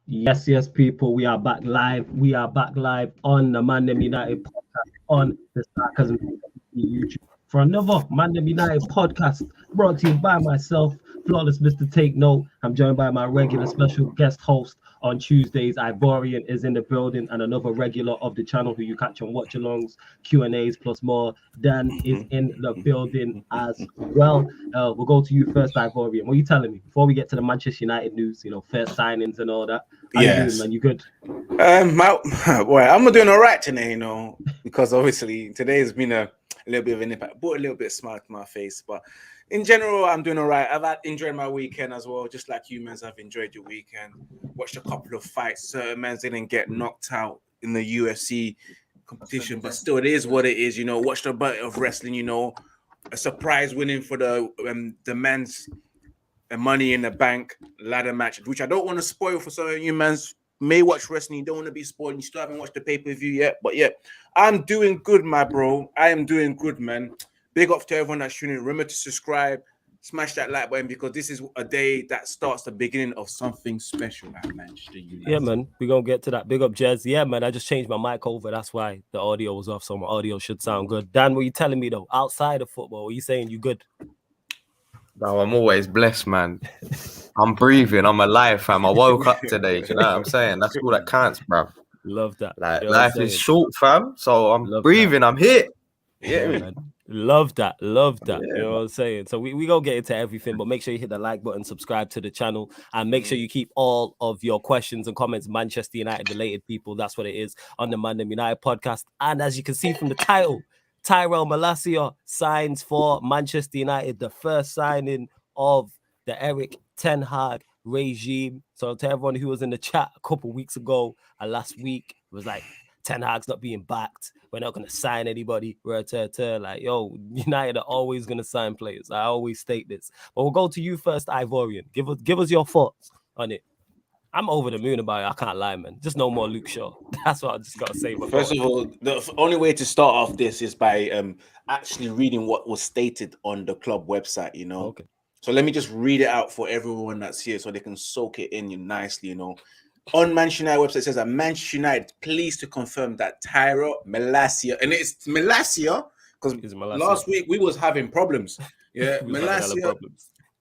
Yes, people. We are back live. We are back live on the ManDem United podcast on the Sarcasm YouTube for another ManDem United podcast brought to you by myself, Flawless Mr. Take Note. I'm joined by my regular special guest host on Tuesdays. Ivorian is in the building and another regular of the channel who you catch on watch alongs, Q&As, plus more. Dan is in the building as well. We'll go to you first, Ivorian. What are you telling me before we get to the Manchester United news? First signings and all that. How you doing, man? You good? I'm not doing all right today, because obviously today has been a little bit of an impact, brought a little bit of smile to my face. But in general, I'm doing all right. I've enjoyed my weekend as well, just like you, man. I've enjoyed your weekend. Watched a couple of fights. Certain men didn't get knocked out in the UFC competition, but still, it is what it is. Watched a bit of wrestling. A surprise winning for the men's Money in the Bank ladder match, which I don't want to spoil for some of you mans may watch wrestling. You don't want to be spoiled. You still haven't watched the pay-per-view yet. But yeah, I'm doing good, my bro. I am doing good, man. Big up to everyone that's tuning in. Remember to subscribe, smash that like button, because this is a day that starts the beginning of something special at Manchester United. Yeah, man. We're going to get to that. Big up, Jez. Yeah, man. I just changed my mic over. That's why the audio was off. So my audio should sound good. Dan, what are you telling me, though? Outside of football, what are you saying? You good? No, I'm always blessed, man. I'm breathing. I'm alive, fam. I woke up today. Do you know what I'm saying? That's all that counts, bro. Love that. Like, life is short, fam. So I'm breathing. I'm here. Yeah, man. Love that. Yeah, you know what I'm saying? So we gonna get into everything, but make sure you hit the like button, subscribe to the channel, and make sure you keep all of your questions and comments Manchester United related, people. That's what it is on the ManDem United podcast. And as you can see from the title, TYRELL MALACIA signs for Manchester United, the first signing of the Erik ten Hag regime. So to everyone who was in the chat a couple weeks ago and last week, it was like, Ten Hag's not being backed. We're not going to sign anybody. Like, yo, United are always going to sign players. I always state this. But we'll go to you first, Ivorian. Give us your thoughts on it. I'm over the moon about it. I can't lie, man. Just no more Luke Shaw. That's what I just got to say. First of all, the only way to start off this is by actually reading what was stated on the club website, Okay. So let me just read it out for everyone that's here so they can soak it in nicely, On Manchester United website, it says that Manchester United pleased to confirm that TYRELL MALACIA, and it's Malacia because last week we was having problems. Yeah, Malacia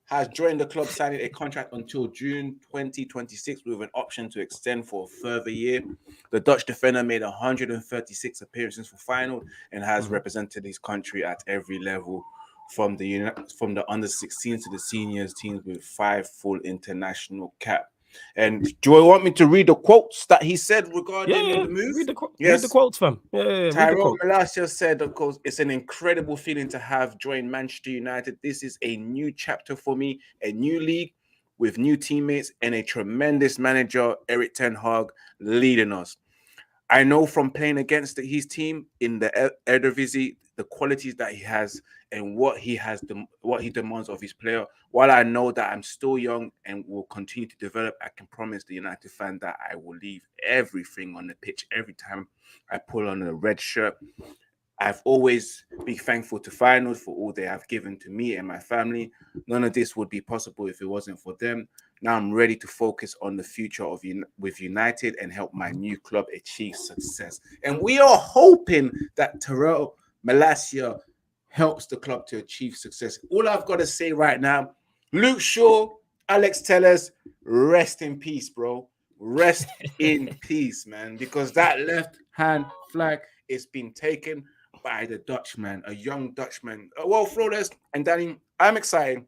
has joined the club, signing a contract until June 2026 with an option to extend for a further year. The Dutch defender made 136 appearances for final and has represented his country at every level, from the under 16s to the seniors teams, with 5 full international cap. And do you want me to read the quotes that he said regarding the move? Read the quotes, fam. TYRELL MALACIA said, of course, it's an incredible feeling to have joined Manchester United. This is a new chapter for me, a new league with new teammates and a tremendous manager, Erik ten Hag, leading us. I know from playing against his team in the Eredivisie, the qualities that he has and what he demands of his player. While I know that I'm still young and will continue to develop, I can promise the United fan that I will leave everything on the pitch every time I pull on a red shirt. I've always been thankful to Finals for all they have given to me and my family. None of this would be possible if it wasn't for them. Now I'm ready to focus on the future with United and help my new club achieve success. And we are hoping that TYRELL MALACIA helps the club to achieve success. All I've got to say right now, Luke Shaw, Alex Telles, rest in peace, bro. Rest in peace, man, because that left-hand flag is being taken by the Dutchman, a young Dutchman. Well, Flawless and Danny, I'm excited.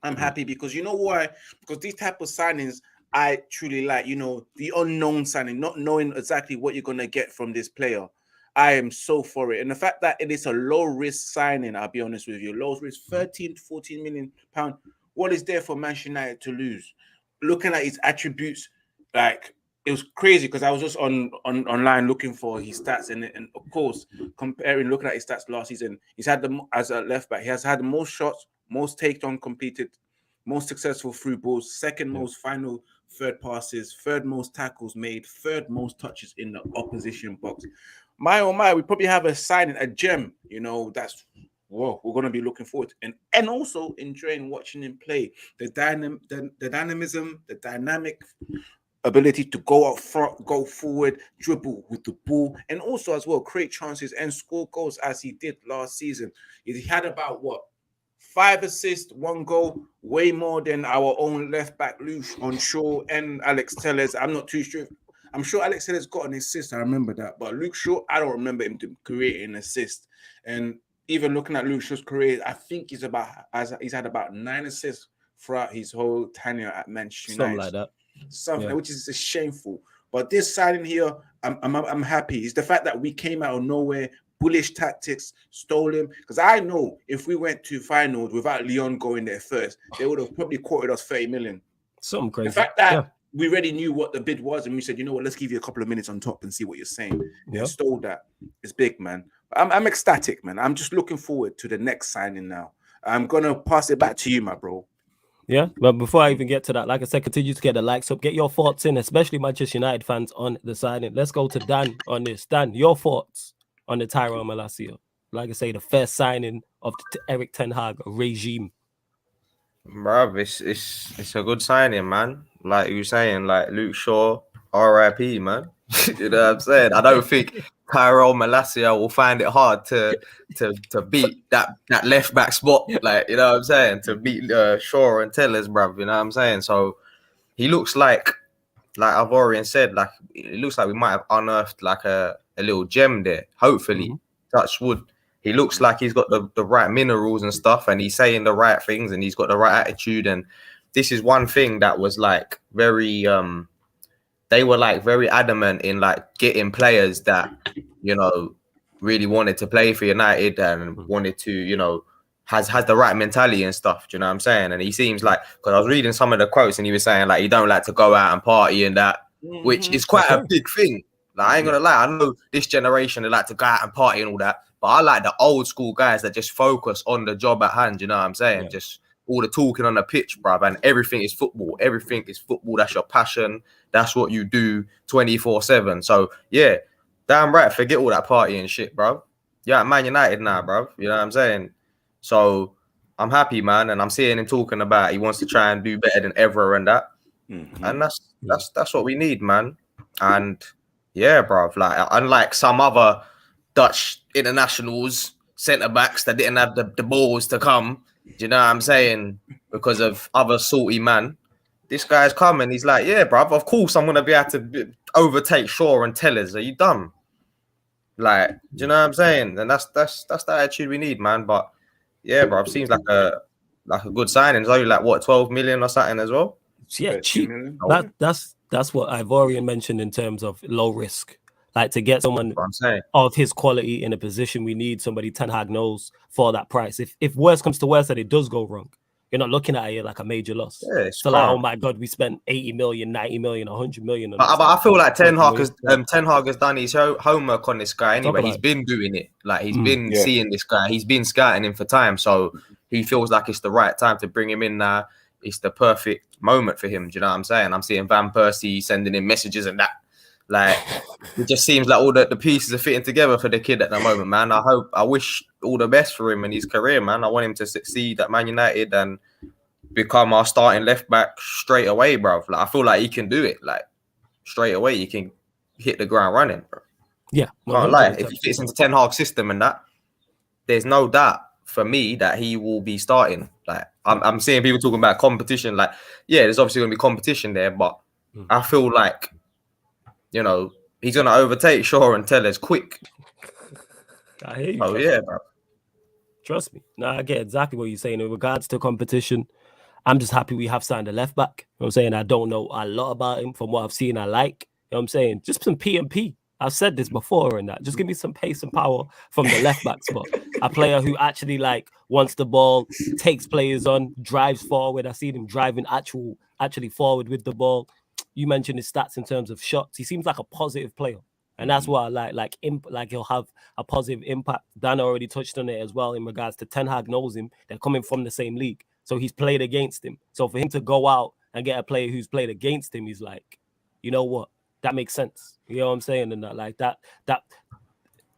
I'm happy because you know why? Because these type of signings I truly like, the unknown signing, not knowing exactly what you're going to get from this player. I am so for it. And the fact that it is a low-risk signing, I'll be honest with you, low risk, 13 to 14 million pounds. What is there for Manchester United to lose? Looking at his attributes, like, it was crazy because I was just online looking for his stats, and of course, looking at his stats last season, he's had as a left back, he has had the most shots, most take-on completed, most successful through balls, second most final third passes, third most tackles made, third most touches in the opposition box. My oh my, we probably have a signing, a gem, that's we're going to be looking forward to. And also enjoying watching him play. The dynamism, the dynamic ability to go up front, go forward, dribble with the ball, and also as well create chances and score goals as he did last season. He had about 5 assists, 1 goal, way more than our own left back Luke on Shaw and Alex Telles. I'm not too sure. I'm sure Alex Telles got an assist. I remember that, but Luke Shaw, I don't remember him to create an assist. And even looking at Luke Shaw's career, I think he's had about 9 assists throughout his whole tenure at Manchester United. Something like that. Something which is shameful. But this signing here, I'm happy. It's the fact that we came out of nowhere, bullish tactics, stole him. Because I know if we went to finals without Leon going there first, they would have probably quoted us 30 million. Something crazy. The fact that we already knew what the bid was, and we said, you know what, let's give you a couple of minutes on top and see what you're saying. Yeah, stole that. It's big, man. I'm ecstatic, man. I'm just looking forward to the next signing now. I'm gonna pass it back to you, my bro. Yeah, but before I even get to that, like I said, continue to get the likes up, get your thoughts in, especially Manchester United fans on the signing. Let's go to Dan on this. Dan, your thoughts on the TYRELL Malacia? Like I say, the first signing of the Eric Ten Hag regime. Bruv, it's a good signing, man. Like you were saying, like Luke Shaw, RIP, man. You know what I'm saying? I don't think TYRELL Malacia will find it hard to beat that left back spot. Like, you know what I'm saying? To beat Shaw and Tellers, bruv. You know what I'm saying? So he looks like I've already said, like it looks like we might have unearthed like a little gem there. Hopefully, touch wood. He looks like he's got the right minerals and stuff, and he's saying the right things, and he's got the right attitude. And this is one thing that was like very they were like very adamant in like getting players that, you know, really wanted to play for United and wanted to, you know, has the right mentality and stuff. Do you know what I'm saying? And he seems like, because I was reading some of the quotes and he was saying like he don't like to go out and party and that, which is quite a big thing. Like, I ain't gonna lie, I know this generation they like to go out and party and all that, but I like the old school guys that just focus on the job at hand. You know what I'm saying? Just all the talking on the pitch, bruv, and everything is football. Everything is football. That's your passion. That's what you do 24/7. So yeah, damn right. Forget all that party and shit, bruv. Yeah, Man United now, bruv. You know what I'm saying? So I'm happy, man, and I'm seeing him talking about he wants to try and do better than ever and that, and that's what we need, man. And yeah, bruv, like unlike some other Dutch internationals, centre backs that didn't have the balls to come. Do you know what I'm saying? Because of other salty man, this guy's come and he's like, yeah, bruv, of course I'm gonna be able to overtake Shaw and Tellers. Are you dumb? Like, do you know what I'm saying? And that's the attitude we need, man. But yeah, bruv, seems like a good signing. It's only like what, 12 million or something as well. Yeah, cheap. That's what Ivorian mentioned in terms of low risk. Like to get someone of his quality in a position we need, somebody Ten Hag knows for that price. If worse comes to worse that it does go wrong, you're not looking at it like a major loss. Yeah, it's like, oh my God, we spent 80 million, 90 million, 100 million. But I feel like Ten Hag has done his homework on this guy anyway. He's been doing it. Like he's been seeing this guy. He's been scouting him for time. So he feels like it's the right time to bring him in now. It's the perfect moment for him. Do you know what I'm saying? I'm seeing Van Persie sending him messages and that. Like, it just seems like all the pieces are fitting together for the kid at the moment, man. I wish all the best for him in his career, man. I want him to succeed at Man United and become our starting left back straight away, bro. Like, I feel like he can do it. Like, straight away, he can hit the ground running, bro. Yeah. Can't lie. If he fits into Ten Hag's system and that, there's no doubt for me that he will be starting. Like, I'm seeing people talking about competition. Like, yeah, there's obviously going to be competition there, but I feel like, you know, he's going to overtake Shaw and Tellers quick. I hear you. Oh, yeah, bro. Trust me. No, I get exactly what you're saying. In regards to competition, I'm just happy we have signed a left back. You know what I'm saying? I don't know a lot about him. From what I've seen, I like. You know what I'm saying? Just some P&P. I've said this before and that. Just give me some pace and power from the left back spot. A player who actually like wants the ball, takes players on, drives forward. I see him driving actually forward with the ball. You mentioned his stats in terms of shots. He seems like a positive player. And that's what I like. Like he'll have a positive impact. Dan already touched on it as well in regards to Ten Hag knows him. They're coming from the same league. So he's played against him. So for him to go out and get a player who's played against him, he's like, you know what? That makes sense. You know what I'm saying? And that, like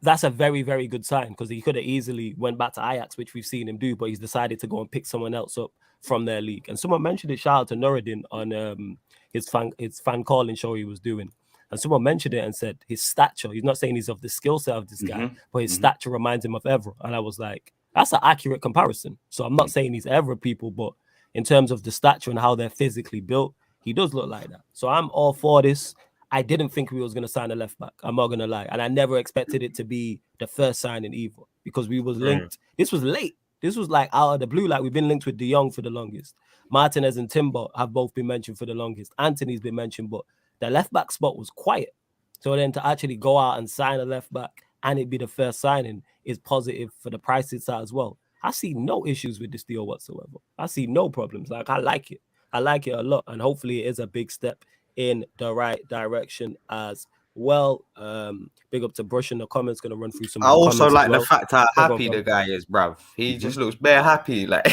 that's a very, very good sign because he could have easily went back to Ajax, which we've seen him do, but he's decided to go and pick someone else up from their league. And someone mentioned it, shout out to Nuruddin on his fan calling show he was doing. And someone mentioned it and said his stature, he's not saying he's of the skill set of this guy, but his stature reminds him of Evra. And I was like, that's an accurate comparison. So I'm not saying he's Evra people, but in terms of the stature and how they're physically built, he does look like that. So I'm all for this. I didn't think we was going to sign a left back. I'm not going to lie. And I never expected it to be the first signing either, because we was linked. This was late. This was like out of the blue. Like, we've been linked with De Jong for the longest. Martinez and Timber have both been mentioned for the longest. Anthony's been mentioned, but the left back spot was quiet. So then to actually go out and sign a left back and it be the first signing is positive for the price it's at as well. I see no issues with this deal whatsoever. I see no problems. Like, I like it. I like it a lot. And hopefully it is a big step in the right direction as well. Big up to Brush in the comments. Gonna run through some. I also like the fact how happy the guy is, bruv. He just looks bare happy, like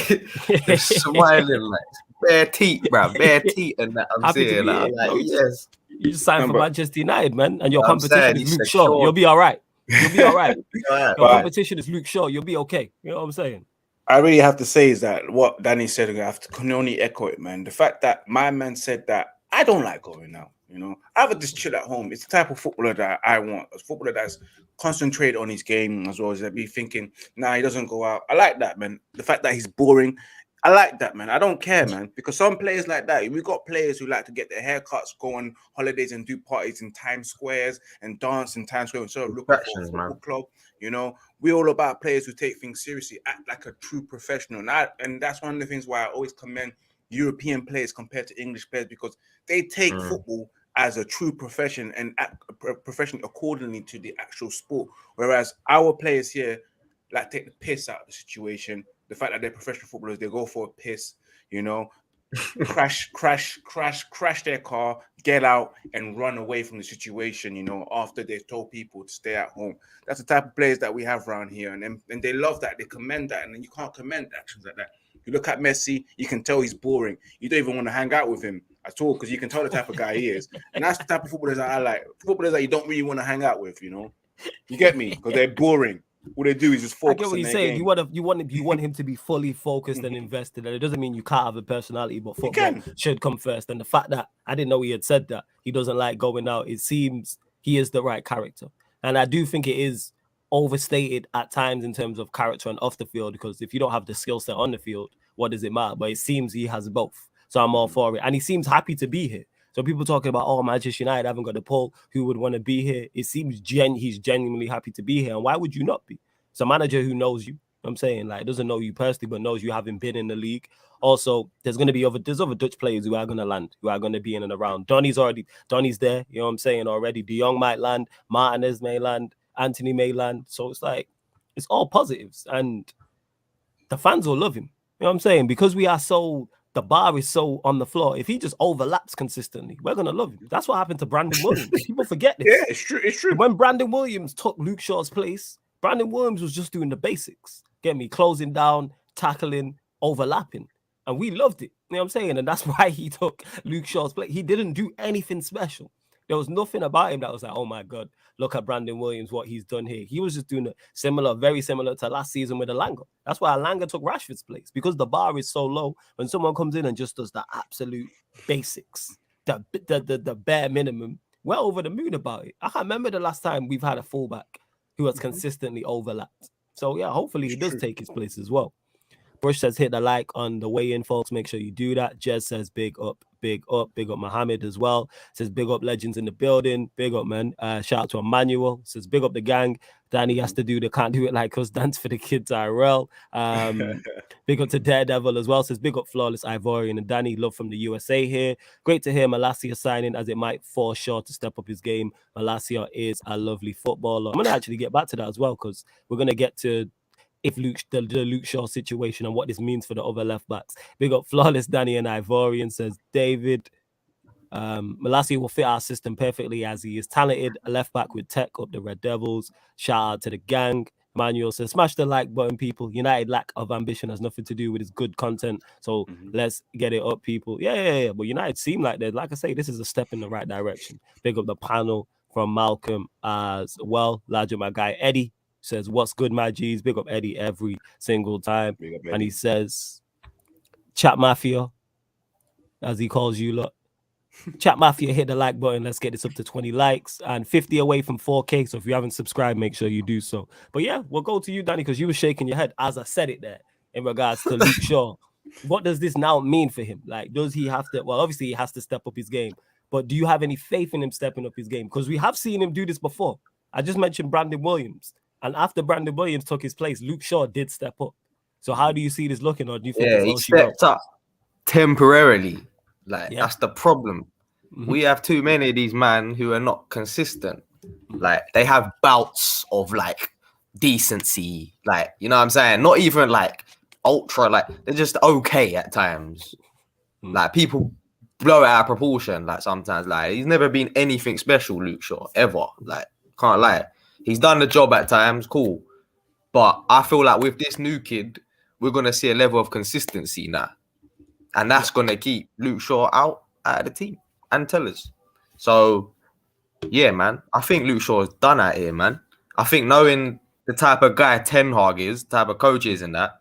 just smiling, like bare teeth, bruv, bare teeth, and that I'm seeing. Like, yes, you just signed for Manchester United, man, and your competition is Luke Shaw. You'll be all right. You'll be all right. Your competition is Luke Shaw. You'll be okay. You know what I'm saying? I really have to say is that what Danny said, I can only echo it, man. The fact that my man said that I don't like going out, you know. I would just chill at home. It's the type of footballer that I want. A footballer that's concentrated on his game as well as that be thinking, nah, he doesn't go out. I like that, man. The fact that he's boring, I like that, man. I don't care, man. Because some players like that, we got players who like to get their haircuts, go on holidays and do parties in Times Squares and dance in Times Square and sort of look for a football club. You know, we're all about players who take things seriously, act like a true professional. And that's one of the things why I always commend European players compared to English players, because they take football as a true profession and act profession accordingly to the actual sport. Whereas our players here like take the piss out of the situation. The fact that they're professional footballers, they go for a piss, you know, crash their car, get out and run away from the situation, you know, after they've told people to stay at home. That's the type of players that we have around here. And they love that. They commend that. And then you can't commend actions like that. You look at Messi, you can tell he's boring. You don't even want to hang out with him at all, because you can tell the type of guy he is. And that's the type of footballers that I like. Footballers that you don't really want to hang out with, you know. You get me? Because they're boring. What they do is just focus. I get what you're saying. You want him to be fully focused and invested. And it doesn't mean you can't have a personality, but football should come first. And the fact that I didn't know he had said that he doesn't like going out, it seems he is the right character. And I do think it is overstated at times in terms of character and off the field, because if you don't have the skill set on the field, what does it matter? But it seems he has both. So I'm all for it. And he seems happy to be here. So people talking about, oh, Manchester United haven't got the pull, who would want to be here? It seems he's genuinely happy to be here. And why would you not be? It's a manager who knows you. I'm saying, like, doesn't know you personally, but knows you having been in the league. Also, there's going to be other Dutch players who are going to land, who are going to be in and around. Donny's there. You know what I'm saying already. De Jong might land. Martinez may land. Anthony may land. So it's like, it's all positives. And the fans will love him. You know what I'm saying? Because the bar is so on the floor. If he just overlaps consistently, we're going to love him. That's what happened to Brandon Williams. People forget this. Yeah, it's true. It's true. When Brandon Williams took Luke Shaw's place, Brandon Williams was just doing the basics. Get me? Closing down, tackling, overlapping. And we loved it. You know what I'm saying? And that's why he took Luke Shaw's place. He didn't do anything special. There was nothing about him that was like, oh my God, look at Brandon Williams, what he's done here. He was just doing very similar to last season with Alanga. That's why Alanga took Rashford's place, because the bar is so low. When someone comes in and just does the absolute basics, the bare minimum, we're over the moon about it. I can't remember the last time we've had a fullback who has consistently overlapped. So yeah, hopefully he does take his place as well. Brush says hit the like on the way in, folks. Make sure you do that. Jez says big up Mohammed as well. Says big up legends in the building. Big up, man. Shout out to Emmanuel. Says big up the gang. Danny has to do the can't do it like us dance for the kids TYRELL. Big up to Daredevil as well. Says big up Flawless Ivorian and Danny. Love from the USA here. Great to hear Malacia signing, as it might fall short to step up his game. Malacia is a lovely footballer. I'm going to actually get back to that as well, because we're going to get to the Luke Shaw situation and what this means for the other left backs. Big up Flawless Danny and Ivorian, says David. Malacia will fit our system perfectly, as he is talented. A left back with tech up the Red Devils. Shout out to the gang. Manuel says, smash the like button, people. United lack of ambition has nothing to do with his good content. So let's get it up, people. Yeah. But United seem like they're, like I say, this is a step in the right direction. Big up the panel from Malcolm as well. Larger my guy Eddie says, what's good, my G's? Big up Eddie every single time. And he says, Chat Mafia, as he calls you lot. Chat Mafia, hit the like button. Let's get this up to 20 likes and 50 away from 4K. So if you haven't subscribed, make sure you do so. But yeah, we'll go to you, Danny, because you were shaking your head as I said it there in regards to Luke Shaw. What does this now mean for him? Like, does he have to? Well, obviously he has to step up his game. But do you have any faith in him stepping up his game? Because we have seen him do this before. I just mentioned Brandon Williams. And after Brandon Williams took his place, Luke Shaw did step up. So how do you see this looking? Or do you think he stepped up temporarily? Like, that's the problem. We have too many of these men who are not consistent. Like, they have bouts of like decency, like, you know what I'm saying? Not even like ultra, like they're just okay at times. Like, people blow it out of proportion. Like, sometimes, like, he's never been anything special, Luke Shaw, ever. Like, can't lie. He's done the job at times, cool. But I feel like with this new kid, we're gonna see a level of consistency now, and that's gonna keep Luke Shaw out of the team and Tellers. So yeah, man, I think Luke Shaw is done out here, man. I think knowing the type of guy Ten Hag is, type of coach is, and that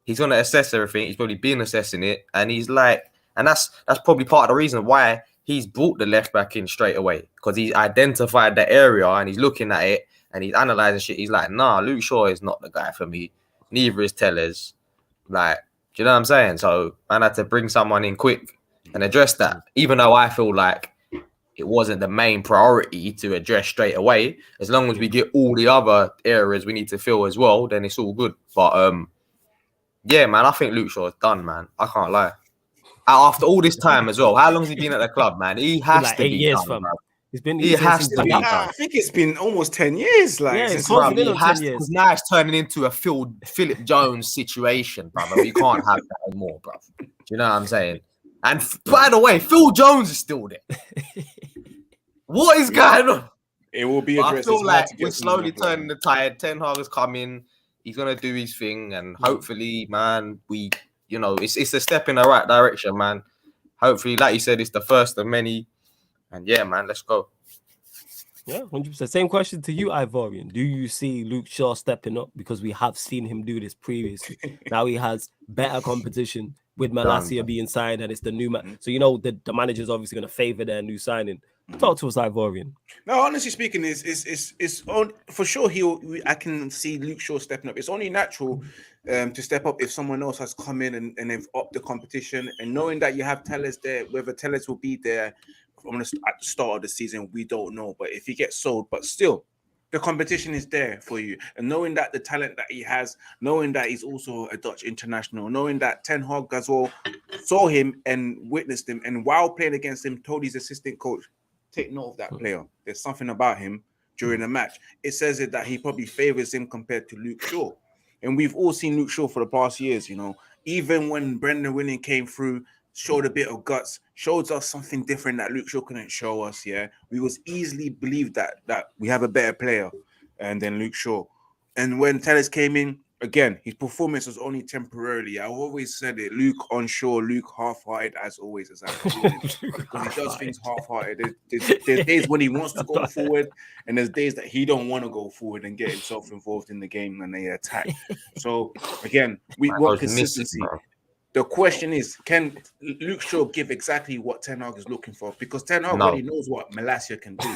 he's gonna assess everything. He's probably been assessing it, and he's like, and that's probably part of the reason why he's brought the left back in straight away, because he's identified the area and he's looking at it and he's analyzing shit. He's like, nah, Luke Shaw is not the guy for me. Neither is Tellers. Like, do you know what I'm saying? So man had to bring someone in quick and address that, even though I feel like it wasn't the main priority to address straight away. As long as we get all the other areas we need to fill as well, then it's all good. But yeah, man, I think Luke Shaw is done, man. I can't lie. After all this time as well, how long has he been at the club, man? He has like to 8 be years, done, bro. He has to be done. I think it's been almost 10 years. Like, yeah, since bro, He has to, because now it's turning into a Philip Jones situation, brother. We can't have that anymore, bro. Do you know what I'm saying? And by the way, Phil Jones is still there. What is going on? It will be addressed. I feel like we're slowly turning the tide. Ten Hag is coming. He's gonna do his thing, and hopefully, man, it's a step in the right direction, man. Hopefully, like you said, it's the first of many. And yeah, man, let's go. Yeah, 100%. Same question to you, Ivorian. Do you see Luke Shaw stepping up? Because we have seen him do this previously. Now he has better competition with Malacia being signed, and it's the new man. So, the manager's obviously going to favor their new signing. Talk to us, Ivorian. No, honestly speaking, it's on for sure. I can see Luke Shaw stepping up. It's only natural to step up if someone else has come in and they've upped the competition. And knowing that you have Tellers there, whether Tellers will be there at the start of the season, we don't know. But if he gets sold, but still, the competition is there for you. And knowing that the talent that he has, knowing that he's also a Dutch international, knowing that Ten Hag as well saw him and witnessed him, and while playing against him, told his assistant coach, take note of that player. There's something about him during the match. It says it that he probably favors him compared to Luke Shaw. And we've all seen Luke Shaw for the past years, Even when Brendan Winning came through, showed a bit of guts, showed us something different that Luke Shaw couldn't show us, yeah? We was easily believed that we have a better player than Luke Shaw. And when Tellers came in, again, his performance was only temporarily. I always said it, Luke onshore, Luke half-hearted, as always, as I because he does things half-hearted. There's days when he wants to go forward, and there's days that he don't want to go forward and get himself involved in the game when they attack. So, again, we want consistency. The question is, can Luke Shaw give exactly what Ten Hag is looking for? Because Ten Hag already knows what Malacia can do.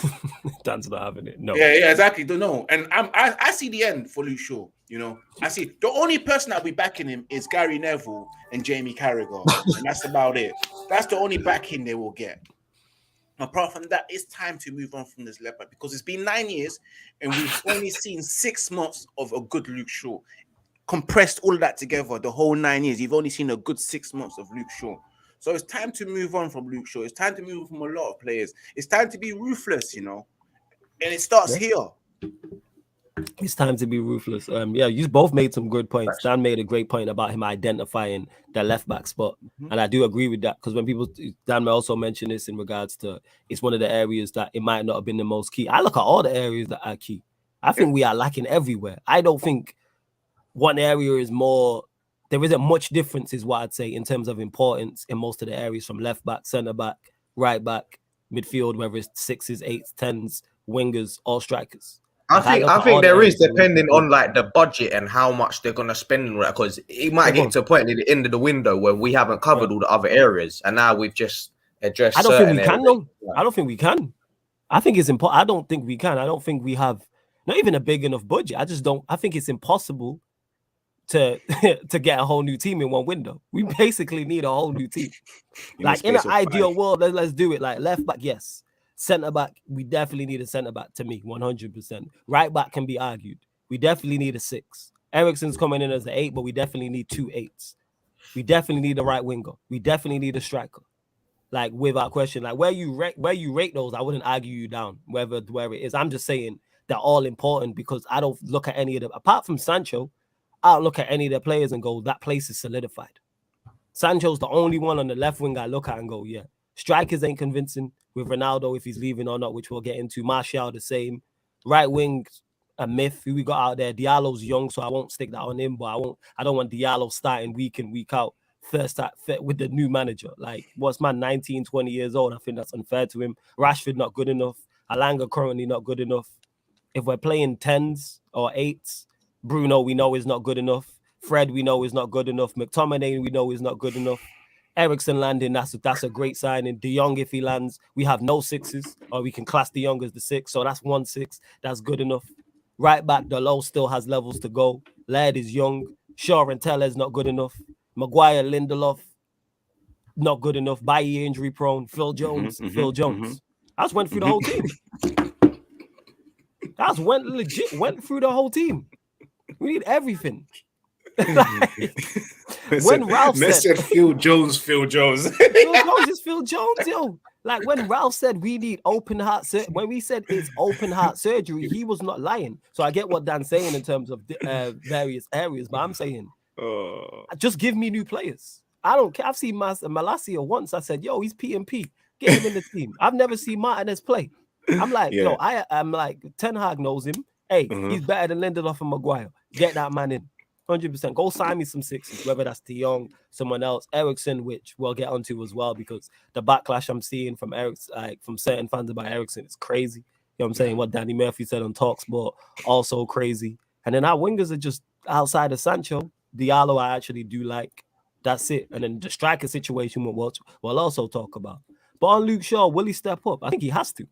Dan's not having it. No. Yeah, exactly. Don't know. And I see the end for Luke Shaw. I see the only person that'll be backing him is Gary Neville and Jamie Carragher, and that's about it. That's the only backing they will get. Apart from that, it's time to move on from this leopard because it's been 9 years and we've only seen 6 months of a good Luke Shaw. Compressed all of that together, the whole 9 years, you've only seen a good 6 months of Luke Shaw. So it's time to move on from Luke Shaw. It's time to move from a lot of players. It's time to be ruthless, and it starts here. It's time to be ruthless. You both made some good points. Dan made a great point about him identifying the left back spot, and I do agree with that because when Dan may also mention this in regards to it's one of the areas that it might not have been the most key. I look at all the areas that are key. I think we are lacking everywhere. I don't think one area is more. There isn't much difference, is what I'd say, in terms of importance in most of the areas from left back, centre back, right back, midfield, whether it's 6s, 8s, 10s, wingers, or strikers. I think there is, depending on like the budget and how much they're gonna spend on that, because it might get to a point at the end of the window where we haven't covered all the other areas, and now we've just address. I don't think we certain can, areas. though. I don't think we can. I think it's important. I don't think we can. I don't think we have not even a big enough budget. I just don't. I think it's impossible to to get a whole new team in one window. We basically need a whole new team. Like in an ideal world, let's do it. Like left back, yes. Centre back, we definitely need a centre back to me, 100%. Right back can be argued. We definitely need a 6. Eriksen's coming in as an 8, but we definitely need 2 8s. We definitely need a right winger. We definitely need a striker. Like without question, like where you rate those, I wouldn't argue you down where it is. I'm just saying they're all important because I don't look at any of them apart from Sancho. I don't look at any of the players and go, that place is solidified. Sancho's the only one on the left wing I look at and go, yeah. Strikers ain't convincing with Ronaldo if he's leaving or not, which we'll get into. Martial the same. Right wing, a myth. Who we got out there? Diallo's young, so I won't stick that on him. But I don't want Diallo starting week in, week out. First with the new manager. Like, what's man 19, 20 years old? I think that's unfair to him. Rashford not good enough. Alanga currently not good enough. If we're playing 10s or 8s, Bruno we know is not good enough. Fred we know is not good enough. McTominay we know is not good enough. Eriksen landing, that's a great signing. De Jong, if he lands, we have no 6s, or we can class De Jong as the 6. So that's 1 6. That's good enough. Right back, Dalot still has levels to go. Laird is young. Shaw and Tellez not good enough. Maguire, Lindelof, not good enough. Bailly injury prone. Phil Jones. I just went through the whole team. Went through the whole team. We need everything. When Ralph said Phil Jones. Phil Jones is Phil Jones, yo. Like when Ralph said we need open heart when we said it's open heart surgery, he was not lying. So I get what Dan's saying in terms of various areas, but I'm saying just give me new players. I don't care. I've seen Malacia once. I said, yo, he's P&P. Get him in the team. I've never seen Martinez play. I'm like, yo, I'm like, Ten Hag knows him. Hey, he's better than Lindelof and Maguire. Get that man in. 100%. Go sign me some 6s, whether that's De Jong, someone else, Eriksen, which we'll get onto as well, because the backlash I'm seeing from from certain fans about Eriksen is crazy. You know what I'm saying? What Danny Murphy said on Talksport, also crazy. And then our wingers are just outside of Sancho. Diallo, I actually do like. That's it. And then the striker situation, we'll also talk about. But on Luke Shaw, will he step up? I think he has to.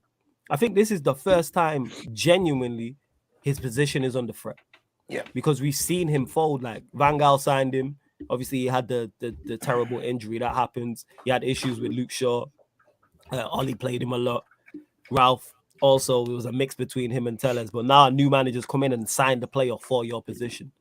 I think this is the first time genuinely his position is under threat. Yeah, because we've seen him fold. Like Van Gaal signed him. Obviously, he had the terrible injury that happens. He had issues with Luke Shaw. Ollie played him a lot. Ralph also, it was a mix between him and Tellez. But now new managers come in and sign the player for your position.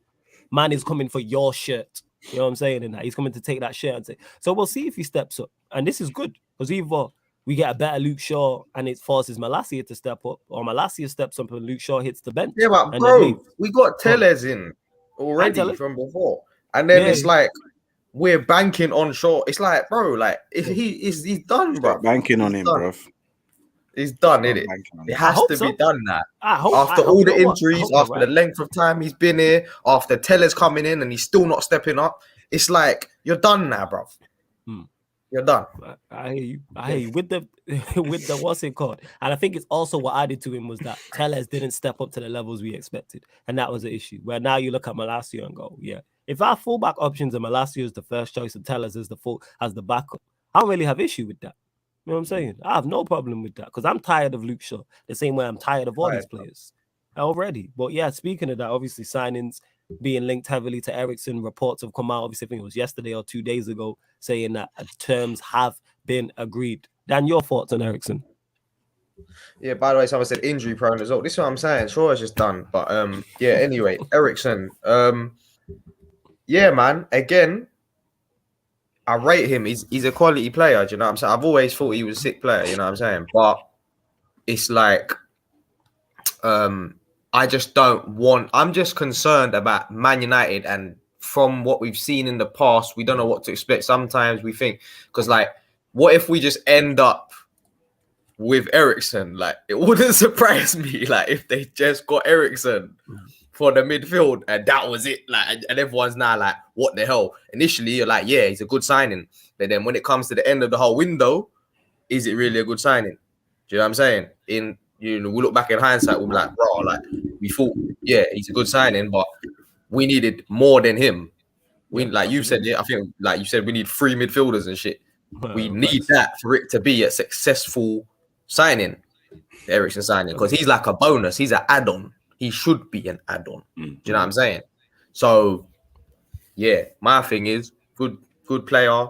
Man is coming for your shirt. You know what I'm saying? And he's coming to take that shirt and say. So we'll see if he steps up. And this is good because either we get a better Luke Shaw and it forces Malacia to step up, or Malacia steps up and Luke Shaw hits the bench. Yeah, but bro, we got Tellez in already from before. And then it's like we're banking on Shaw. It's like, bro, like if he's done, bro. Banking on him, bro. He's done, innit? It has to be done now. After all the injuries, after the length of time he's been here, after Tellez coming in and he's still not stepping up, it's like you're done now, bro. You're done. I hear you. With the what's it called? And I think it's also what added to him was that Tellez didn't step up to the levels we expected. And that was the issue. Where now you look at Malacia and go, yeah. If our fullback options are Malacia is the first choice and Tellez is as the backup, I don't really have issue with that. You know what I'm saying? I have no problem with that because I'm tired of Luke Shaw the same way I'm tired of all these players already. But yeah, speaking of that, obviously signings being linked heavily to Eriksen. Reports have come out, obviously, I think it was yesterday or 2 days ago, saying that terms have been agreed. Dan, your thoughts on Eriksen? Yeah, by the way, someone said injury prone as well. This is what I'm saying. Shaw is just done. But yeah, anyway, Eriksen. Yeah, man. Again, I rate him. He's a quality player. Do you know what I'm saying? I've always thought he was a sick player. You know what I'm saying? But it's like, I just don't want. I'm just concerned about Man United, and from what we've seen in the past, we don't know what to expect. Sometimes we think because, like, what if we just end up with Eriksen? Like, it wouldn't surprise me. Like, if they just got Eriksen for the midfield and that was it. Like, and everyone's now like, what the hell? Initially, you're like, yeah, he's a good signing. But then when it comes to the end of the whole window, is it really a good signing? Do you know what I'm saying? We look back in hindsight, we'll be like, bro, like we thought, yeah, he's a good signing, but we needed more than him. We, like you said, yeah, I think, like you said, we need 3 midfielders and shit. We need that for it to be a successful signing, the Eriksen signing, because he's like a bonus. He's an add-on. He should be an add-on. Do you know what I'm saying? So, yeah, my thing is good player.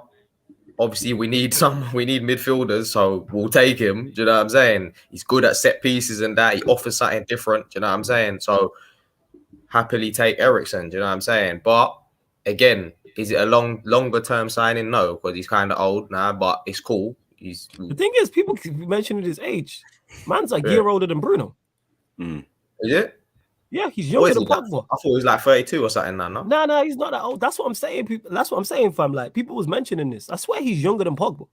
Obviously, we need midfielders, so we'll take him. Do you know what I'm saying? He's good at set pieces and that. He offers something different. Do you know what I'm saying? So, happily take Eriksen. Do you know what I'm saying? But again, is it a longer term signing? No, because he's kind of old now, but it's cool. The thing is, people keep mentioning his age. Man's like a year older than Bruno. Is it? Yeah, he's younger than Pogba. I thought he was like 32 or something now. No, he's not that old. That's what I'm saying. People, that's what I'm saying, fam. Like, people was mentioning this. I swear he's younger than Pogba.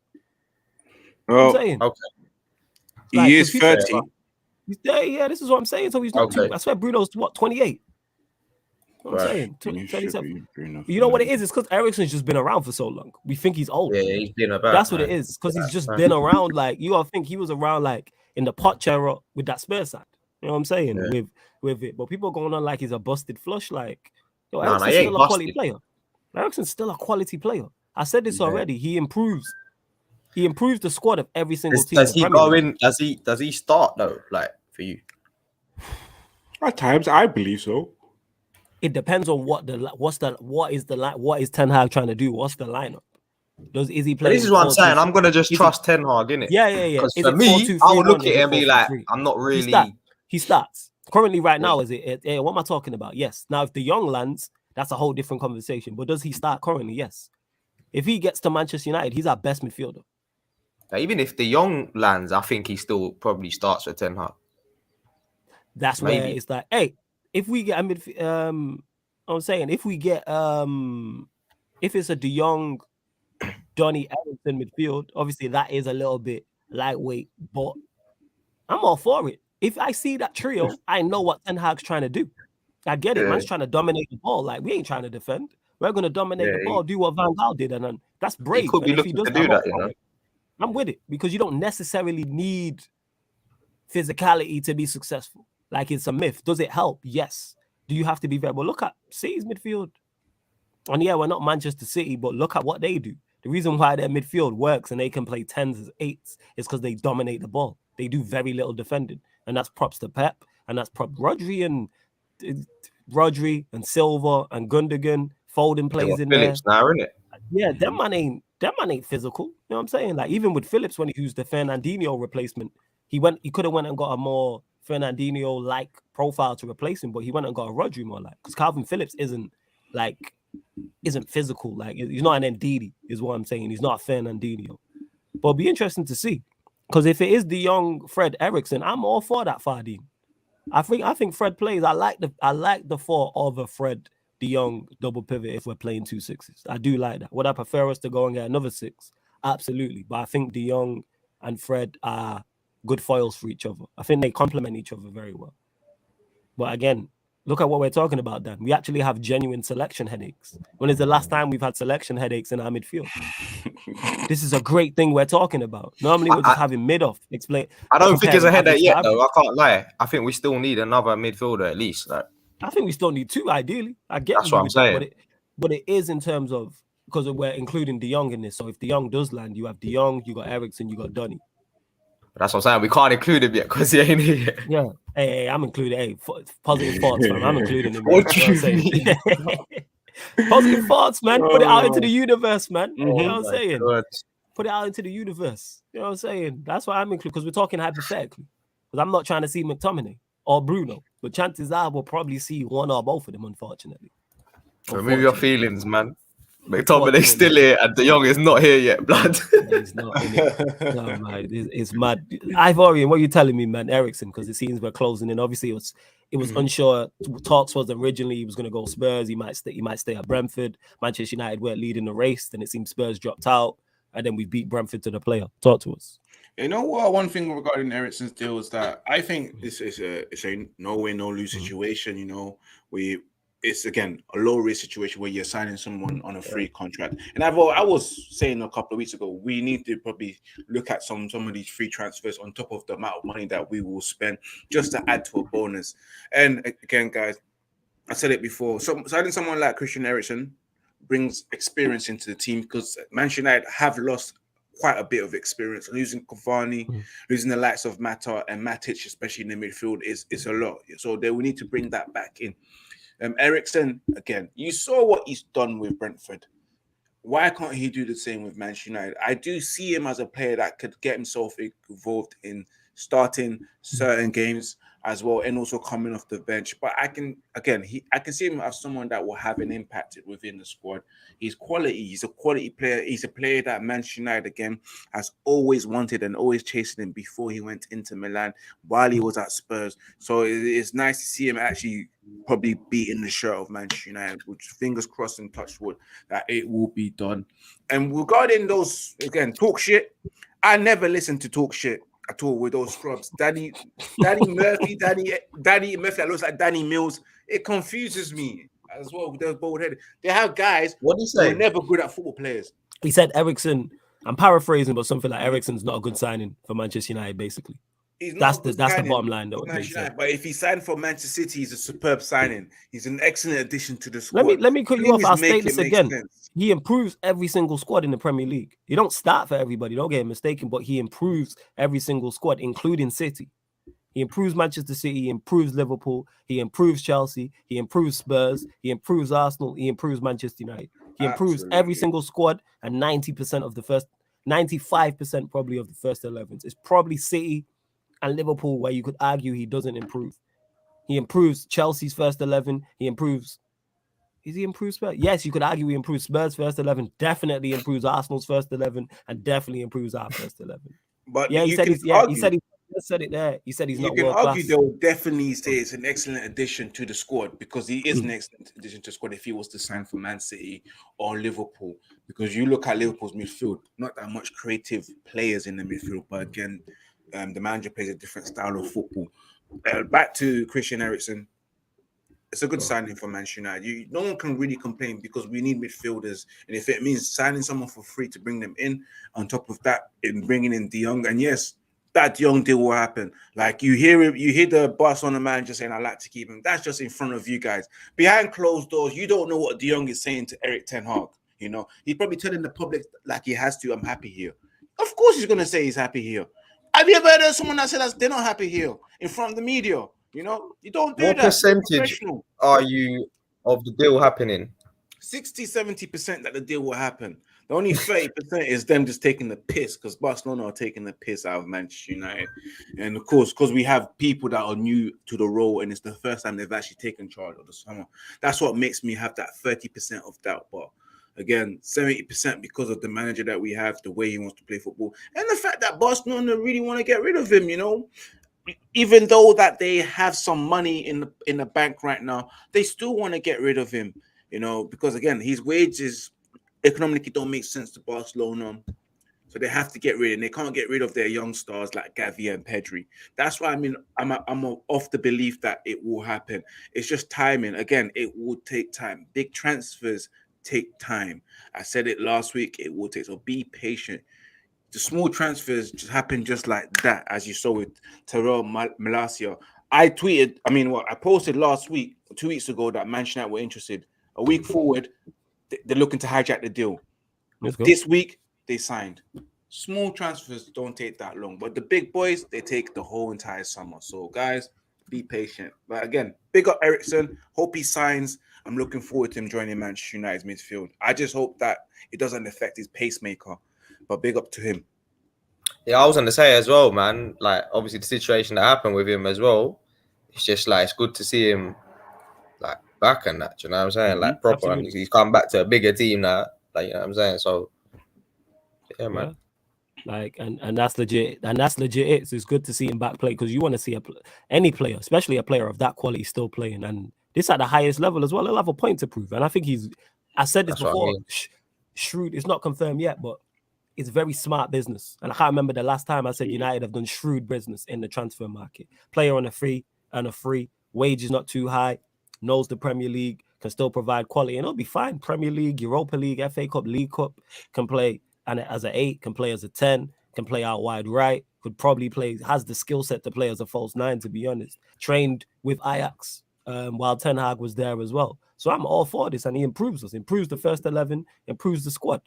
Well, I'm saying. Okay. Like, he is 30. Yeah, this is what I'm saying. So he's not too. I swear Bruno's what, 28. What I'm saying. 27. You know what it is? It's because Eriksen's just been around for so long. We think he's old. Yeah, he's been about. That's what it is. Because he's just been around. Like, you gotta think he was around like in the Poch era with that Spurs side. You know what I'm saying? Yeah. With it. But people going on like he's a busted flush. Like, yo, Eriksen's still a quality player. Eriksen's still a quality player. I said this already. He improves the squad of every single team. Does he go in? Does he start though? Like, for you? At times, I believe so. It depends on what is Ten Hag trying to do? What's the lineup? Is he playing? This is what I'm saying. I'm gonna just trust Ten Hag, innit? Yeah. Because for me, I would look at it and be like, I'm not really. He starts currently right now. Is it? What am I talking about? Yes. Now, if the young lands, that's a whole different conversation. But does he start currently? Yes. If he gets to Manchester United, he's our best midfielder. Now, even if the young lands, I think he still probably starts with Ten Hag. That's where it's like, hey, if we get I'm saying if we get if it's a De Jong, Donny, Everton midfield, obviously that is a little bit lightweight, but I'm all for it. If I see that trio, I know what Ten Hag's trying to do. I get it. Man's trying to dominate the ball. Like, we ain't trying to defend. We're going to dominate the ball, do what Van Gaal did, and then that's brave. He could be looking to do that, you know. I'm with it, because you don't necessarily need physicality to be successful. Like, it's a myth. Does it help? Yes. Do you have to be very well? Look at City's midfield. And yeah, we're not Manchester City, but look at what they do. The reason why their midfield works and they can play 10s, 8s is because they dominate the ball. They do very little defending. And that's props to Pep, and that's props Rodri and Silva and Gundogan. Foden plays in Phillips there. now, isn't it? Yeah, that man ain't physical. You know what I'm saying? Like, even with Phillips, when he used the Fernandinho replacement, he could have went and got a more Fernandinho-like profile to replace him, but he went and got a Rodri more like, because Calvin Phillips isn't physical. Like, he's not an Ndidi, is what I'm saying. He's not a Fernandinho. But it'll be interesting to see, because if it is the young Fred Eriksen, I'm all for that, Fardine. I think Fred plays. I like the thought of a Fred De Jong double pivot if we're playing 2 6s. I do like that. Would I prefer us to go and get another 6? Absolutely. But I think De Jong and Fred are good foils for each other. I think they complement each other very well. But again, look at what we're talking about, Dan. We actually have genuine selection headaches. When is the last time we've had selection headaches in our midfield? This is a great thing we're talking about. Normally, we're just having mid-off. I don't think it's a headache yet, though. I can't lie. I think we still need another midfielder at least. Like, I think we still need 2, ideally. I get that's what I'm saying. That, but it is in terms of, because we're including De Jong in this. So if De Jong does land, you have De Jong, you got Eriksen, you got Donny. That's what I'm saying. We can't include him yet because he ain't here. Yeah. Hey, I'm including. Hey, positive thoughts, man. I'm including him. What you mean? Positive thoughts, man. Put it out into the universe, man. You know what I'm saying? God. Put it out into the universe. You know what I'm saying? That's why I'm including, because we're talking hypothetically. Because I'm not trying to see McTominay or Bruno, but chances are we'll probably see one or both of them, unfortunately. Remove your feelings, man. McTominay's still here and De Jong is not here yet, blood. He's not in it. No, man, it's mad. Ivorian, what are you telling me, man? Eriksen, because it seems we're closing in. Obviously, it was unsure. Talks was originally he was going to go Spurs. He might stay at Brentford. Manchester United weren't leading the race. Then it seems Spurs dropped out, and then we beat Brentford to the playoff. Talk to us. You know what? One thing regarding Eriksen's deal is that I think it's a no win, no lose situation. You know, it's again a low risk situation where you're signing someone on a free contract. And I was saying a couple of weeks ago, we need to probably look at some of these free transfers on top of the amount of money that we will spend just to add to a bonus. And again, guys, I said it before. So signing someone like Christian Eriksen brings experience into the team, because Manchester United have lost quite a bit of experience. Losing Cavani, losing the likes of Mata and Matic, especially in the midfield, is a lot. So they will need to bring that back in. Eriksen, again, you saw what he's done with Brentford. Why can't he do the same with Manchester United? I do see him as a player that could get himself involved in starting certain games as well, and also coming off the bench. But I can see him as someone that will have an impact within the squad. He's quality. He's a quality player. He's a player that Manchester United, again, has always wanted and always chasing him before he went into Milan, while he was at Spurs. So it's nice to see him actually probably beating the shirt of Manchester United, which, fingers crossed and touch wood, that it will be done. And regarding those, again, talk shit, I never listen to talk shit at all with those scrubs. Danny Murphy that looks like Danny Mills. It confuses me as well with those bald headed. They have guys What do you say? who are never good at football players. He said Eriksen, I'm paraphrasing, but something like Eriksen's not a good signing for Manchester United, basically. That's the bottom line, though. But if he signed for Manchester City, he's a superb signing. He's an excellent addition to the squad. Let me cut you off. I'll state this again. Sense. He improves every single squad in the Premier League. He don't start for everybody. Don't get mistaken, but he improves every single squad, including City. He improves Manchester City. He improves Liverpool. He improves Chelsea. He improves Spurs. He improves Arsenal. He improves Manchester United. He improves every single squad, and 90% of the first, 95% probably of the first 11s. It's probably City and Liverpool where you could argue he doesn't improve. He improves Chelsea's first 11. He improves. Is he improved Spurs? Yes, you could argue he improves Spurs' first 11. Definitely improves Arsenal's first 11, and definitely improves our first 11. But yeah, he said he's. Yeah, he said he said it there. He said he's not world class. You can argue they'll definitely say it's an excellent addition to the squad, because he is an excellent addition to the squad if he was to sign for Man City or Liverpool. Because you look at Liverpool's midfield, not that much creative players in the midfield, but again, the manager plays a different style of football. Back to Christian Eriksen. It's a good signing for Manchester United. No one can really complain, because we need midfielders. And if it means signing someone for free to bring them in, on top of that, in bringing in De Jong, and yes, that De Jong deal will happen. Like you hear the Barcelona manager saying, "I like to keep him." That's just in front of you guys. Behind closed doors, you don't know what De Jong is saying to Erik ten Hag. You know, he's probably telling the public like he has to, "I'm happy here." Of course, he's gonna say he's happy here. Have you ever heard of someone that said that they're not happy here in front of the media? You know, you don't do that. What percentage are you of the deal happening? 60-70% that the deal will happen. The only 30% is them just taking the piss, because Barcelona are taking the piss out of Manchester United. And of course, because we have people that are new to the role, and it's the first time they've actually taken charge of the summer. That's what makes me have that 30% of doubt. But again, 70% because of the manager that we have, the way he wants to play football, and the fact that Barcelona really want to get rid of him, you know. Even though that they have some money in the bank right now, they still want to get rid of him, you know, because again, his wages economically don't make sense to Barcelona. So they have to get rid, and they can't get rid of their young stars like Gavi and Pedri. That's why I'm of the belief that it will happen. It's just timing. Again, it will take time. Big transfers take time. I said it last week. It will take. So be patient. The small transfers just happen just like that, as you saw with TYRELL Malacia. I posted last week, 2 weeks ago, that Manchester United were interested. A week forward, they're looking to hijack the deal. This week, they signed. Small transfers don't take that long, but the big boys, they take the whole entire summer. So, guys, be patient. But again, big up Eriksen. Hope he signs. I'm looking forward to him joining Manchester United's midfield. I just hope that it doesn't affect his pacemaker. But big up to him. Yeah, I was going to say as well, man, like, obviously the situation that happened with him as well, it's just like, it's good to see him like back and that, you know what I'm saying? Like proper. And he's come back to a bigger team now, like, you know what I'm saying? So yeah, man. Yeah. Like, and that's legit. And that's legit. It's good to see him back play, because you want to see any player, especially a player of that quality, still playing. And this at the highest level as well. He'll have a point to prove. And I think I said this before, shrewd, it's not confirmed yet, but it's very smart business. And I can't remember the last time I said United have done shrewd business in the transfer market. Player on a free, wages not too high, knows the Premier League, can still provide quality, and it'll be fine. Premier League, Europa League, FA Cup, League Cup, can play and as an 8, can play as a 10, can play out wide right, could probably play, has the skill set to play as a false 9, to be honest. Trained with Ajax while Ten Hag was there as well. So I'm all for this, and he improves us, improves the first 11, improves the squad.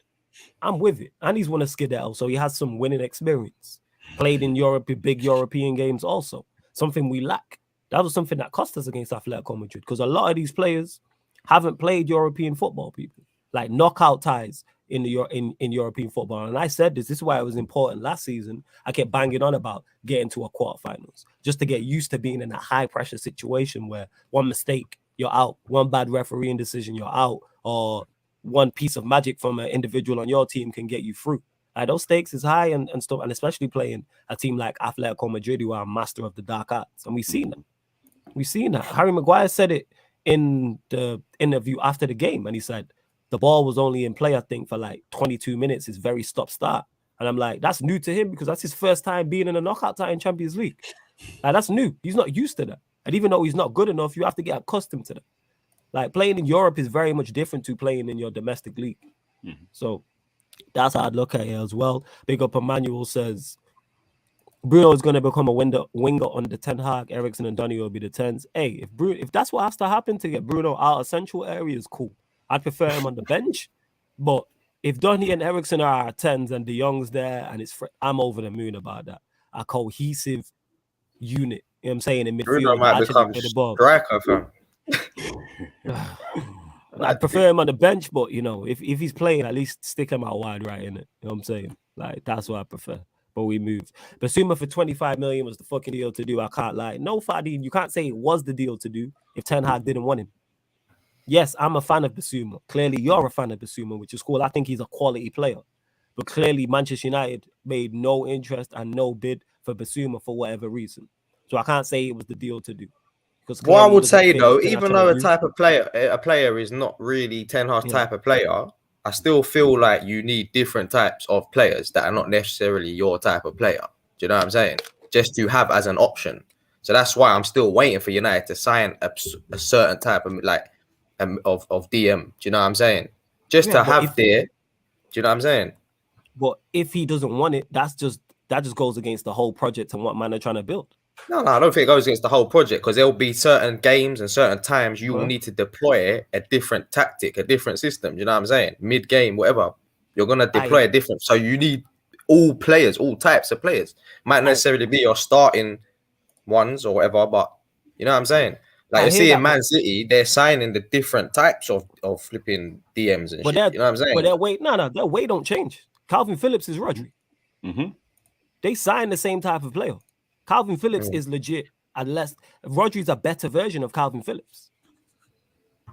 I'm with it. And he's won a Skidell, so he has some winning experience. Played in Europe, big European games also. Something we lack. That was something that cost us against Atletico Madrid because a lot of these players haven't played European football, people. Like knockout ties in European football. And I said this is why it was important last season. I kept banging on about getting to a quarterfinals just to get used to being in a high pressure situation where one mistake, you're out. One bad refereeing decision, you're out. Or one piece of magic from an individual on your team can get you through. Those stakes is high and stuff, and especially playing a team like Atletico Madrid, who are master of the dark arts. And we've seen that. We've seen that. Harry Maguire said it in the interview after the game, and he said the ball was only in play, I think, for like 22 minutes. It's very stop-start. And I'm like, that's new to him because that's his first time being in a knockout tie in Champions League. Like, that's new. He's not used to that. And even though he's not good enough, you have to get accustomed to that. Like, playing in Europe is very much different to playing in your domestic league. Mm-hmm. So that's how I'd look at it as well. Big Up Emmanuel says, Bruno is going to become a winger under Ten Hag. Eriksen and Donny will be the 10s. Hey, if that's what has to happen to get Bruno out of central areas, cool. I'd prefer him on the bench. But if Donny and Eriksen are our 10s and De Jong's there, and I'm over the moon about that. A cohesive unit, you know what I'm saying, in midfield. Bruno might become striker, fam. I'd prefer him on the bench, but you know, if he's playing, at least stick him out wide, right? In it, you know what I'm saying? Like, that's what I prefer. But we moved. Basuma for 25 million was the fucking deal to do. I can't lie. No, Fadi, you can't say it was the deal to do if Ten Hag didn't want him. Yes, I'm a fan of Basuma. Clearly, you're a fan of Basuma, which is cool. I think he's a quality player. But clearly, Manchester United made no interest and no bid for Basuma for whatever reason. So I can't say it was the deal to do. What I would say though, even though a player is not really Ten Hag's type of player, I still feel like you need different types of players that are not necessarily your type of player. Do you know what I'm saying? Just to have as an option. So that's why I'm still waiting for United to sign a certain type of of DM. Do you know what I'm saying? Just to have there. Do you know what I'm saying? But if he doesn't want it, that just goes against the whole project and what man are trying to build. No, I don't think it goes against the whole project because there'll be certain games and certain times you will need to deploy a different tactic, a different system. You know what I'm saying? Mid-game, whatever. You're going to deploy a different. So you need all players, all types of players. Might not necessarily be your starting ones or whatever, but you know what I'm saying? Like you see in Man City, they're signing the different types of flipping DMs and shit. You know what I'm saying? But their weight don't change. Calvin Phillips is Rodri. Mm-hmm. They sign the same type of player. Calvin Phillips is legit, unless Rodri's a better version of Calvin Phillips.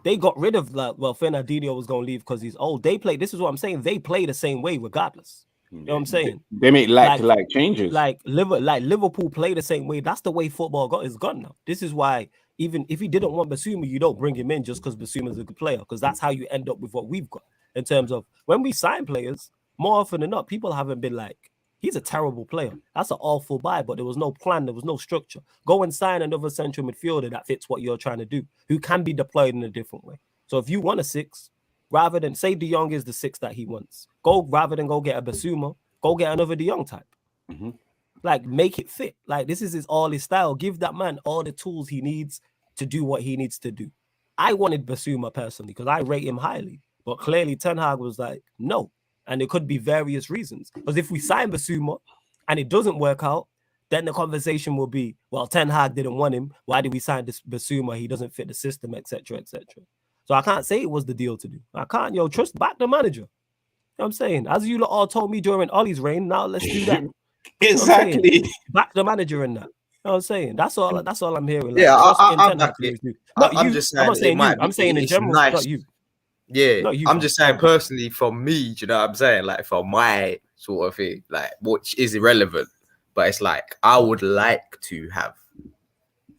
They got rid of Fernandinho was going to leave because he's old. This is what I'm saying. They play the same way regardless. You know what I'm saying? They make like changes. Like Liverpool play the same way. That's the way football is gone now. This is why even if you didn't want Basuma, you don't bring him in just because Basuma's a good player, because that's how you end up with what we've got. In terms of when we sign players, more often than not, people haven't been like, he's a terrible player. That's an awful buy, but there was no plan. There was no structure. Go and sign another central midfielder that fits what you're trying to do, who can be deployed in a different way. So if you want a 6, rather than say De Jong is the 6 that he wants, rather than go get a Basuma, go get another De Jong type. Mm-hmm. Like, make it fit. Like, this is all his style. Give that man all the tools he needs to do what he needs to do. I wanted Basuma personally because I rate him highly, but clearly Ten Hag was like, no. And it could be various reasons. Because if we sign Basuma and it doesn't work out, then the conversation will be, well, Ten Hag didn't want him. Why did we sign this Basuma? He doesn't fit the system, etc., etc. So I can't say it was the deal to do. I can't, back the manager. You know what I'm saying? As you all told me during Ollie's reign, now let's do that. Exactly. Back the manager in that. You know what I'm saying? That's all I'm hearing. Like, yeah, I'm just saying. I'm not saying you. I'm saying in general, nice. Not you. Yeah, I'm just saying personally for me, do you know what I'm saying? Like for my sort of thing, like which is irrelevant, but it's like I would like to have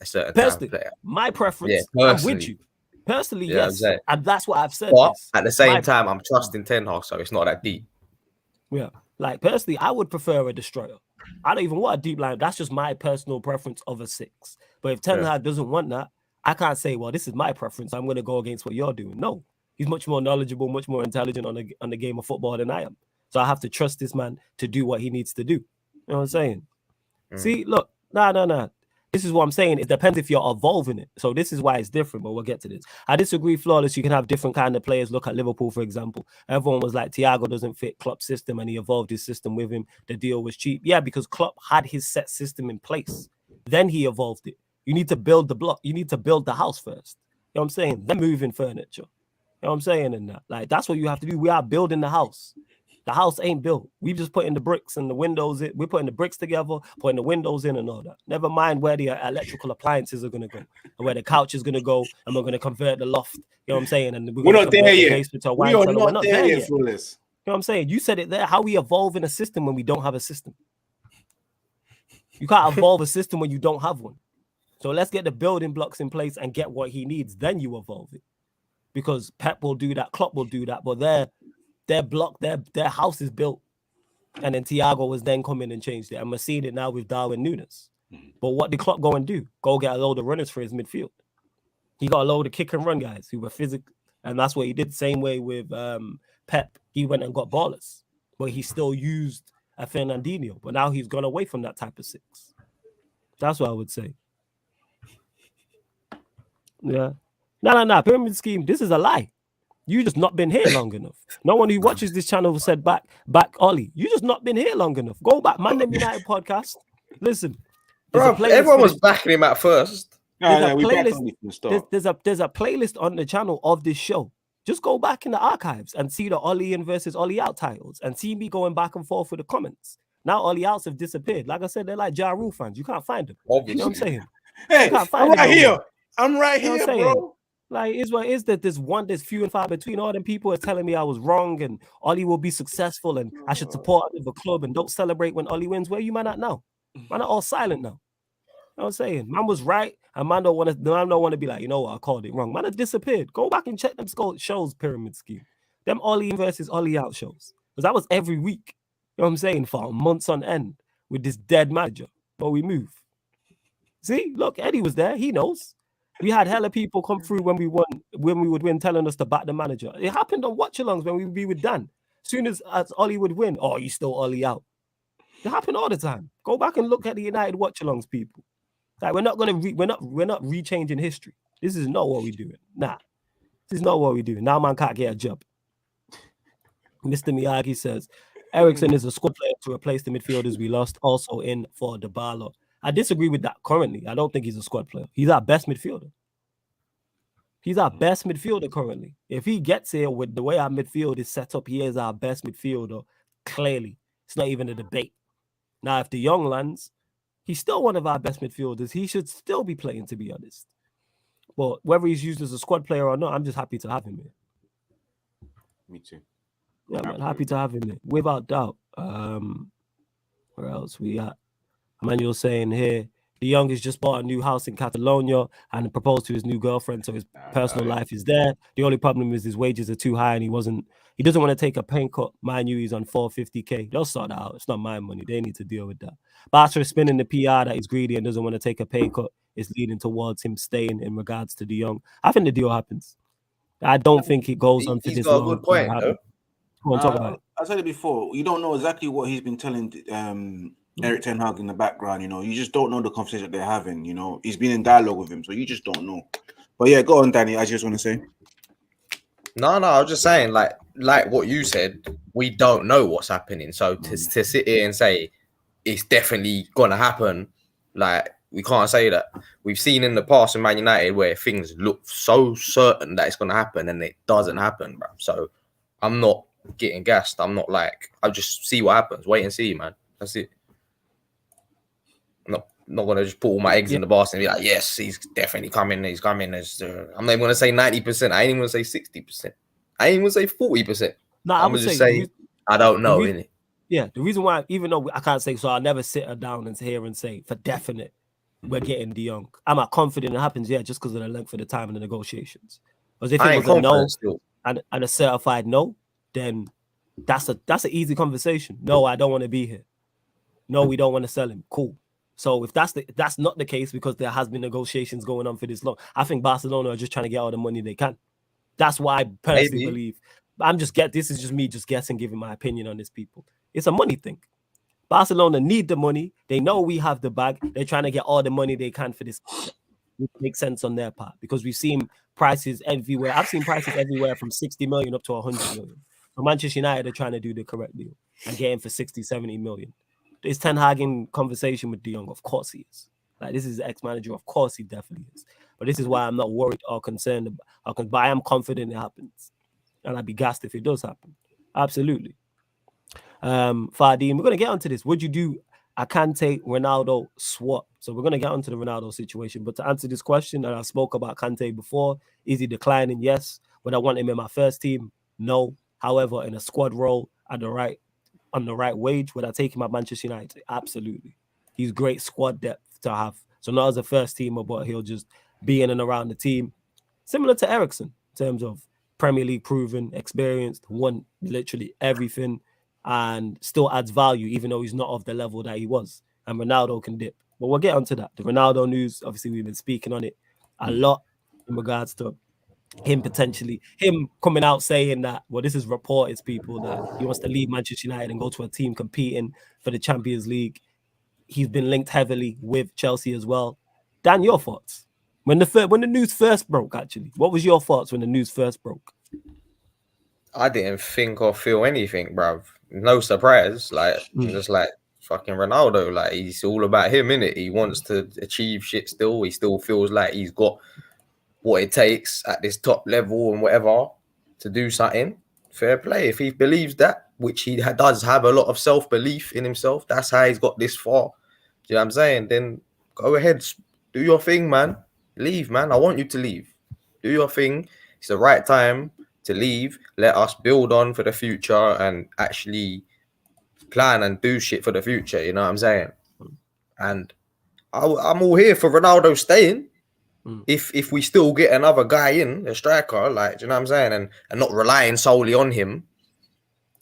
a certain type of player. My preference, I'm with you. Personally, yes, and that's what I've said. But at the same time, I'm trusting Ten Hag, so it's not that deep. Yeah, like personally, I would prefer a destroyer. I don't even want a deep line. That's just my personal preference of a 6. But if Ten Hag doesn't want that, I can't say, well, this is my preference. I'm going to go against what you're doing. No. He's much more knowledgeable, much more intelligent on the game of football than I am. So I have to trust this man to do what he needs to do. You know what I'm saying? See, look, nah. This is what I'm saying. It depends if you're evolving it. So this is why it's different, but we'll get to this. I disagree, Flawless. You can have different kind of players. Look at Liverpool, for example. Everyone was like, Thiago doesn't fit Klopp's system, and he evolved his system with him. The deal was cheap. Yeah, because Klopp had his set system in place. Then he evolved it. You need to build the block. You need to build the house first. You know what I'm saying? Then moving furniture. You know what I'm saying? And that, like, that's what you have to do. We are building the house. The house ain't built. We just putting the bricks and the windows in. We're putting the bricks together, putting the windows in and all that. Never mind where the electrical appliances are going to go and where the couch is going to go, and we're going to convert the loft. You know what I'm saying? And we're not there yet. We're not there yet. You know what I'm saying? You said it there. How we evolve in a system when we don't have a system. You can't evolve a system when you don't have one. So let's get the building blocks in place and get what he needs. Then you evolve it. Because Pep will do that, Klopp will do that, but their house is built. And then Thiago was then come in and changed it. And we're seeing it now with Darwin Núñez. But what did Klopp go and do? Go get a load of runners for his midfield. He got a load of kick and run guys who were physical. And that's what he did. Same way with Pep. He went and got ballers. But he still used a Fernandinho. But now he's gone away from that type of six. That's what I would say. Yeah. No. Pyramid scheme. This is a lie. You just not been here long enough. No one who watches this channel said back Ollie. You just not been here long enough. Go back, ManDem United podcast. Listen, bro, everyone was backing him at first. There's a playlist on the channel of this show. Just go back in the archives and see the Ollie in versus Ollie out titles and see me going back and forth with the comments. Now Ollie outs have disappeared. Like I said, they're like Ja Rule fans. You can't find them. Obviously. You know what I'm saying? Hey, I'm right here. I'm right here, bro. Like, is what is that? There's few and far between. All them people are telling me I was wrong and Ollie will be successful and I should support the club and don't celebrate when Ollie wins. Where you man at now? Man are all silent now. You know what I'm saying? Man was right, and man don't want to be like, you know what, I called it wrong. Man have disappeared. Go back and check them shows, Pyramid Scheme. Them Ollie versus Ollie out shows. Because that was every week. You know what I'm saying? For months on end with this dead manager. But we move. See, look, Eddie was there. He knows. We had hella people come through when we would win, telling us to back the manager. It happened on watch-alongs when we would be with Dan. As soon as Ollie would win, oh, you still Ollie out. It happened all the time. Go back and look at the United watch-alongs, people. Like we're not rechanging history. This is not what we're doing. Nah, this is not what we're doing. Now man can't get a job. Mr. Miyagi says Ericsson is a squad player to replace the midfielders we lost. Also in for Dybala. I disagree with that currently. I don't think he's a squad player. He's our best midfielder. He's our best midfielder currently. If he gets here with the way our midfield is set up, he is our best midfielder. Clearly, it's not even a debate. Now, if the young lands, he's still one of our best midfielders. He should still be playing, to be honest. But whether he's used as a squad player or not, I'm just happy to have him here. Me too. Yeah, man, happy to have him here, without doubt. Where else we at? Emmanuel saying here, the young has just bought a new house in Catalonia and proposed to his new girlfriend, so his personal life is there. The only problem is his wages are too high and he doesn't want to take a pay cut. Mind you, he's on 450k. They'll sort that out. It's not my money. They need to deal with that. Barca is spinning the PR that he's greedy and doesn't want to take a pay cut. It's leading towards him staying in regards to the young. I think the deal happens. I don't think it goes on for this long. He's got a good point, though. Talk about it. I said it before. You don't know exactly what he's been telling Erik ten Hag in the background. You know, you just don't know the conversation that they're having. You know, he's been in dialogue with him, so you just don't know. But yeah, go on, Danny. I just want to say. No, I was just saying, like what you said, we don't know what's happening. So to sit here and say it's definitely gonna happen, like we can't say that. We've seen in the past in Man United where things look so certain that it's gonna happen and it doesn't happen, bro. So I'm not getting gassed. I'm not like, I'll just see what happens. Wait and see, man. That's it. I'm not gonna just put all my eggs in the basket and be like, yes, he's definitely coming. He's coming. I'm not even gonna say 90%. I ain't even gonna say 60%. I ain't even gonna say 40%. No, I'm gonna just say I don't know. Innit? Yeah, the reason why, even though I can't say so, I'll never sit her down and here and say for definite we're getting De Jong. I'm not confident it happens, just because of the length of the time in the negotiations. Because if it was a no and a certified no, then that's an easy conversation. No, I don't want to be here. No, we don't want to sell him. Cool. So if that's not the case, because there has been negotiations going on for this long, I think Barcelona are just trying to get all the money they can. That's why I personally believe. This is just me just guessing, giving my opinion on this, people. It's a money thing. Barcelona need the money. They know we have the bag. They're trying to get all the money they can for this, which makes sense on their part because we've seen prices everywhere. I've seen prices everywhere from 60 million up to 100 million. So Manchester United are trying to do the correct deal and get him for 60, 70 million. Is Ten Hag in conversation with De Jong? Of course he is. Like, this is the ex-manager. Of course he definitely is. But this is why I'm not worried or concerned about, but I am confident it happens. And I'd be gassed if it does happen. Absolutely. Fardeen, we're going to get onto this. Would you do a Kante Ronaldo swap? So we're going to get onto the Ronaldo situation. But to answer this question, and I spoke about Kante before, is he declining? Yes. Would I want him in my first team? No. However, in a squad role on the right wage, would I take him at Manchester United? Absolutely. He's great squad depth to have. So not as a first teamer, but he'll just be in and around the team. Similar to Eriksen in terms of Premier League proven, experienced, won literally everything, and still adds value, even though he's not of the level that he was. And Ronaldo can dip. But we'll get onto that. The Ronaldo news, obviously, we've been speaking on it a lot in regards to him coming out saying that, well, this is reported, people, that he wants to leave Manchester United and go to a team competing for the Champions League. He's been linked heavily with Chelsea as well. Dan, your thoughts? When the news first broke, actually, what was your thoughts when the news first broke? I didn't think or feel anything, bruv. No surprise. Like, just like fucking Ronaldo. Like, he's all about him, innit? He wants to achieve shit still. He still feels like he's got what it takes at this top level and whatever to do something. Fair play. If he believes that, which he does have a lot of self-belief in himself, that's how he's got this far. Do you know what I'm saying? Then go ahead, do your thing, man. Leave, man. I want you to leave. Do your thing. It's the right time to leave. Let us build on for the future and actually plan and do shit for the future. You know what I'm saying? And I'm all here for Ronaldo staying. If we still get another guy in, a striker, like, do you know what I'm saying? And not relying solely on him.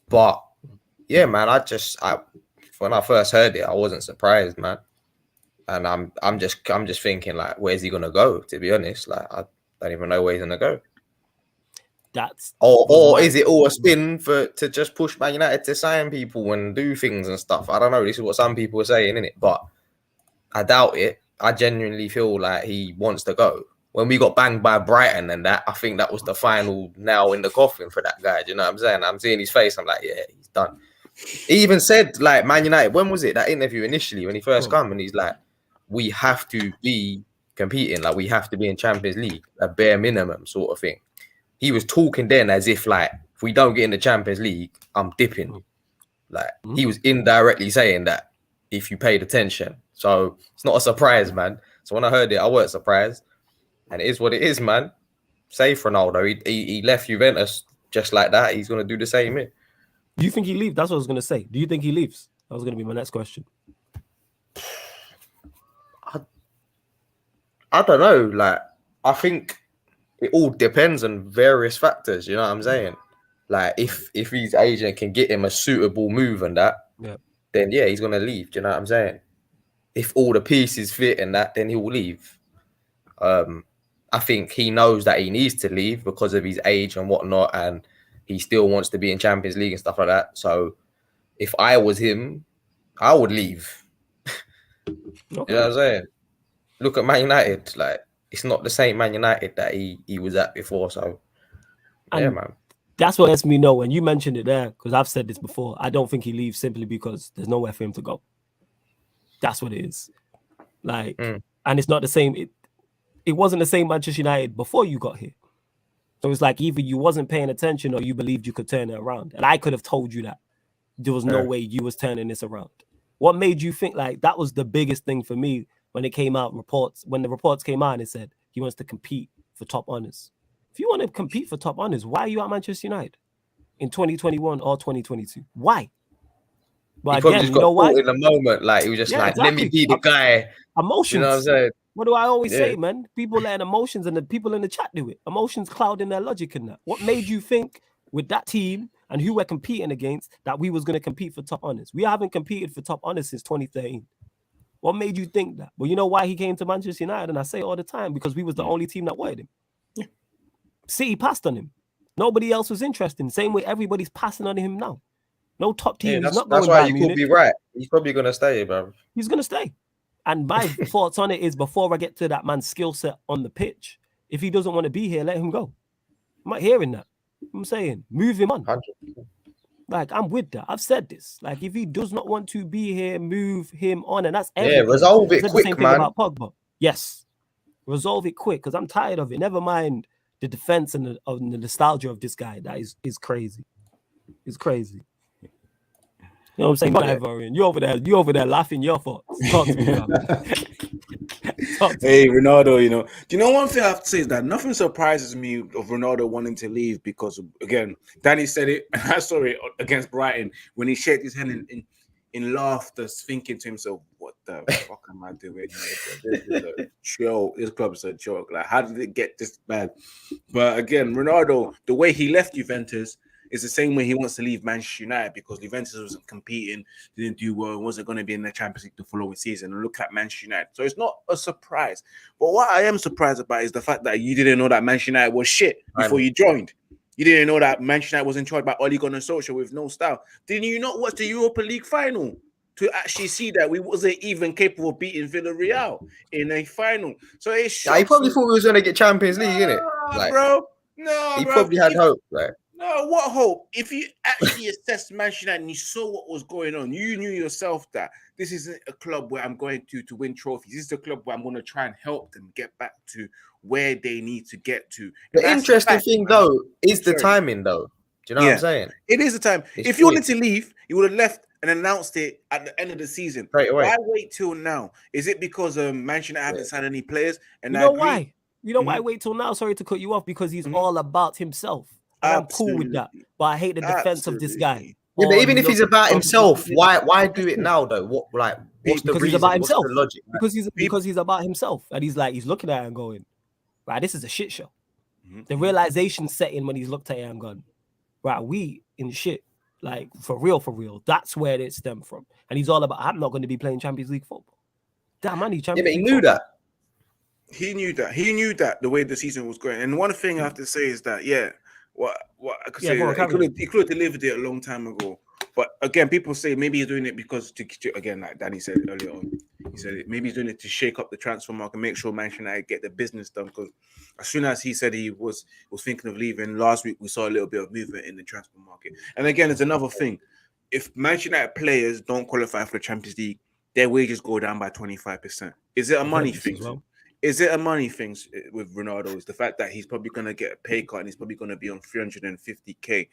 But yeah, man, when I first heard it, I wasn't surprised, man. And I'm just thinking, like, where's he gonna go? To be honest, like, I don't even know where he's gonna go. Or is it all a spin to just push Man United to sign people and do things and stuff? I don't know. This is what some people are saying, innit? But I doubt it. I genuinely feel like he wants to go. When we got banged by Brighton and that, I think that was the final nail in the coffin for that guy. Do you know what I'm saying? I'm seeing his face. I'm like, yeah, he's done. He even said, like, Man United, when was it? That interview initially when he first come, and he's like, we have to be competing. Like, we have to be in Champions League, a bare minimum sort of thing. He was talking then as if, like, if we don't get in the Champions League, I'm dipping. Like, he was indirectly saying that if you paid attention. So it's not a surprise, man. So when I heard it, I weren't surprised. And it is what it is, man. Save Ronaldo. He left Juventus just like that. He's going to do the same here. Do you think he leaves? That's what I was going to say. Do you think he leaves? That was going to be my next question. I don't know. Like, I think it all depends on various factors. You know what I'm saying? Like, if his agent can get him a suitable move and that, then yeah, he's going to leave. Do you know what I'm saying? If all the pieces fit and that, then he will leave. I think he knows that he needs to leave because of his age and whatnot, and he still wants to be in Champions League and stuff like that. So if I was him, I would leave. Okay. You know what I'm saying? Look at Man United. Like, it's not the same Man United that he was at before. So yeah, man. That's what lets me know. And you mentioned it there, because I've said this before. I don't think he leaves simply because there's nowhere for him to go. That's what it is. Like, and it's not the same. It wasn't the same Manchester United before you got here. So it's like either you wasn't paying attention or you believed you could turn it around. And I could have told you that there was no way you was turning this around. What made you think like that was the biggest thing for me when it came out when the reports came out and it said he wants to compete for top honors. If you want to compete for top honors, why are you at Manchester United in 2021 or 2022? Why? But he again, just got caught in the moment. Like, he was just like, exactly. Let me be the guy. Emotions. You know what I'm saying? What do I always say, man? People letting emotions and the people in the chat do it. Emotions clouding their logic in that. What made you think with that team and who we're competing against that we was going to compete for top honors? We haven't competed for top honors since 2013. What made you think that? Well, you know why he came to Manchester United? And I say it all the time, because we was the only team that wanted him. Yeah. City passed on him. Nobody else was interested. Same way everybody's passing on him now. No top team. That's why you could be right. He's probably gonna stay, bro. He's gonna stay. And my thoughts on it is, before I get to that man's skill set on the pitch, if he doesn't want to be here, let him go. I'm not hearing that. I'm saying move him on. 100%. Like, I'm with that. I've said this. Like, if he does not want to be here, move him on. And that's everything. Yeah, resolve I it said quick, the same man. thing about Pogba. Yes. Resolve it quick, because I'm tired of it. Never mind the defense and the nostalgia of this guy. That is crazy. It's crazy. You know what I'm saying? Ivorian, you over there laughing your thoughts. Talk to me, man. Hey, Ronaldo, you know, do you know one thing I have to say is that nothing surprises me of Ronaldo wanting to leave, because, again, Danny said it, and I saw it against Brighton when he shook his hand in laughter, thinking to himself, what the fuck am I doing here? This is a joke. This club is a joke. Like, how did it get this bad? But again, Ronaldo, the way he left Juventus is the same way he wants to leave Manchester United, because Juventus wasn't competing, didn't do well, wasn't going to be in the Champions League the following season. And look at Manchester United. So it's not a surprise. But what I am surprised about is the fact that you didn't know that Manchester United was shit before you joined. You didn't know that Manchester United was in charge by Ole Gunnar Solskjaer with no style. Didn't you not watch the Europa League final to actually see that we wasn't even capable of beating Villarreal in a final? So it's Yeah, he probably thought we was gonna get Champions League, innit? Like, bro. No, he bro. probably had hope. Like, no, what hope? If you actually assessed Manchester United and you saw what was going on, you knew yourself that this isn't a club where I'm going to win trophies. This is a club where I'm going to try and help them get back to where they need to get to. the interesting thing, though, is the timing, though. Do you know what I'm saying? It is the time. If you wanted to leave, you would have left and announced it at the end of the season. Right away. Why wait till now? Is it because Manchester United haven't signed any players? And you know why? You know why wait till now? Sorry to cut you off, because he's all about himself. And I'm cool with that. But I hate the defense of this guy. Yeah, but even if he's about himself, why do it now though? What's the reason? He's about himself. What's the logic? Because he's about himself, and he's looking at it and going, right, this is a shit show. The realization set in when he's looked at it and gone, right, we in shit, like for real. That's where it stemmed from. And he's all about, I'm not going to be playing Champions League football. Damn, I need Champions League. He knew that. He knew that the way the season was going. And one thing I have to say is that, what I could say, he could have delivered it a long time ago. But again, people say maybe he's doing it because again, like Danny said earlier on, he said maybe he's doing it to shake up the transfer market, make sure Manchester United get the business done. Because as soon as he said he was thinking of leaving last week, we saw a little bit of movement in the transfer market. And again, it's another thing. If Manchester United players don't qualify for the Champions League, their wages go down by 25%. Is it a money thing? Is it a money thing with Ronaldo? Is the fact that he's probably going to get a pay cut and he's probably going to be on 350k.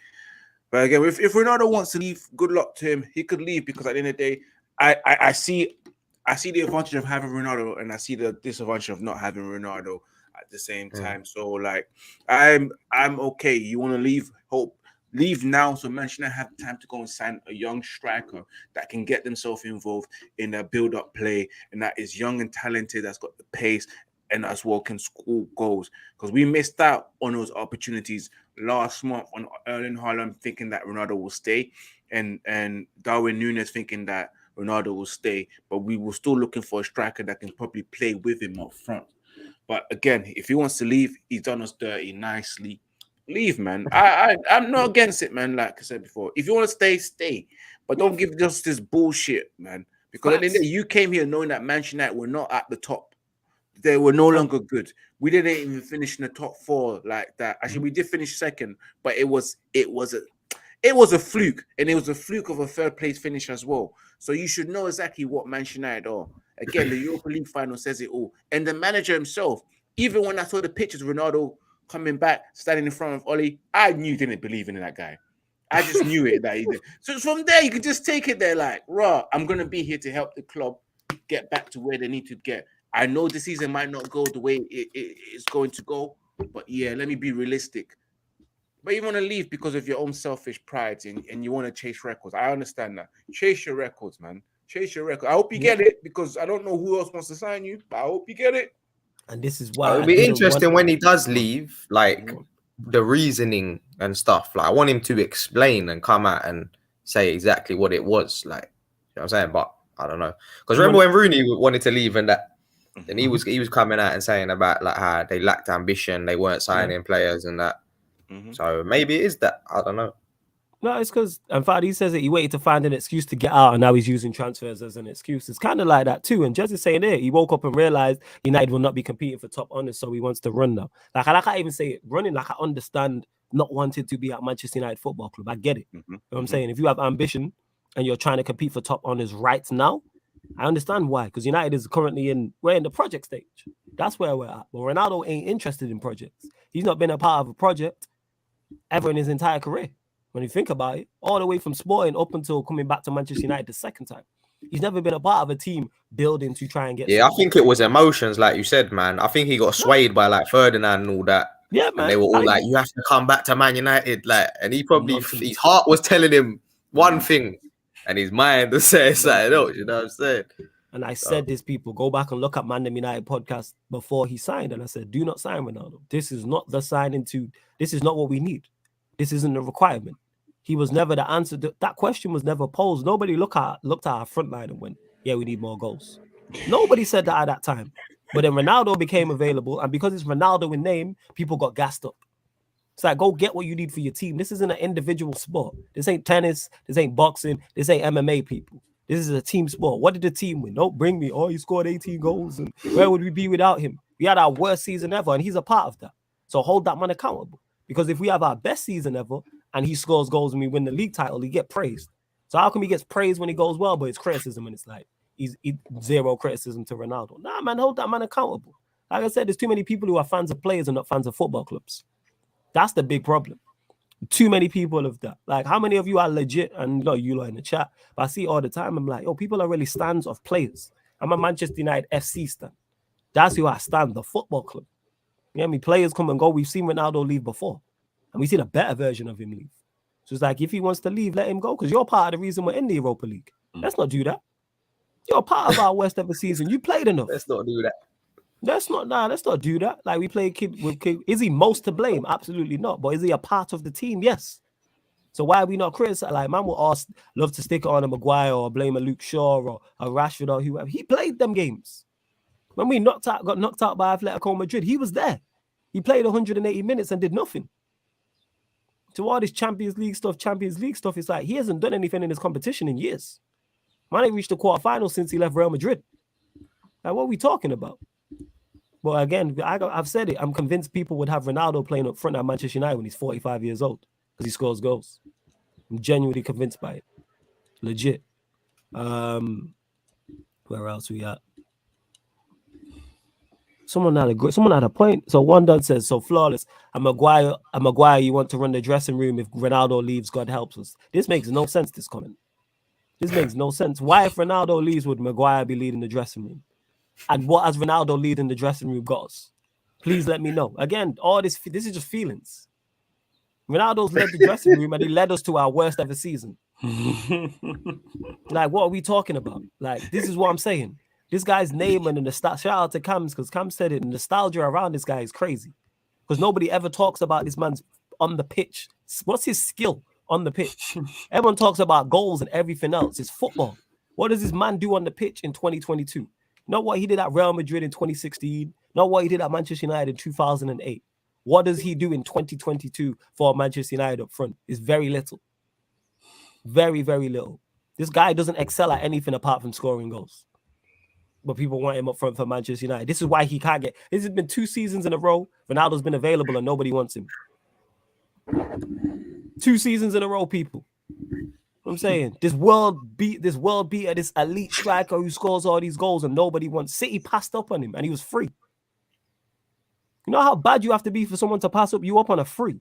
But again, if Ronaldo wants to leave, good luck to him. He could leave, because at the end of the day, I see the advantage of having Ronaldo and I see the disadvantage of not having Ronaldo at the same time. So like, I'm okay. You want to leave? Leave now, so Manchester United have time to go and sign a young striker that can get themselves involved in a build-up play, and that is young and talented, that's got the pace, and as well can score goals. Because we missed out on those opportunities last month on Erling Haaland thinking that Ronaldo will stay, and Darwin Núñez thinking that Ronaldo will stay, but we were still looking for a striker that can probably play with him up front. But again, if he wants to leave, he's done us dirty nicely. Leave, man. I'm not against it, man. Like I said before, if you want to stay, stay. But don't give us this bullshit, man. Because at the end of the day, you came here knowing that Manchester United were not at the top. They were no longer good. We didn't even finish in the top 4 like that. Actually, we did finish second, but it was a fluke, and it was a fluke of a third place finish as well. So you should know exactly what Manchester United are. Again, the Europa League final says it all. And the manager himself, even when I saw the pictures of Ronaldo coming back, standing in front of Oli, I knew he didn't believe in that guy. I just knew it that he did. So from there, you could just take it there like, I'm going to be here to help the club get back to where they need to get. I know the season might not go the way it's going to go, but yeah, let me be realistic. But you want to leave because of your own selfish pride and you want to chase records. I understand that. Chase your records, man. Chase your record. I hope you get it, because I don't know who else wants to sign you, but I hope you get it. And this is why it'll be interesting when he does leave, like the reasoning and stuff. Like, I want him to explain and come out and say exactly what it was. Like, you know what I'm saying? But I don't know. Because remember when Rooney wanted to leave and he was coming out and saying about like how they lacked ambition, they weren't signing players and that. So maybe it is that. I don't know. No, it's because, in fact, he says that he waited to find an excuse to get out, and now he's using transfers as an excuse. It's kind of like that too. And Jez is saying it. He woke up and realized United will not be competing for top honors, so he wants to run now. Like I can't even say it running. Like I understand not wanting to be at Manchester United Football Club. I get it. You know what I'm saying? If you have ambition and you're trying to compete for top honors right now, I understand why. Because United is currently we're in the project stage. That's where we're at. But Ronaldo ain't interested in projects. He's not been a part of a project ever in his entire career. When you think about it, all the way from Sporting up until coming back to Manchester United the second time, he's never been a part of a team building to try and get. Yeah, I think it was emotions, like you said, man. I think he got swayed by like Ferdinand and all that. Yeah, man. And they were all like, "You have to come back to Man United," like, and he probably his heart was telling him one thing, and his mind was saying something else. You know what I'm saying? And I said this, people, go back and look at ManDem United podcast before he signed, and I said, do not sign Ronaldo. This is not the signing to. This is not what we need. This isn't a requirement. He was never the answer. That question was never posed. Nobody looked at our front line and went, yeah, we need more goals. Nobody said that at that time. But then Ronaldo became available, and because it's Ronaldo in name, people got gassed up. It's like, go get what you need for your team. This isn't an individual sport. This ain't tennis. This ain't boxing. This ain't MMA, people. This is a team sport. What did the team win? Don't bring me, oh, he scored 18 goals, and where would we be without him? We had our worst season ever, and he's a part of that. So hold that man accountable. Because if we have our best season ever and he scores goals and we win the league title, he get praised. So how come he gets praised when he goes well, but it's criticism and it's like he's zero criticism to Ronaldo? Nah, man, hold that man accountable. Like I said, there's too many people who are fans of players and not fans of football clubs. That's the big problem. Too many people of that. Like, how many of you are legit? And you lot in the chat, but I see all the time. I'm like, people are really stands of players. I'm a Manchester United FC stan. That's who I stand, the football club. You know what I mean? Players come and go. We've seen Ronaldo leave before, and we've seen a better version of him leave. So it's like, if he wants to leave, let him go, because you're part of the reason we're in the Europa League. Let's not do that. You're part of our worst ever season. You played enough. Let's not do that. Let's not do that. Like, we play with kid. Is he most to blame? Absolutely not. But is he a part of the team? Yes. So why are we not criticizing? Like, man will love to stick it on a Maguire or blame a Luke Shaw or a Rashford or whoever. He played them games. When we got knocked out by Atletico Madrid, he was there. He played 180 minutes and did nothing. To all this Champions League stuff, it's like he hasn't done anything in his competition in years. Man ain't reached the quarterfinals since he left Real Madrid. Like, what are we talking about? But again, I've said it. I'm convinced people would have Ronaldo playing up front at Manchester United when he's 45 years old because he scores goals. I'm genuinely convinced by it. Legit. Where else we at? Someone had a point. So one done says, so flawless. A Maguire, you want to run the dressing room if Ronaldo leaves, God helps us. This makes no sense, this comment. This makes no sense. Why, if Ronaldo leaves, would Maguire be leading the dressing room? And what has Ronaldo leading the dressing room got us? Please let me know. Again, all this is just feelings. Ronaldo's led the dressing room and he led us to our worst ever season. Like, what are we talking about? Like, this is what I'm saying. This guy's name and the shout out to Cam's, because Cam said it, the nostalgia around this guy is crazy. Because nobody ever talks about this man's on the pitch. What's his skill on the pitch? Everyone talks about goals and everything else. It's football. What does this man do on the pitch in 2022? Not what he did at Real Madrid in 2016. Not what he did at Manchester United in 2008. What does he do in 2022 for Manchester United up front? It's very little. Very, very little. This guy doesn't excel at anything apart from scoring goals. But people want him up front for Manchester United. This is why he can't get. This has been 2 seasons in a row. Ronaldo's been available and nobody wants him. 2 seasons in a row, people. I'm saying this world beater, this elite striker who scores all these goals and nobody wants. City passed up on him and he was free. You know how bad you have to be for someone to pass up you up on a free?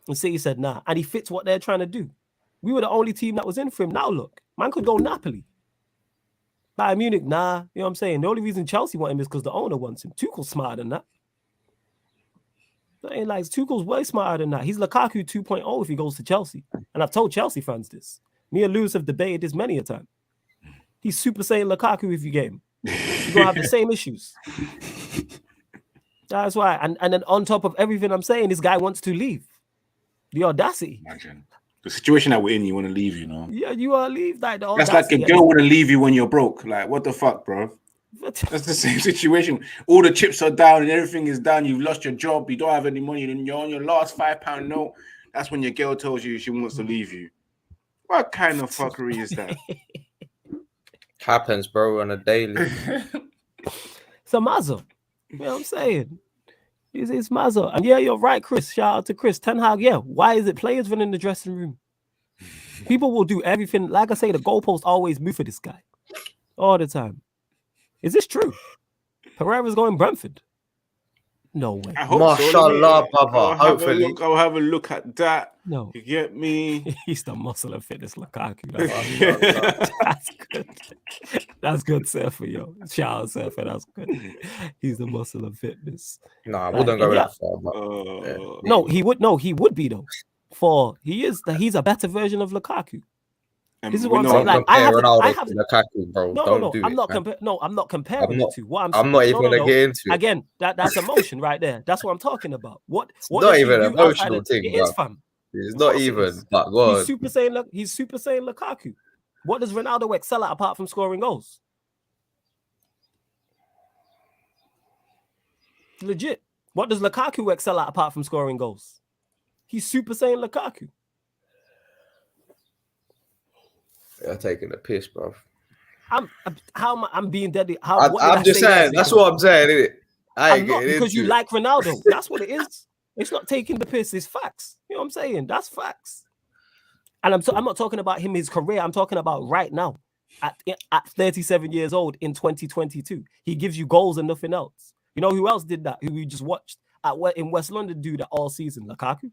And City said nah, and he fits what they're trying to do. We were the only team that was in for him. Now look, man could go Napoli. Bayern Munich, nah. You know what I'm saying? The only reason Chelsea want him is because the owner wants him. Tuchel's smarter than that. That ain't like Tuchel's way smarter than that. He's Lukaku 2.0 if he goes to Chelsea. And I've told Chelsea fans this. Me and Lewis have debated this many a time. He's Super Saiyan Lukaku if you get him. You're going to have the same issues. That's why. And then on top of everything I'm saying, this guy wants to leave. The audacity. Imagine. The situation that we're in, you want to leave, you know? Yeah, you want to leave. Like, that's like a girl want to leave you when you're broke. Like, what the fuck, bro? That's the same situation. All the chips are down and everything is down. You've lost your job. You don't have any money. And you're on your last £5 note. That's when your girl tells you she wants to leave you. What kind of fuckery is that? Happens, bro, on a daily. It's a muzzle. You know what I'm saying? It's muzzle. And yeah, you're right, Chris. Shout out to Chris. Ten Hag, yeah. Why is it players running the dressing room? People will do everything. Like I say, the goalposts always move for this guy. All the time. Is this true? Pereira's going Brentford. No way. I hope Mashallah, brother. Hopefully. I'll have a look at that. No. You get me? He's the muscle and fitness Lukaku. Yeah. That's good. That's good, Surfer, yo. Shout out, Surfer. That's good. He's the muscle and fitness. Nah, I wouldn't go that far. But, No, he would. No, he would be though. He's a better version of Lukaku. This is what I'm saying. Like I have Lukaku, bro. I'm not comparing the two. What I'm not even gonna get into it. Again, that's emotion right there. That's what I'm talking about. What not even an emotional thing, it is, fam. It's not even. But God, he's super saying Lukaku. What does Ronaldo excel at apart from scoring goals? Legit. What does Lukaku excel at apart from scoring goals? He's super saying Lukaku. They're taking the piss, bro. I'm being deadly. I'm just saying. That's what I'm saying, isn't it? I'm not, because you like Ronaldo. That's what it is. It's not taking the piss. It's facts. You know what I'm saying? That's facts. And I'm not talking about him, his career. I'm talking about right now, at 37 years old in 2022. He gives you goals and nothing else. You know who else did that? Who we just watched in West London do that all season? Lukaku.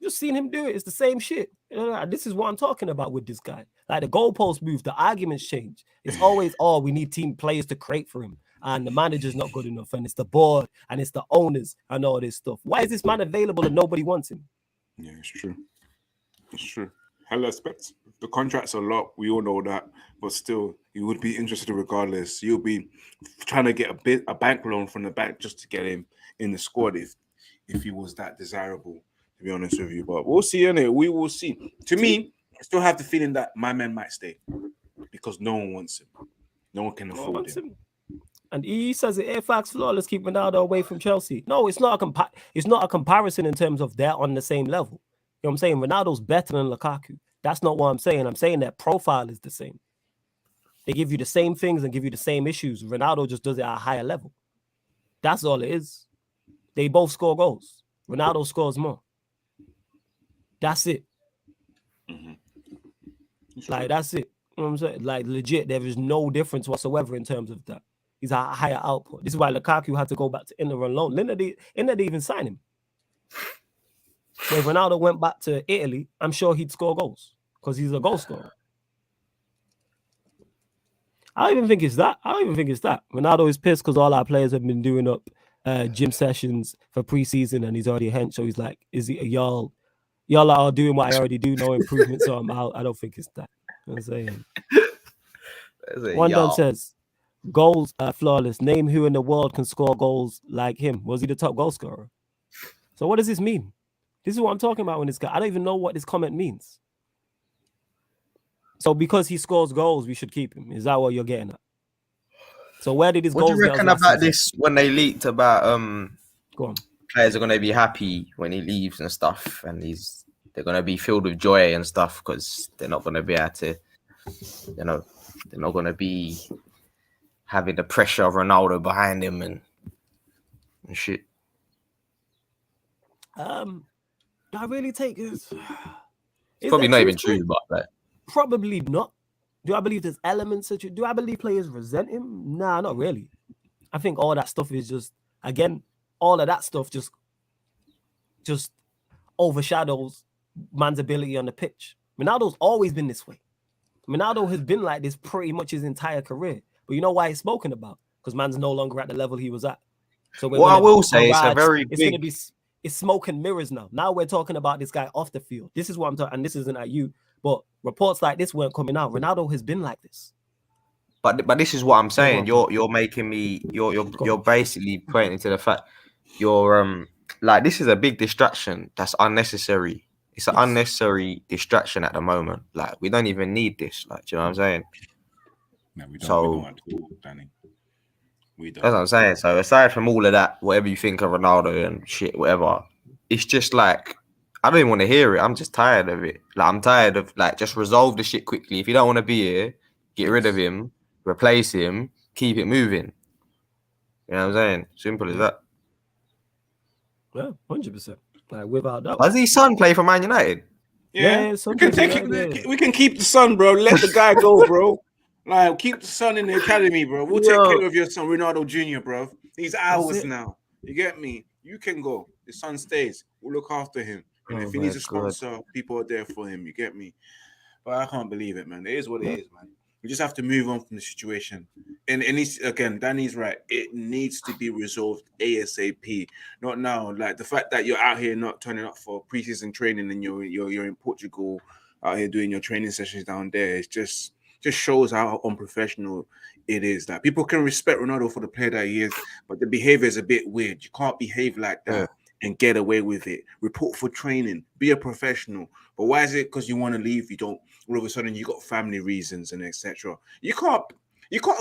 Just seen him do it. It's the same shit. You know, this is what I'm talking about with this guy. Like the goalposts move, the arguments change. It's always, we need team players to create for him, and the manager's not good enough, and it's the board, and it's the owners, and all this stuff. Why is this man available and nobody wants him? Yeah, it's true. It's true. Hell aspects. The contract's a lot. We all know that, but still, you would be interested regardless. You'll be trying to get a bank loan from the bank just to get him in the squad if he was that desirable, to be honest with you. But we'll see, innit? We will see. To me, I still have the feeling that my man might stay because no one wants him. No one can afford him. And he says it, Fax flawless, keep Ronaldo away from Chelsea. No, it's not a comparison in terms of they're on the same level. You know what I'm saying? Ronaldo's better than Lukaku. That's not what I'm saying. I'm saying that profile is the same. They give you the same things and give you the same issues. Ronaldo just does it at a higher level. That's all it is. They both score goals. Ronaldo scores more. That's it. Mm-hmm. Like, that's it. You know what I'm saying? Like, legit, there is no difference whatsoever in terms of that. He's a higher output. This is why Lukaku had to go back to Inter on loan. Inter didn't even sign him. But if Ronaldo went back to Italy, I'm sure he'd score goals because he's a goal scorer. I don't even think it's that. Ronaldo is pissed because all our players have been doing up gym sessions for preseason and he's already a hench. So he's like, is he y'all are all doing what I already do, no improvement, so I'm out. I don't think it's that. You know what I'm saying? One done says, goals are flawless. Name who in the world can score goals like him. Was he the top goal scorer? So what does this mean? This is what I'm talking about when this guy. I don't even know what this comment means. So because he scores goals, we should keep him. Is that what you're getting at? So where did his goals? What do you reckon about this when they leaked about Go on. Players are going to be happy when he leaves and stuff, and they're going to be filled with joy and stuff because they're not going to be able to, they're not going to be having the pressure of Ronaldo behind him and shit. Do I really take it? It's probably not even true, but like, probably not. Do I believe there's elements of it? Do I believe players resent him? Nah, not really. I think all that stuff is just, again, all of that stuff just overshadows man's ability on the pitch. Ronaldo's always been this way. Ronaldo has been like this pretty much his entire career. But you know why he's spoken about? Because man's no longer at the level he was at. So what I will say, it's a very it's going to be it's smoke and mirrors now. Now we're talking about this guy off the field. This is what I'm talking, and this isn't at you, but reports like this weren't coming out. Ronaldo has been like this. But this is what I'm saying. You're making me. You're basically pointing to the fact you're like, this is a big distraction that's unnecessary. It's an unnecessary distraction at the moment. Like, we don't even need this. Like, do you know what I'm saying? No, we don't. So, we don't at all, Danny. We don't. That's what I'm saying. So aside from all of that, whatever you think of Ronaldo and shit, whatever, it's just like I don't even want to hear it. I'm just tired of it. Like, I'm tired of like just resolve the shit quickly. If you don't want to be here, get rid of him, replace him, keep it moving. You know what I'm saying? Simple as that. Yeah, 100%. Like without that. Does his son play for Man United? Yeah, so we can take it. We can keep the son, bro. Let the guy go, bro. Like, keep the son in the academy, bro. We'll take care of your son, Ronaldo Jr., bro. He's ours now. You get me? You can go. The son stays. We'll look after him. And if he needs a sponsor, people are there for him. You get me? But I can't believe it, man. It is what it is, man. We just have to move on from the situation. And it's, again, Danny's right. It needs to be resolved ASAP. Not now. Like, the fact that you're out here not turning up for preseason training and you're in Portugal out here doing your training sessions down there, it's just shows how unprofessional it is. That people can respect Ronaldo for the player that he is, but the behavior is a bit weird. You can't behave like that and get away with it. Report for training, be a professional. But why is it because you want to leave? You don't. All of a sudden, you got family reasons and etc. You can't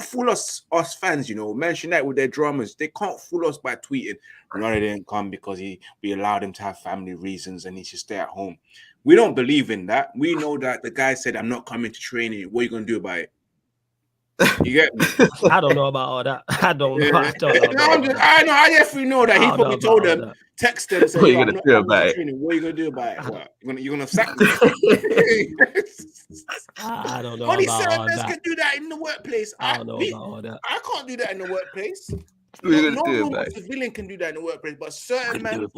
fool us fans. You know, Manchester United with their dramas, they can't fool us by tweeting Ronaldo didn't come because we allowed him to have family reasons and he should stay at home. We don't believe in that. We know that the guy said, "I'm not coming to training." What are you gonna do about it? You get me? I don't know about all that. I don't know. I definitely know that. He probably told them, text them, say, what are you gonna do about it? What are you gonna do about it? What? You're gonna sack me? I don't know. Only certain men can do that in the workplace. I don't know about all that. I can't do that in the workplace. What are you gonna do about it? Civilian can do that in the workplace, but certain men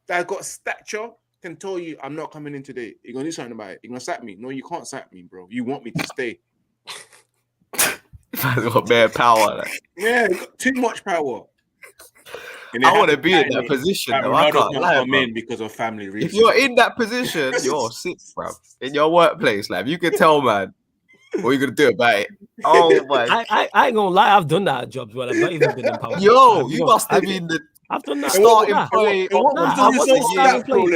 that got stature can tell you, "I'm not coming in today." You're gonna do something about it. You're gonna sack me. No, you can't sack me, bro. You want me to stay. I've got bare power. Like. Yeah, got too much power. I want to be in that position. Though. I can't lie, come in because of family reasons. If you're in that position, you're sick, bro. In your workplace, like you can tell, man. What are you gonna do about it? Oh my! I ain't gonna lie. I've done that at jobs where I've not even been in power. Yo, you must have been the. I've done that. Starting point.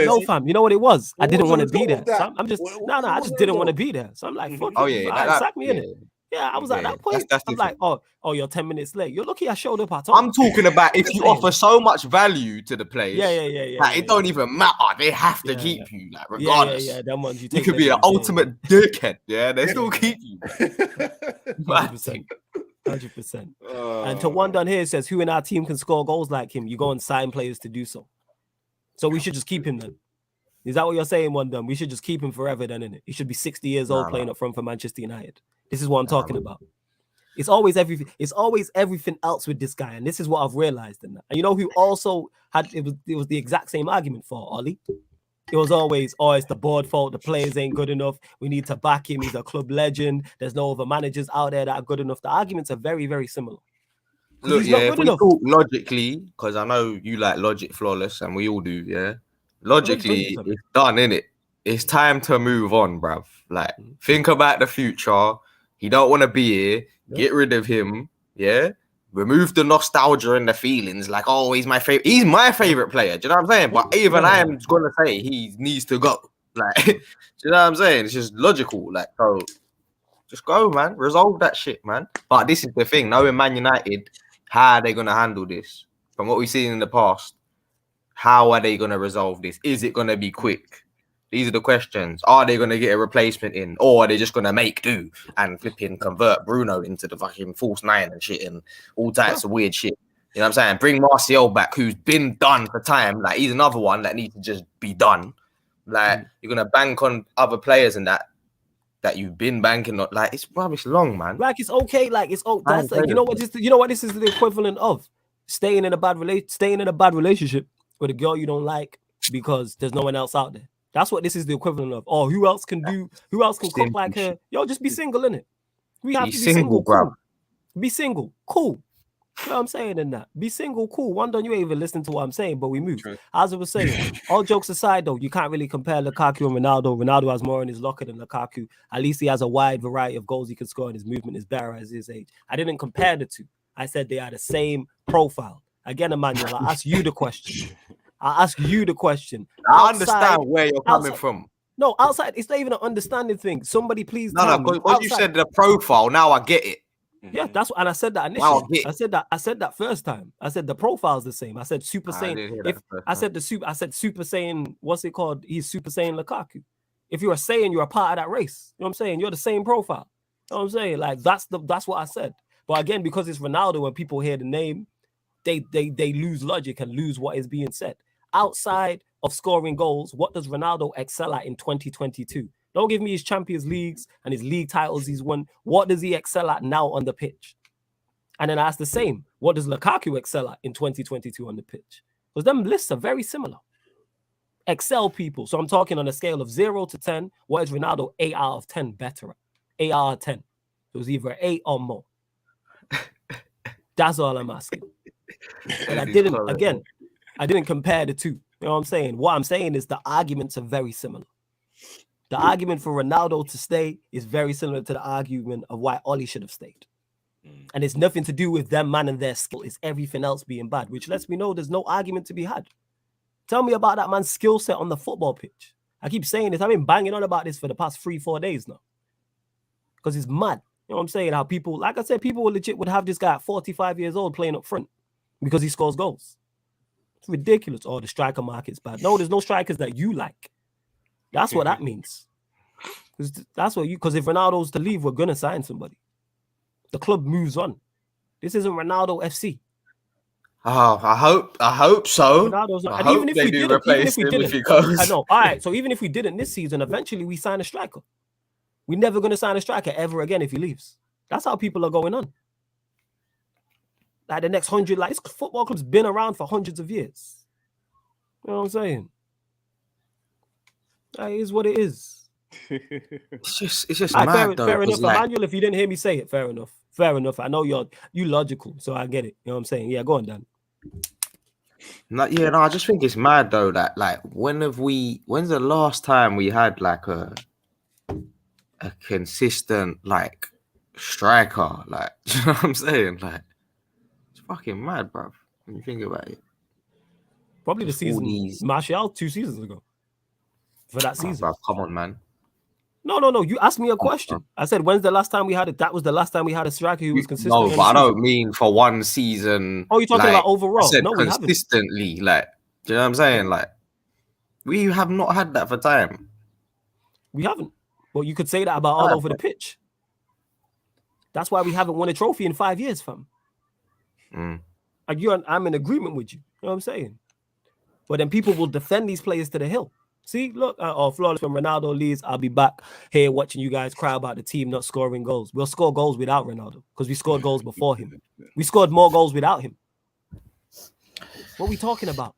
No, fam. You know what it was? I didn't want to be there. So I'm just I just didn't want to be there. So I'm like, fuck. Oh yeah, sack me in it. Yeah, I was at that point. That's I'm like, oh, you're 10 minutes late. You're lucky I showed up at all. I'm talking about if you offer so much value to the players. Yeah. Like, it don't even matter. They have to keep you, like, regardless. Yeah. Them ones you could be an ultimate dickhead. Yeah, they still keep you. 100%. And to one down here says, who in our team can score goals like him? You go and sign players to do so. So we should just keep him then. Is that what you're saying, one done? We should just keep him forever then, innit? He should be 60 years old playing up front for Manchester United. This is what I'm talking about. It's always everything. It's always everything else with this guy, and this is what I've realized. And you know who also had it was the exact same argument for Ollie. It was always, it's the board fault. The players ain't good enough. We need to back him. He's a club legend. There's no other managers out there that are good enough. The arguments are very, very similar. Look, if we talk logically, because I know you like logic flawless, and we all do, yeah. Logically, it's done, innit? It's time to move on, bruv. Like, think about the future. He don't want to be here. Get rid of him. Yeah. Remove the nostalgia and the feelings. Like, oh, he's my favorite. He's my favorite player. Do you know what I'm saying? But even I am gonna say he needs to go. Like, do you know what I'm saying? It's just logical. Like, so just go, man. Resolve that shit, man. But this is the thing. Knowing Man United, how are they gonna handle this? From what we've seen in the past, how are they gonna resolve this? Is it gonna be quick? These are the questions. Are they going to get a replacement in? Or are they just going to make do and flipping convert Bruno into the fucking false nine and shit and all types of weird shit? You know what I'm saying? Bring Martial back, who's been done for time. Like, he's another one that needs to just be done. Like, you're going to bank on other players and that you've been banking on. Like, it's rubbish long, man. Like, it's okay. Like, it's okay. That's like, you know what this is the equivalent of? Staying in a bad relationship with a girl you don't like because there's no one else out there. That's what this is the equivalent of. Oh, who else can cook like her? Yo, just be single, innit? We have to be single, bro. Cool. Be single, cool. You know what I'm saying in that? Be single, cool. One don't you ain't even listen to what I'm saying, but we move. True. As I was saying, all jokes aside, though, you can't really compare Lukaku and Ronaldo. Ronaldo has more in his locker than Lukaku. At least he has a wide variety of goals he can score, and his movement is better at his age. I didn't compare the two. I said they are the same profile. Again, Emmanuel, I ask you the question. I understand where you're coming from. No, outside, it's not even an understanding thing. Somebody please tell me. When you said the profile, now I get it. Yeah, that's what, and I said that initially. Wow, I said that first time. I said the profile's the same. I said Super I Saiyan. didn't hear If that first I time. said Super Saiyan, what's it called? He's Super Saiyan Lukaku. If you're a Saiyan, you're a part of that race. You know what I'm saying? You're the same profile. You know what I'm saying? Like that's what I said. But again, because it's Ronaldo, when people hear the name, they lose logic and lose what is being said. Outside of scoring goals, what does Ronaldo excel at in 2022? Don't give me his Champions Leagues and his league titles he's won. What does he excel at now on the pitch? And then I ask the same. What does Lukaku excel at in 2022 on the pitch? Because them lists are very similar. Excel people. So I'm talking on a scale of 0 to 10. What is Ronaldo 8 out of 10 better at? 8 out of 10. It was either 8 or more. That's all I'm asking. And I didn't compare the two. You know what I'm saying? What I'm saying is the arguments are very similar. The argument for Ronaldo to stay is very similar to the argument of why Oli should have stayed. And it's nothing to do with them man and their skill. It's everything else being bad, which lets me know there's no argument to be had. Tell me about that man's skill set on the football pitch. I keep saying this. I've been banging on about this for the past 3-4 days now. Because it's mad. You know what I'm saying? How people, like I said, people would have this guy at 45 years old playing up front because he scores goals. It's ridiculous. Oh, the striker market's bad. No, there's no strikers that you like. That's what that means. Because if Ronaldo's to leave, we're going to sign somebody. The club moves on. This isn't Ronaldo FC. Oh, I hope so. Ronaldo's not. I And hope even if they we do didn't, replace him if he goes. I know. All right. So even if we didn't this season, eventually we sign a striker. We're never going to sign a striker ever again if he leaves. That's how people are going on. Like the next 100, like this football club's been around for hundreds of years. You know what I'm saying? That is what it is. It's just Right, mad though. fair enough, Like, Emmanuel. If you didn't hear me say it, fair enough. Fair enough. I know you logical, so I get it. You know what I'm saying? Yeah, go on, Dan. I just think it's mad though that like when's the last time we had like a consistent like striker? Like, you know what I'm saying? Like, it's fucking mad, bro. When you think about it. Probably the season Martial 2 seasons ago. For that season. Bruv, come on, man. No. You asked me a question. I said, when's the last time we had it? That was the last time we had a striker who was consistent. No, but I don't mean for one season. Oh, you're talking about overall? I said no, we consistently. Like, do you know what I'm saying? Like, we have not had that for time. We haven't. Well, you could say that about all over the pitch. That's why we haven't won a trophy in 5 years, fam. I'm in agreement with you. You know what I'm saying? But then people will defend these players to the hill. See, look, flawless when Ronaldo leaves, I'll be back here watching you guys cry about the team not scoring goals. We'll score goals without Ronaldo because we scored goals before him. We scored more goals without him. What are we talking about?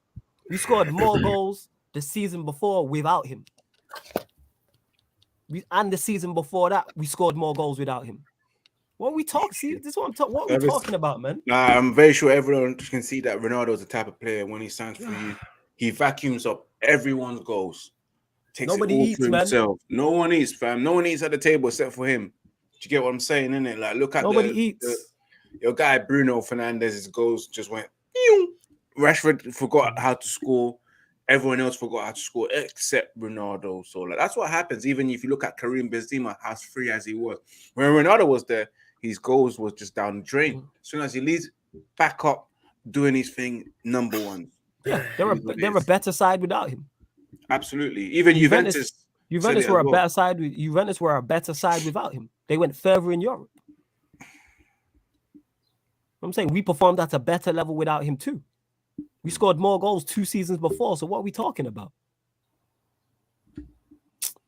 We scored more goals the season before without him. And the season before that, we scored more goals without him. What are we talking? See, this is what I'm talking. What are we talking about, man? Nah, I'm very sure everyone can see that Ronaldo is the type of player when he signs for you, he vacuums up everyone's goals. Takes Nobody it all eats, for man. himself. No one eats, fam. No one eats at the table except for him. Do you get what I'm saying, innit? Like, look at nobody eats. Your guy Bruno Fernandez's goals just went. Pew! Rashford forgot how to score. Everyone else forgot how to score except Ronaldo. So like that's what happens. Even if you look at Karim Benzema, as free as he was, when Ronaldo was there, his goals was just down the drain. As soon as he leaves, back up, doing his thing, number one. Yeah, they're a better side without him. Absolutely. Even Juventus were a better side. Juventus were a better side without him. They went further in Europe. I'm saying we performed at a better level without him too. We scored more goals 2 seasons before. So what are we talking about?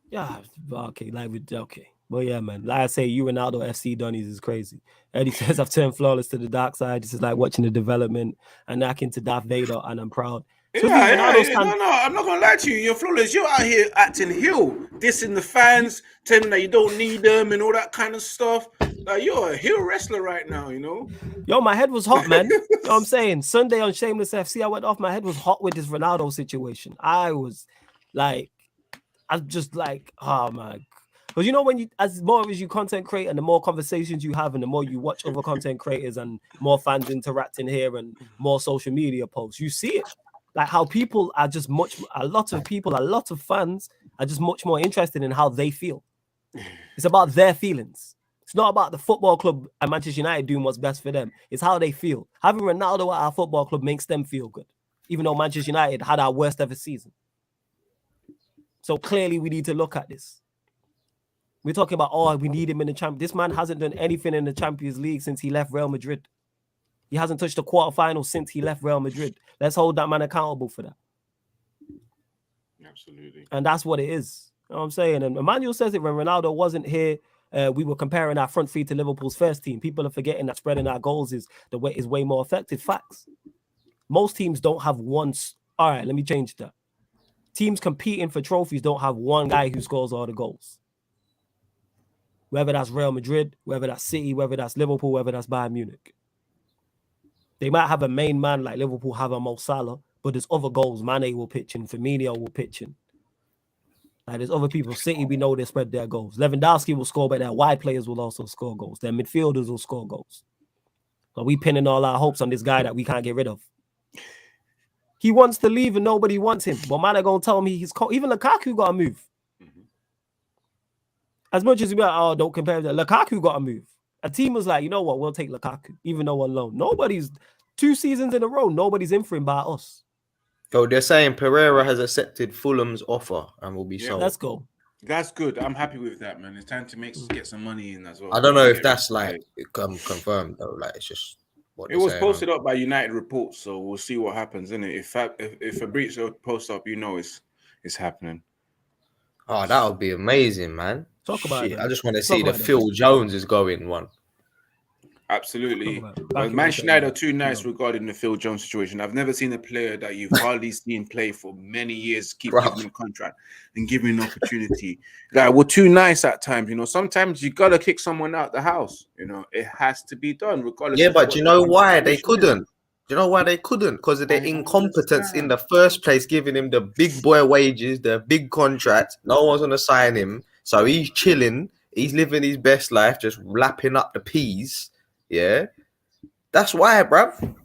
Yeah, okay, okay. Well, yeah, man. Like I say, you Ronaldo FC Donnies is crazy. Eddie says I've turned flawless to the dark side. This is like watching the development and knocking to Darth Vader, and I'm proud. So No, I'm not gonna lie to you. You're flawless. You're out here acting heel, dissing the fans, telling them that you don't need them and all that kind of stuff. Like you're a heel wrestler right now, you know. Yo, my head was hot, man. You know what I'm saying? Sunday on Shameless FC, I went off. My head was hot with this Ronaldo situation. I'm just like, oh my. Because you know when you, as more as you content create and the more conversations you have and the more you watch other content creators and more fans interacting here and more social media posts, you see it. Like how people are just a lot of fans are just much more interested in how they feel. It's about their feelings. It's not about the football club and Manchester United doing what's best for them. It's how they feel. Having Ronaldo at our football club makes them feel good, even though Manchester United had our worst ever season. So clearly we need to look at this. We're talking about, oh, we need him in the Champions. This man hasn't done anything in the Champions League since he left Real Madrid. He hasn't touched the quarterfinals since he left Real Madrid. Let's hold that man accountable for that. Absolutely. And that's what it is. You know what I'm saying? And Emmanuel says it when Ronaldo wasn't here. We were comparing our front three to Liverpool's first team. People are forgetting that spreading our goals is way more effective. Facts. Most teams don't have one. All right, let me change that. Teams competing for trophies don't have one guy who scores all the goals. Whether that's Real Madrid, whether that's City, whether that's Liverpool, whether that's Bayern Munich. They might have a main man like Liverpool have a Mo Salah, but there's other goals. Mane will pitch in, Firmino will pitch in. Like there's other people. City, we know they spread their goals. Lewandowski will score, but their wide players will also score goals. Their midfielders will score goals. So we pinning all our hopes on this guy that we can't get rid of. He wants to leave and nobody wants him. But man, they're going to tell me even Lukaku got to move. Mm-hmm. As much as we like, oh, don't compare that. Lukaku got to move. A team was like, you know what, we'll take Lukaku, even though on loan. Nobody's 2 seasons in a row, nobody's in for him by us. So they're saying Pereira has accepted Fulham's offer and will be sold. Let's go. That's good. I'm happy with that, man. It's time to get some money in as well. I don't know if that's like confirmed though. Like it's just what it was posted up by United Reports, so we'll see what happens, innit? If Fabrizio posts up, you know it's happening. Oh, that would be amazing, man. Talk about it. I just want to see the Phil Jones is going one. Absolutely. Manchester United are too nice regarding the Phil Jones situation. I've never seen a player that you've hardly seen play for many years keep giving him a contract and giving him an opportunity. Like, we're too nice at times, you know. Sometimes you gotta kick someone out the house, you know. It has to be done, regardless. Yeah, but you know why they couldn't? You know why they couldn't? Because of their incompetence in the first place, giving him the big boy wages, the big contract. No one's gonna sign him, so he's chilling. He's living his best life, just lapping up the peas. Yeah, that's why, bruv.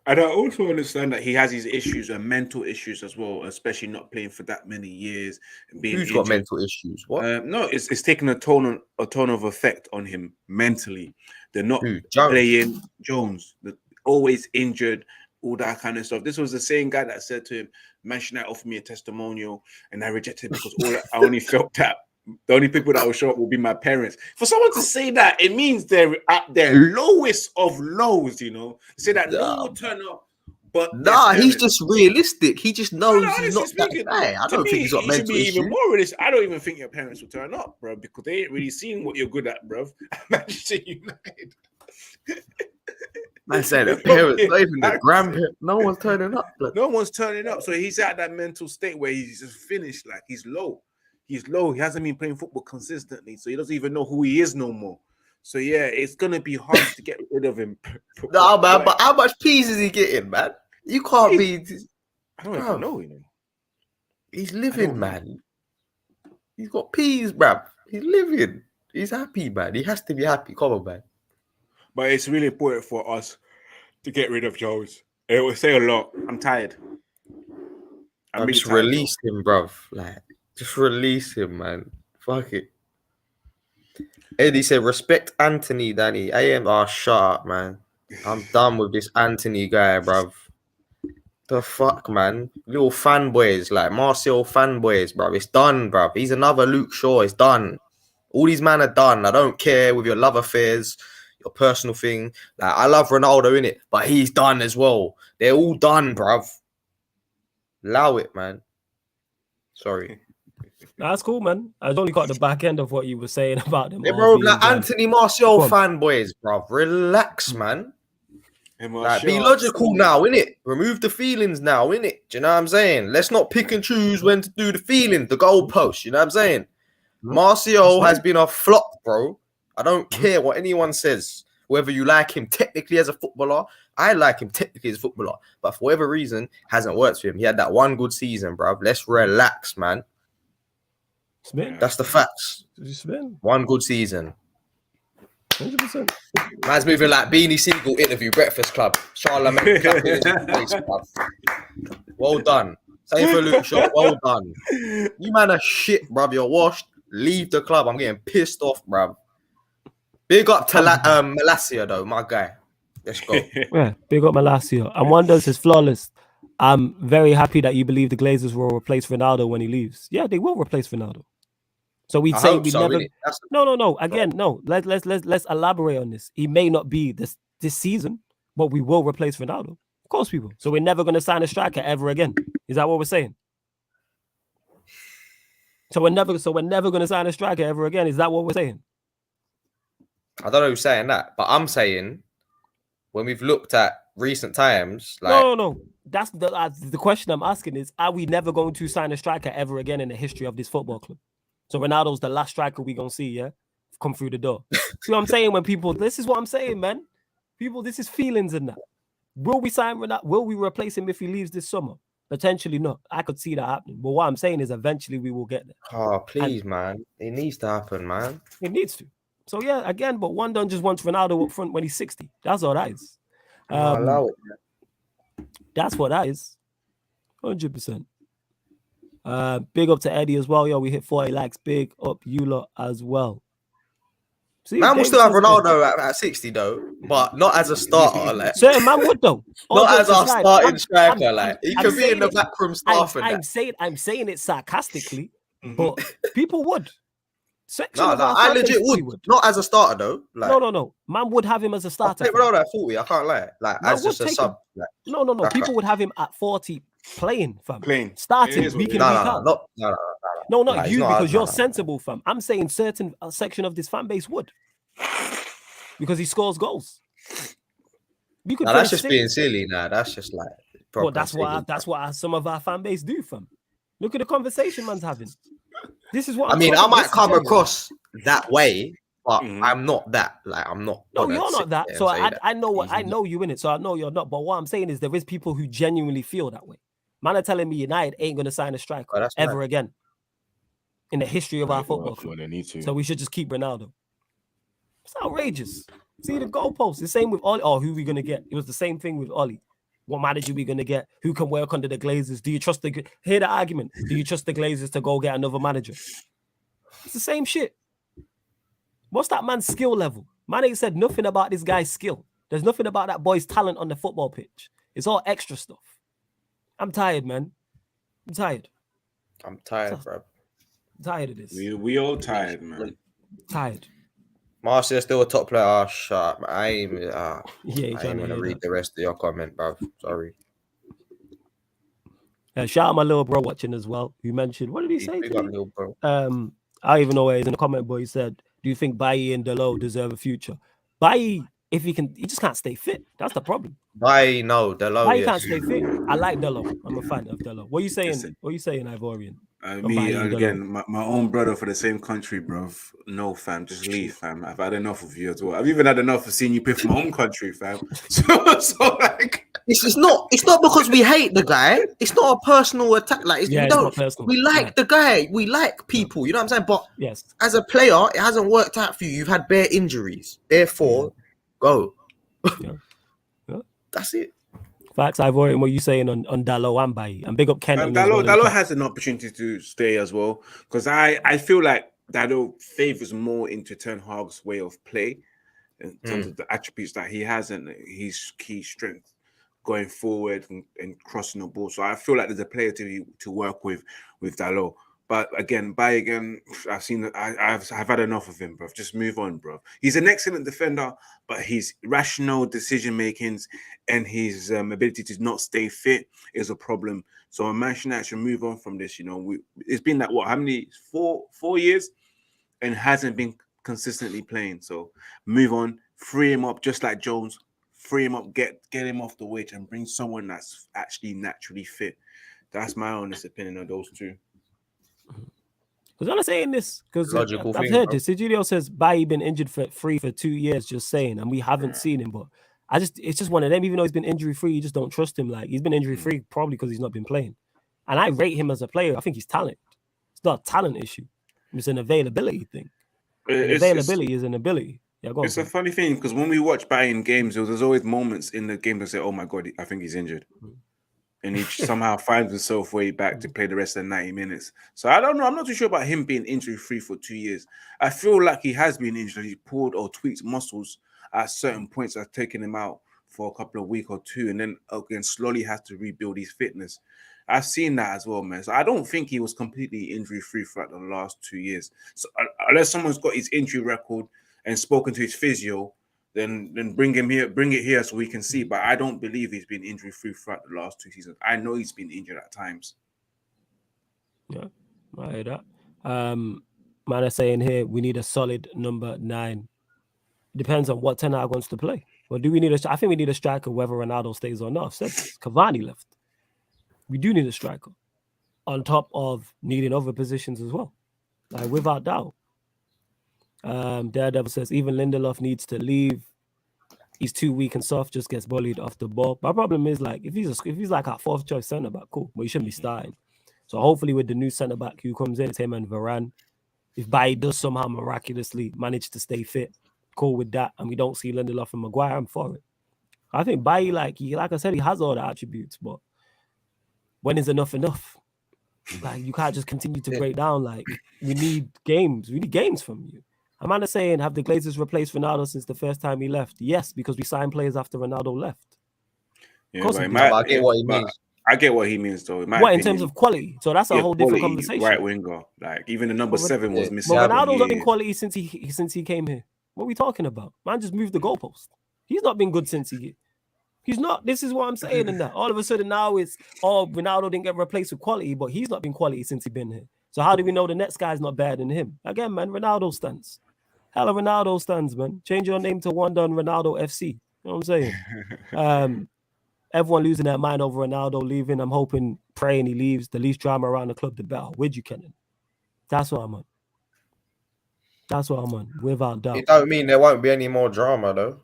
And I also understand that he has his issues and mental issues as well, especially not playing for that many years. And being Who's got mental issues? What? No, it's taking a ton of effect on him mentally. They're not Jones. playing Jones. They're always injured, all that kind of stuff. This was the same guy that said to him, Manchester United offered me a testimonial and I rejected it because I only felt that the only people that will show up will be my parents. For someone to say that, it means they're at their lowest of lows, you know. Say that no one will turn up, but he's just realistic. He just knows he's not that guy. I don't think he's got mental issues. Even more realistic. I don't even think your parents will turn up, bro, because they ain't really seen what you're good at, bro. Manchester United. I said the parents, not even the grandparents. No one's turning up. No one's turning up. So he's at that mental state where he's just finished, like he's low. He's low. He hasn't been playing football consistently, so he doesn't even know who he is no more. So yeah, it's gonna be hard to get rid of him. No, man, but how much peas is he getting, man? You can't be. I don't even know, you know. He's living, man. He's got peas, bruv. He's living. He's happy, man. He has to be happy. Come on, man. But it's really important for us to get rid of Jones. It will say a lot. I'm tired. I'm really just tired, release him, bruv. Like. Just release him, man. Fuck it. Eddie said, respect Anthony, Danny. Shut up, man. I'm done with this Anthony guy, bruv. The fuck, man. Little fanboys, like Martial fanboys, bruv. It's done, bruv. He's another Luke Shaw. It's done. All these men are done. I don't care with your love affairs, your personal thing. Like, I love Ronaldo, innit? But he's done as well. They're all done, bruv. Allow it, man. Sorry. That's cool, man. I only got the back end of what you were saying about them. Hey, bro, like Anthony Martial fanboys, bro. Relax, man. Like, be logical now, innit? Remove the feelings now, innit? Do you know what I'm saying? Let's not pick and choose when to do the feelings, the goalpost. You know what I'm saying? Martial has been a flop, bro. I don't care what anyone says. Whether you like him technically as a footballer, I like him technically as a footballer. But for whatever reason, hasn't worked for him. He had that one good season, bro. Let's relax, man. Spin. That's the facts. One good season. 100%. Man's moving like Beanie Siegel interview, Breakfast Club. Charlamagne clapping his face, bruv. Well done. Same for Luke Shaw. Well done. You man are shit, bruv. You're washed. Leave the club. I'm getting pissed off, bruv. Big up to Malacia though, my guy. Let's go. Yeah, big up Malacia. And Wonders is flawless. I'm very happy that you believe the Glazers will replace Ronaldo when he leaves. Yeah, they will replace Ronaldo. So we'd I say hope we so, never. innit? No. Again, no. Let's elaborate on this. He may not be this season, but we will replace Ronaldo. Of course we will. So we're never going to sign a striker ever again. Is that what we're saying? So we're never going to sign a striker ever again. Is that what we're saying? I don't know who's saying that, but I'm saying when we've looked at recent times, like No. That's the question I'm asking is: are we never going to sign a striker ever again in the history of this football club? So Ronaldo's the last striker we gonna see, yeah, come through the door. See what I'm saying? When people, this is what I'm saying, man. People, this is feelings in that. Will we sign Ronaldo? Will we replace him if he leaves this summer? Potentially not. I could see that happening. But what I'm saying is, eventually we will get there. oh please, man, it needs to happen, man. It needs to. So yeah, again, but one done just wants Ronaldo up front when he's 60. That's all that is. Allow it. That's what that is. 100%. Big up to Eddie as well. Yo, we hit 40 likes. Big up you lot as well. See, Man, we'll David still have says Ronaldo at 60 though, but not as a starter. Like, certain man would though. All not as jokes our aside, starting striker. Like, he I'm could be in the saying it- backroom staff. I'm saying it sarcastically, but people would. Section No, of our I fan legit base would. Not as a starter though. Like, No. Man would have him as a I'll starter. take Ronaldo at 40. I can't lie. Like, Man as just would a take sub. him. Like, No. Backup. People would have him at 40 playing, fam. Playing. Starting It is what week it in, is. week out. No, No, not Nah, he's you, not- because you're nah. sensible, fam. I'm saying certain section of this fan base would. Because he scores goals. You could Nah, that's finish just being sixth. silly. Nah, that's just like. Well, proper that's silly. what some of our fan base do, fam. Look at the conversation man's having. This is what I I'm mean, I talking- might this is come genuine. across that way, but Mhm. I'm not that. Like, I'm not. No, gonna you're sit not that. there So and say that. I know I He's know you in it. So I know you're not. But what I'm saying is there is people who genuinely feel that way. Man are telling me United ain't gonna sign a striker Oh, that's ever mad. again in the history of our football Well, club. they need to. So we should just keep Ronaldo. It's outrageous. See the goalposts. The same with Ollie. Oh, who are we gonna get? It was the same thing with Ollie. What manager we gonna get? Who can work under the Glazers? Do you trust the? Hear the argument. Do you trust the Glazers to go get another manager? It's the same shit. What's that man's skill level? Man ain't said nothing about this guy's skill. There's nothing about that boy's talent on the football pitch. It's all extra stuff. I'm tired, man. I'm tired. I'm tired, bro. I'm tired of this. We all tired, man. Tired. Marcia's still a top player. Oh, shut up. I ain't Yeah, I you're ain't trying to gonna hear read that. the rest of your comment, bro. Sorry. Shout out my little bro watching as well. You mentioned, what did he say? Big today? up, little bro. I don't even know where he's in the comment, but he said, do you think Bailly and Delo deserve a future? Bailly, if he just can't stay fit. That's the problem. Bye, no, Delo. Bailly Yes. can't stay fit. I like Delo. I'm a fan of Delo. What are you saying? Listen. What are you saying, Ivorian? Me Bailly and again, my own brother for the same country, bruv. No, fam, just leave, fam. I've had enough of you as well. I've even had enough of seeing you play for my own country, fam. So like, It's not because we hate the guy. It's not a personal attack. Like, Yeah, we it's don't. not personal. We like Yeah. the guy. We like people. You know what I'm saying? But Yes. as a player, it hasn't worked out for you. You've had bare injuries. Therefore, go. Yeah. Yeah. That's it. Facts, Ivorian. What are you saying on Dalo and Bailly? And big up Ken. Dalot has an opportunity to stay as well, because I feel like Dalot favors more into Ten Hag's way of play in terms of the attributes that he has and his key strength going forward and crossing the ball. So I feel like there's a player to work with Dalot. But again, I've had enough of him, bro. Just move on, bro. He's an excellent defender, but his rational decision makings and his ability to not stay fit is a problem. So Manchester United should move on from this. You know, it's been that how many 4 years, and hasn't been consistently playing. So move on, free him up, just like Jones. Free him up, get him off the wage, and bring someone that's actually naturally fit. That's my honest opinion on those two. Because I'm saying this, because I've thing, heard bro. this. Julio says Bailly been injured for 2 years, just saying, and we haven't seen him. But it's just one of them. Even though he's been injury free, you just don't trust him. Like, he's been injury free probably because he's not been playing. And I rate him as a player. I think he's talented. It's not a talent issue. It's an availability thing. Availability is an ability. Yeah, go on. It's a funny thing because when we watch Bayern games, there's always moments in the game that say, "Oh my god, I think he's injured." and he somehow finds himself way back to play the rest of the 90 minutes. So I don't know. I'm not too sure about him being injury-free for 2 years. I feel like he has been injured. He pulled or tweaked muscles at certain points that have taken him out for a couple of weeks or two, and then again slowly has to rebuild his fitness. I've seen that as well, man. So I don't think he was completely injury-free throughout the last 2 years. So unless someone's got his injury record and spoken to his physio, then bring it here so we can see. But I don't believe he's been injury-free throughout the last 2 seasons. I know he's been injured at times. Yeah, I hear that. Man are saying here we need a solid number 9. Depends on what Ten Hag wants to play. Well, do we need I think we need a striker whether Ronaldo stays or not. I've said this. Cavani left. We do need a striker on top of needing other positions as well, like without doubt. Daredevil says even Lindelof needs to leave. He's too weak and soft, just gets bullied off the ball. My problem is like if he's like our 4th choice centre back, cool, but he shouldn't be starting. So hopefully with the new centre back who comes in, it's him and Varane. If Bailly does somehow miraculously manage to stay fit, cool with that, and we don't see Lindelof and Maguire, I'm for it. I think Bailly, like I said, he has all the attributes, but when is enough enough? Like you can't just continue to break down. Like we need games. We need games from you. I'm not saying have the Glazers replaced Ronaldo since the first time he left? Yes, because we signed players after Ronaldo left. Yeah, but I get what he means. I get what he means, though. In terms of quality? So that's a whole different conversation. Right winger, like even the number 7 was missing. But Ronaldo's not been quality since he came here. What are we talking about? Man, just moved the goalpost. He's not been good since he's not. This is what I'm saying. In that all of a sudden now it's Ronaldo didn't get replaced with quality, but he's not been quality since he's been here. So how do we know the next guy's not better than him? Again, man, Ronaldo stands. Hella Ronaldo stands, man. Change your name to Wanda and Ronaldo FC. You know what I'm saying? Everyone losing their mind over Ronaldo leaving. I'm hoping, praying he leaves. The least drama around the club, the better. With you, Kenan. That's what I'm on. That's what I'm on, without doubt. It don't mean there won't be any more drama, though.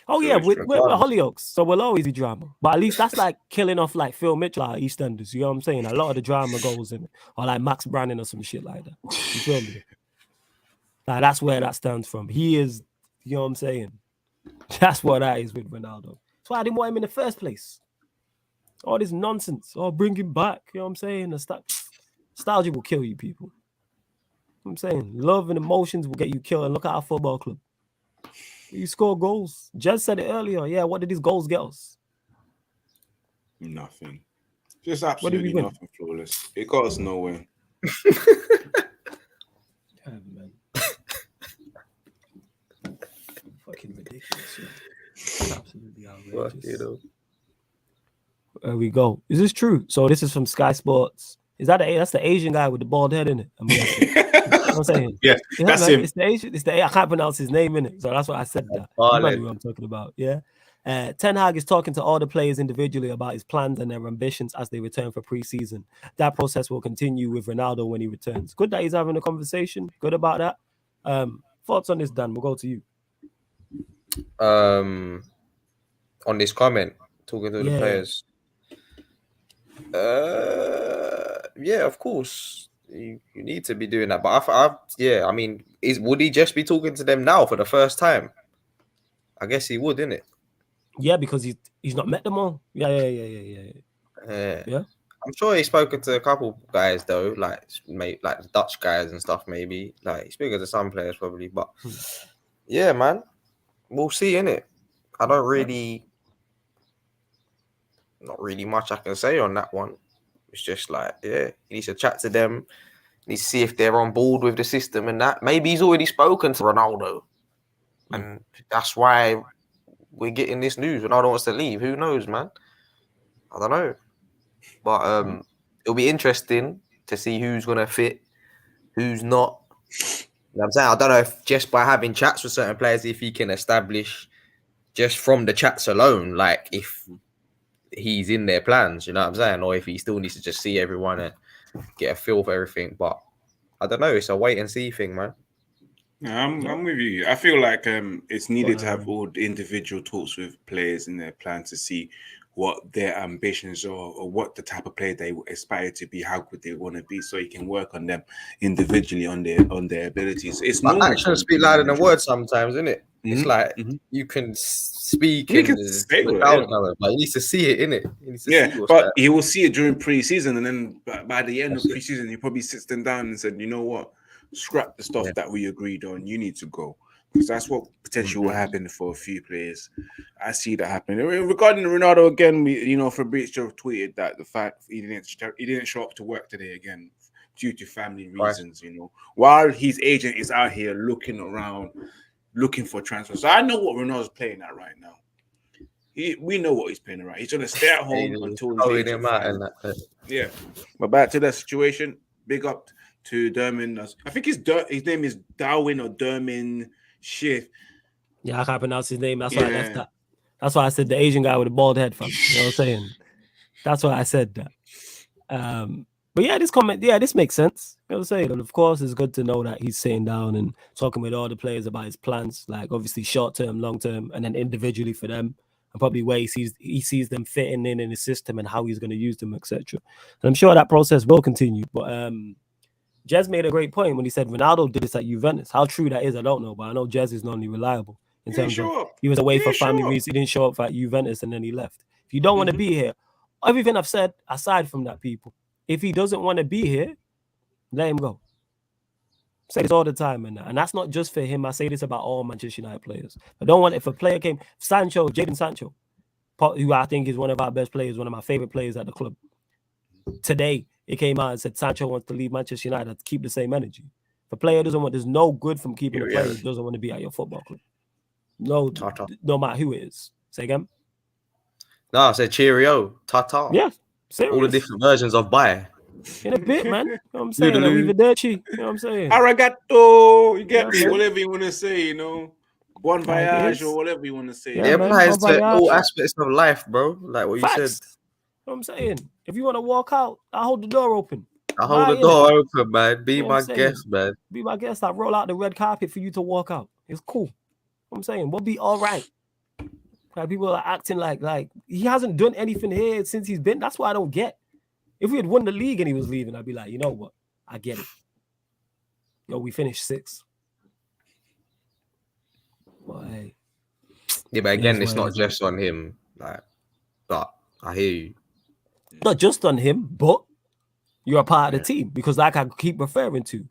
Oh, yeah, we're Hollyoaks, so we'll always be drama. But at least that's like killing off like Phil Mitchell at EastEnders. You know what I'm saying? A lot of the drama goes in it. Or like Max Brannan or some shit like that. You feel me? Like, that's where that stands from. He is, you know what I'm saying? That's what that is with Ronaldo. That's why I didn't want him in the first place. All this nonsense. Oh, bring him back. You know what I'm saying? Nostalgia will kill you, people. You know what I'm saying? Love and emotions will get you killed. And look at our football club. You score goals. Jez said it earlier. Yeah, what did these goals get us? Nothing. Just absolutely nothing, flawless. It got us nowhere. Yeah, man. Fucking ridiculous. Yeah. Absolutely outrageous. There we go. Is this true? So this is from Sky Sports. Is that that's the Asian guy with the bald head in it? I mean, you know what I'm saying? Yeah, that's him. It's the Asian. I can't pronounce his name in it, so that's why I said that. You know what I'm talking about. Yeah. Ten Hag is talking to all the players individually about his plans and their ambitions as they return for pre-season. That process will continue with Ronaldo when he returns. Good that he's having a conversation. Good about that. Thoughts on this, Dan? We'll go to you. On this comment, talking to the players. Yeah, of course. You need to be doing that. But I mean, would he just be talking to them now for the first time? I guess he would, innit? Yeah, because he's not met them all. Yeah. I'm sure he's spoken to a couple guys though, like the Dutch guys and stuff. Maybe like he's spoken to some players probably, but yeah, man, we'll see, innit? I don't really, not really much I can say on that one. It's just like, yeah, he needs to chat to them. He needs to see if they're on board with the system and that. Maybe he's already spoken to Ronaldo, and that's why we're getting this news. Ronaldo wants to leave. Who knows, man? I don't know. But it'll be interesting to see who's going to fit, who's not. You know what I'm saying? I don't know if just by having chats with certain players, if he can establish just from the chats alone, like if he's in their plans, you know what I'm saying? Or if he still needs to just see everyone and get a feel for everything. But I don't know. It's a wait and see thing, man. Yeah, I'm with you. I feel like it's needed to have all the individual talks with players in their plan to see what their ambitions are or what the type of player they aspire to be, how good they want to be, so you can work on them individually on their abilities. It's actions speak louder than words sometimes, isn't it? It's like you can speak You and can say look it, out yeah. now, but he needs to see it, innit? He needs to Yeah, see what's but that. he will see it during pre-season, and then by the end That's of it. pre-season, he probably sits them down and said, "You know what? Scrap the stuff Yeah. that we agreed on. You need to go." Because that's what potentially will happen for a few players. I see that happening. Regarding Ronaldo again, Fabrizio tweeted that the fact he didn't show up to work today again due to family reasons. While his agent is out here looking around, looking for transfers. So I know what Ronaldo's playing at right now. We know what he's playing around. He's gonna stay at home until his agent him out finds. and that. Yeah, but back to that situation. Big up to Dermin. I think his name is Darwin or Dermin Schiff. Yeah, I can't pronounce his name. That's why I left that. That's why I said the Asian guy with a bald head, fam. You know what I'm saying? That's why I said that. But yeah, this makes sense. You know what I'm saying? And of course, it's good to know that he's sitting down and talking with all the players about his plans, like obviously short term, long term, and then individually for them, and probably where he sees them fitting in his system and how he's going to use them, etc. And I'm sure that process will continue. But Jez made a great point when he said Ronaldo did this at Juventus. How true that is, I don't know, but I know Jez is normally reliable in terms of he was away for family reasons. He didn't show up at Juventus and then he left. If you don't want to be here, everything I've said, aside from that, people, if he doesn't want to be here, let him go. I say this all the time, and that's not just for him. I say this about all Manchester United players. I don't want, if a player came, Jadon Sancho, who I think is one of our best players, one of my favorite players at the club. Today, it came out and said Sancho wants to leave Manchester United to keep the same energy. If a player doesn't want, there's no good from keeping a player who doesn't want to be at your football club. No matter who it is. Say again? No, I said cheerio, ta-ta. Yeah, serious. All the different versions of bye. In a bit, man. You know what I'm saying? Arrivederci. You know what I'm saying? Arigato. You get me? Whatever you want to say, Bon voyage or whatever you want to say. It applies to all aspects of life, bro. Like what you said. You know what I'm saying? If you want to walk out, I hold the door open. I hold the door open, man. Be my guest, man. Be my guest. I roll out the red carpet for you to walk out. It's cool. You know what I'm saying? We'll be all right. Like people are acting like he hasn't done anything here since he's been. That's what I don't get. If we had won the league and he was leaving, I'd be like, you know what? I get it. Yo, we finished 6th. But hey. Yeah, but again, it's not just on him. But I hear you. Not just on him, but you're a part of the team because, like I keep referring to,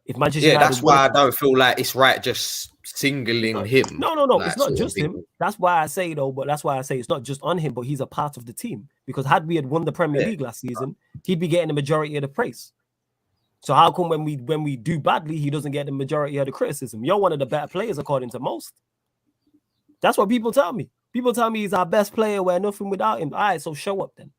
if Manchester United, that's why I don't feel like it's right just singling him. No, it's not just him. That's why I say it's not just on him, but he's a part of the team. Because had we had won the Premier League last season, he'd be getting the majority of the praise. So how come when we do badly, he doesn't get the majority of the criticism? You're one of the better players according to most. That's what people tell me. People tell me he's our best player. We're nothing without him. All right, so show up then.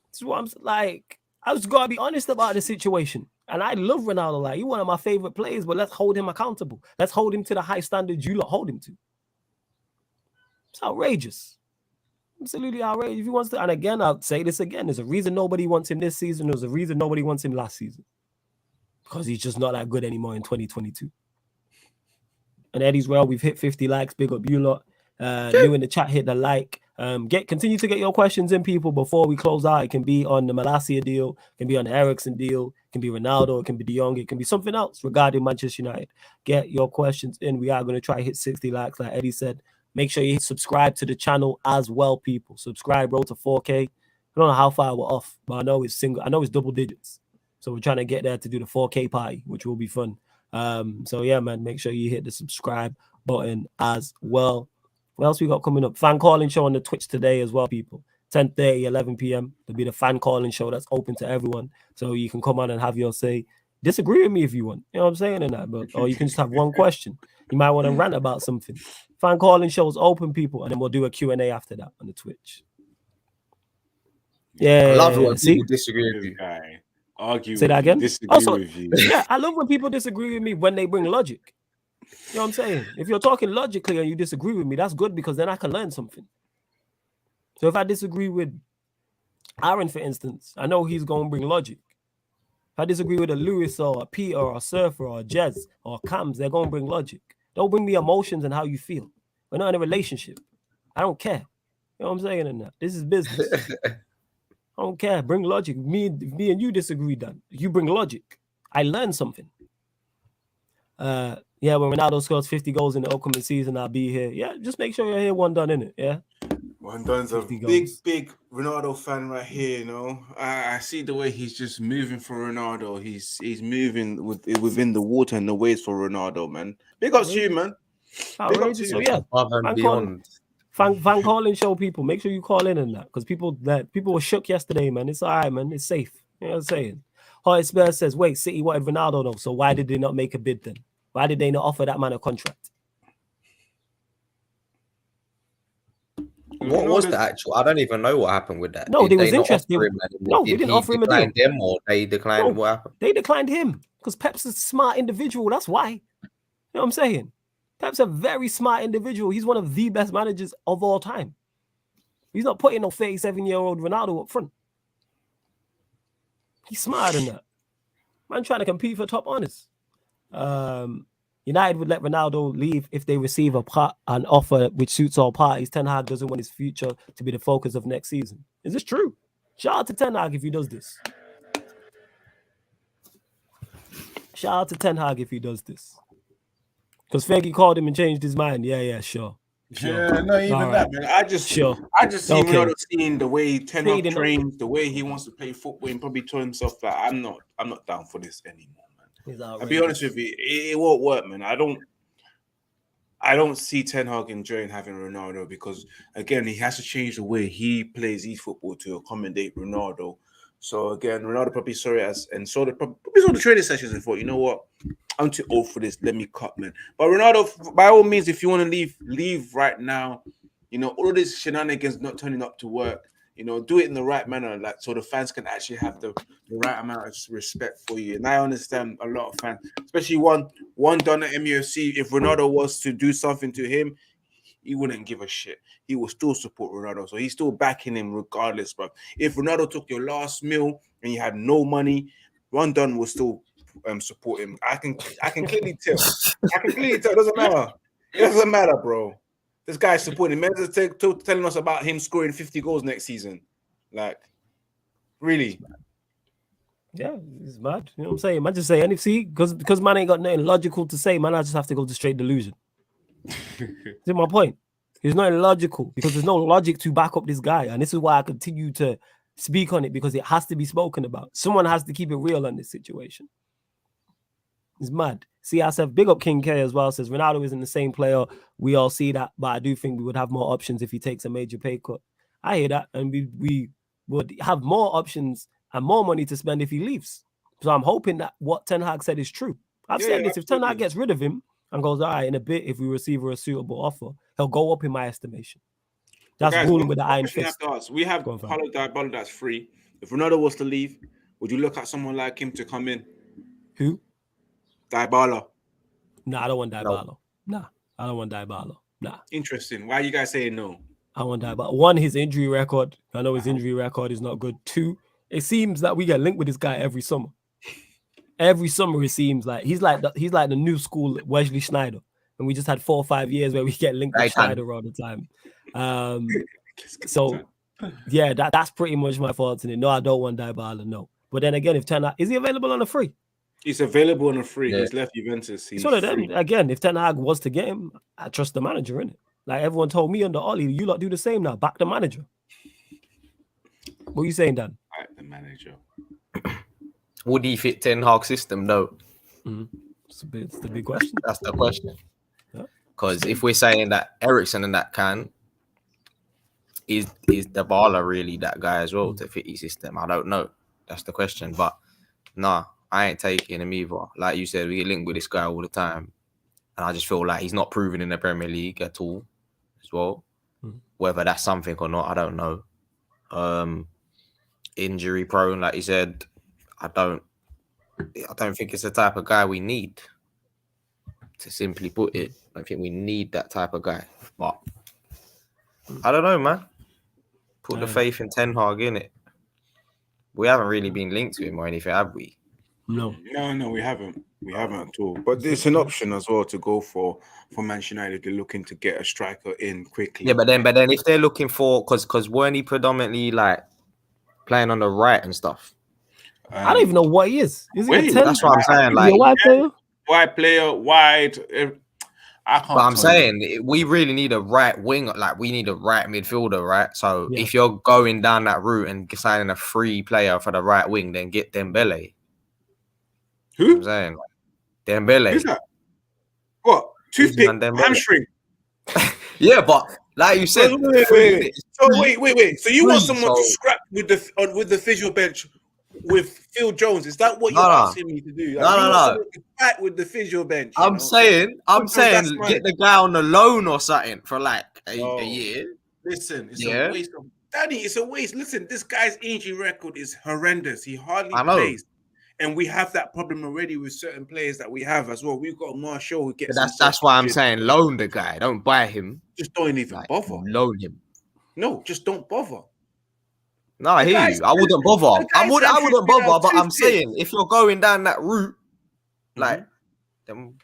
That's what I'm like. I just gotta be honest about the situation. And I love Ronaldo. Like, he's one of my favorite players, but let's hold him accountable. Let's hold him to the high standards you lot hold him to. It's outrageous. Absolutely outrageous. If he wants to, and again, I'll say this again. There's a reason nobody wants him this season. There's a reason nobody wants him last season. Because he's just not that good anymore in 2022. And Eddie's well, we've hit 50 likes. Big up you lot. New in the chat, hit the like. Continue to get your questions in, people, before we close out. It can be on the Malacia deal, it can be on the Eriksen deal, it can be Ronaldo, it can be De Jong, it can be something else regarding Manchester United. Get your questions in. We are going to try to hit 60 likes, like Eddie said. Make sure you subscribe to the channel as well, people. Subscribe, roll to 4K. I don't know how far we're off, but I know it's double digits. So we're trying to get there to do the 4K party, which will be fun. So yeah, man, make sure you hit the subscribe button as well. What else we got coming up? Fan calling show on the Twitch today as well, people. 10:30, 11 p.m. There'll be the fan calling show that's open to everyone. So you can come on and have your say. Disagree with me if you want. You know what I'm saying? In that, or you can just have one question. You might want to rant about something. Fan calling show is open, people. And then we'll do a Q&A after that on the Twitch. Yeah. I love when people disagree with you. Argue. Say that again? Disagree with you. Yeah, I love when people disagree with me when they bring logic. You know what I'm saying? If you're talking logically and you disagree with me, that's good because then I can learn something. So if I disagree with Aaron, for instance, I know he's going to bring logic. If I disagree with a Lewis or a Peter or a Surfer or a Jez or Cams, they're going to bring logic. Don't bring me emotions and how you feel. We're not in a relationship. I don't care. You know what I'm saying in that? This is business. I don't care. Bring logic. Me and you disagree, Dan. You bring logic. I learned something. yeah, when Ronaldo scores 50 goals in the upcoming season, I'll be here. Yeah, just make sure you're here one done, innit? Yeah. One Dunn's a 50 big, goals. big Ronaldo fan right here. You know, I see the way he's just moving for Ronaldo. He's moving within the water and the waves for Ronaldo, man. Big up to you, man. Big up to Outrageous. So you. yeah, Above and man, beyond. Van calling show people. Make sure you call in and that, because people were shook yesterday, man. It's all right, man. It's safe. You know what I'm saying? Horace Spurs says, wait, City wanted Ronaldo though, so why did they not make a bid then? Why did they not offer that man a contract? What was the actual? I don't even know what happened with that. No, Did they was not interested. offer him, No, they did didn't he offer him a deal. decline them, or they declined No. what happened? They declined him because Pep's a smart individual. That's why. You know what I'm saying? Pep's a very smart individual. He's one of the best managers of all time. He's not putting no 37-year-old Ronaldo up front. He's smarter than that. Man trying to compete for top honors. United would let Ronaldo leave if they receive an offer which suits all parties. Ten Hag doesn't want his future to be the focus of next season. Is this true? Shout out to Ten Hag if he does this. Shout out to Ten Hag if he does this. Because Fergie called him and changed his mind. Yeah, sure. Yeah, no, even All that, man. I just see Ronaldo seeing the way Ten Hag trains, the way he wants to play football, and probably told himself that I'm not down for this anymore, man. I'll be honest with you, it won't work, man. I don't see Ten Hag enjoying having Ronaldo, because again, he has to change the way he plays his football to accommodate Ronaldo. So again, Ronaldo probably saw it and saw the training sessions and thought, you know what, I'm too old for this. Let me cut, man. But Ronaldo, by all means, if you want to leave right now. You know, all of this shenanigans, not turning up to work. You know, do it in the right manner, like so the fans can actually have the right amount of respect for you. And I understand a lot of fans, especially one done at MUFC. If Ronaldo was to do something to him, he wouldn't give a shit. He will still support Ronaldo, so he's still backing him regardless. But if Ronaldo took your last meal and you had no money, Ron Dunn will still support him. I can clearly tell. It doesn't matter. It doesn't matter, bro. This guy's supporting. Men's telling us about him scoring 50 goals next season. Like, really? Yeah, it's mad. You know what I'm saying? Man, just say NFC because man ain't got nothing logical to say. Man, I just have to go to straight delusion. See my point? It's not illogical because there's no logic to back up this guy, and this is why I continue to speak on it, because it has to be spoken about. Someone has to keep it real on this situation. It's mad. CSF, big up King K as well, says Ronaldo isn't the same player. We all see that, but I do think we would have more options if he takes a major pay cut. I hear that, and we would have more options and more money to spend if he leaves. So I'm hoping that what Ten Hag said is true. I've said this: if Ten Hag gets rid of him and goes, all right, in a bit, if we receive a suitable offer, he'll go up in my estimation. That's ruling with the iron fist. We have Paulo Dybala that's free. If Ronaldo was to leave, would you look at someone like him to come in? Who? Dybala. No, I don't want Dybala. No, I don't want Dybala. Nah. Interesting. Why are you guys saying no? I want Dybala. One, his injury record. I know his injury record is not good. Two, it seems that we get linked with this guy every summer. Every summer, it seems like he's like the new school Wesley Sneijder, and we just had 4 or 5 years where we get linked with Sneijder all the time. So yeah, that's pretty much my thoughts on it. No, I don't want Dybala. No, but then again, if Ten Hag is he available on a free? He's available on a free. Yeah. He's left Juventus. He's so then again, if Ten Hag was to get him, I trust the manager in it. Like everyone told me under Ollie, you lot do the same now. Back the manager. What are you saying, Dan? Back the manager. Would he fit Ten Hag's system? No. Mm-hmm. It's the big question. That's the question. Because if we're saying that Eriksen and that can, is Dybala really that guy as well to fit his system? I don't know. That's the question. But nah, I ain't taking him either. Like you said, we get linked with this guy all the time. And I just feel like he's not proven in the Premier League at all as well. Mm-hmm. Whether that's something or not, I don't know. Injury prone, like you said, I don't think it's the type of guy we need. To simply put it, I think we need that type of guy. But I don't know, man. Put the faith in Ten Hag in it. We haven't really been linked to him or anything, have we? No, we haven't. We haven't at all. But there's an option as well to go for Manchester United. They're looking to get a striker in quickly. Yeah, but then if they're looking for, because weren't he predominantly like playing on the right and stuff? I don't even know what he is. Is he a 10? That's what I'm saying. Like, a wide player? wide player, wide. I can't. But I'm tell you. saying we really need a right wing, like we need a right midfielder, right? So Yeah. if you're going down that route and signing a free player for the right wing, then get Dembele. Who? You know what I'm saying Dembele. Who's that? What? Toothpick, Usman Dembele. hamstring. Yeah, but like you said, Wait. So you want someone so... to scrap with the physio bench with Phil Jones? Is that what you're No. asking me to do? Like, you want someone to fight with the physio bench? I'm saying, get the guy on the loan or something for like a year. Listen, it's a waste of Daddy. It's a waste. Listen, this guy's injury record is horrendous. He hardly plays. And we have that problem already with certain players that we have as well. We've got Marshall who gets. That's why I'm saying loan the guy. Don't buy him. Just don't even bother. Loan him. No, just don't bother. No, I hear you. I wouldn't bother. I wouldn't bother. But I'm saying if you're going down that route, like, then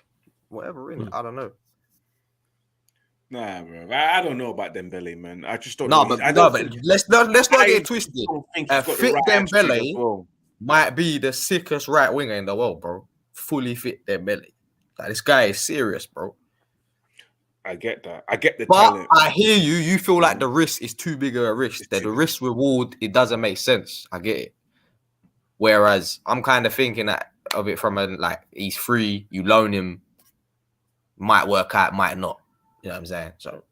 whatever in it, I don't know. Nah, bro. I don't know about Dembele, man. I just don't. No, know. but let's not get it twisted. Fit Dembele might be the sickest right winger in the world, bro. Fully fit Dembele. Like, this guy is serious, bro. I get that. I get the talent. I hear you. You feel like the risk is too big of a risk. That the risk reward, it doesn't make sense. I get it. Whereas I'm kind of thinking of it from he's free, you loan him, might work out, might not. You know what I'm saying? So,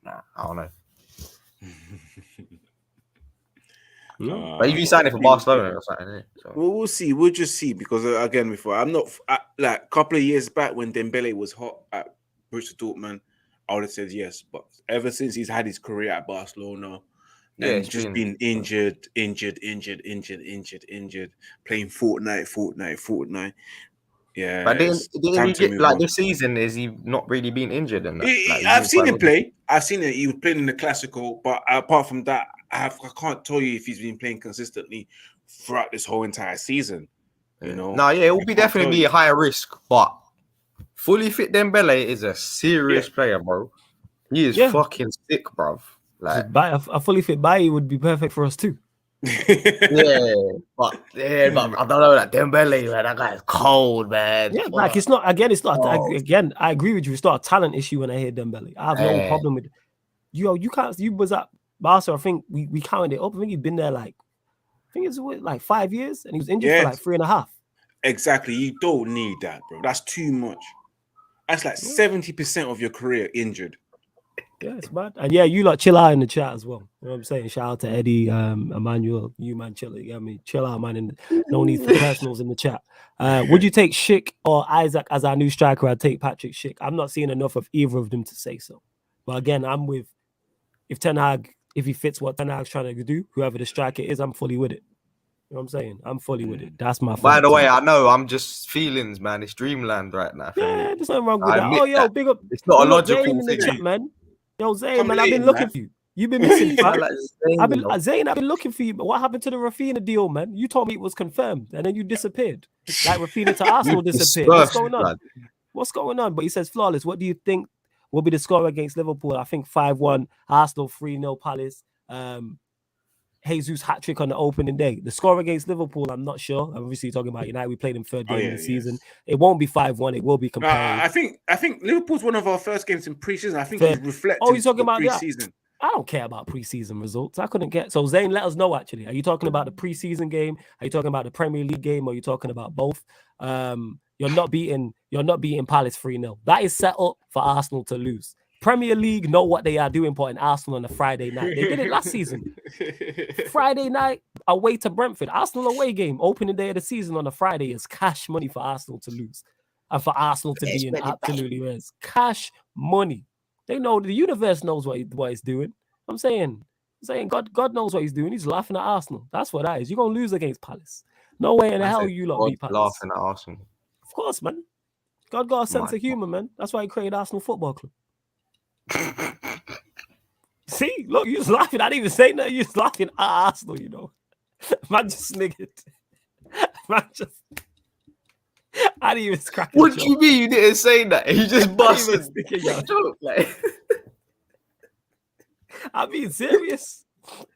I don't know. But if you sign it for Barcelona or something, so. Well, we'll see. We'll just see because again, I'm not like a couple of years back when Dembele was hot at Borussia Dortmund, I would have said yes. But ever since he's had his career at Barcelona, and just been injured, playing Fortnite. Yeah, but then you get like this season, is he not really been injured? And I've seen him play. I've seen it. He was playing in the Classical, but apart from that, I can't tell you if he's been playing consistently throughout this whole entire season. You know, it will be definitely a higher risk, but fully fit Dembele is a serious player, bro. He is fucking sick, bro. Like a fully fit Bailly would be perfect for us too. but I don't know that Dembele, man. That guy is cold, man. Yeah, like it's not. I agree with you. It's not a talent issue when I hear Dembele. I have no problem with it. You can't. You was at Barca. I think we counted it up. I think he'd been there like 5 years, and he was injured for like 3.5. Exactly. You don't need that, bro. That's too much. That's like 70% of your career injured. Yeah, it's bad. And you lot chill out in the chat as well. You know what I'm saying? Shout out to Eddie, Emmanuel, you man, chill. You got me? Chill out, man. No need for personals in the chat. Would you take Schick or Isaac as our new striker? I'd take Patrick Schick. I'm not seeing enough of either of them to say so. But again, I'm with if Ten Hag, if he fits what Ten Hag's trying to do, whoever the striker is, I'm fully with it. You know what I'm saying? I'm fully with it. That's my. By the way, I know I'm just feelings, man. It's dreamland right now. Yeah, there's nothing wrong with that. Big up. It's not a logical thing in the chat, man. Yo, Zayn, man, I've been looking for you. You've been missing, I've been looking for you. But what happened to the Rafinha deal, man? You told me it was confirmed, and then you disappeared. Like Rafinha to Arsenal disappeared. What's going on? What's going on? But he says flawless. What do you think will be the score against Liverpool? I think 5-1. Arsenal 3-0 Palace. Jesus hat trick on the opening day. The score against Liverpool, I'm not sure. I'm obviously talking about United. We played in third game of the season. It won't be 5-1. It will be compared. I think Liverpool's one of our first games in preseason. I think he's reflecting. Oh, you're talking about preseason. That? I don't care about preseason results. I couldn't get. So Zayn, let us know. Actually, are you talking about the preseason game? Are you talking about the Premier League game? Or are you talking about both? You're not beating Palace 3-0. That is set up for Arsenal to lose. Premier League know what they are doing, putting Arsenal on a Friday night. They did it last season. Friday night away to Brentford. Arsenal away game, opening day of the season on a Friday is cash money for Arsenal to lose. And for Arsenal to be in absolutely res. Cash money. They know, the universe knows what it's doing. I'm saying God knows what he's doing. He's laughing at Arsenal. That's what that is. You're going to lose against Palace. No way in the hell you lot beat Palace. Laughing at Arsenal. Of course, man. God got a sense of humor, man. That's why he created Arsenal Football Club. See, look, you was laughing. I didn't even say nothing. You was laughing at Arsenal, you know. Man just niggered. Man just. I didn't even crack. What do you mean you didn't say that? You just busted. I'm being serious.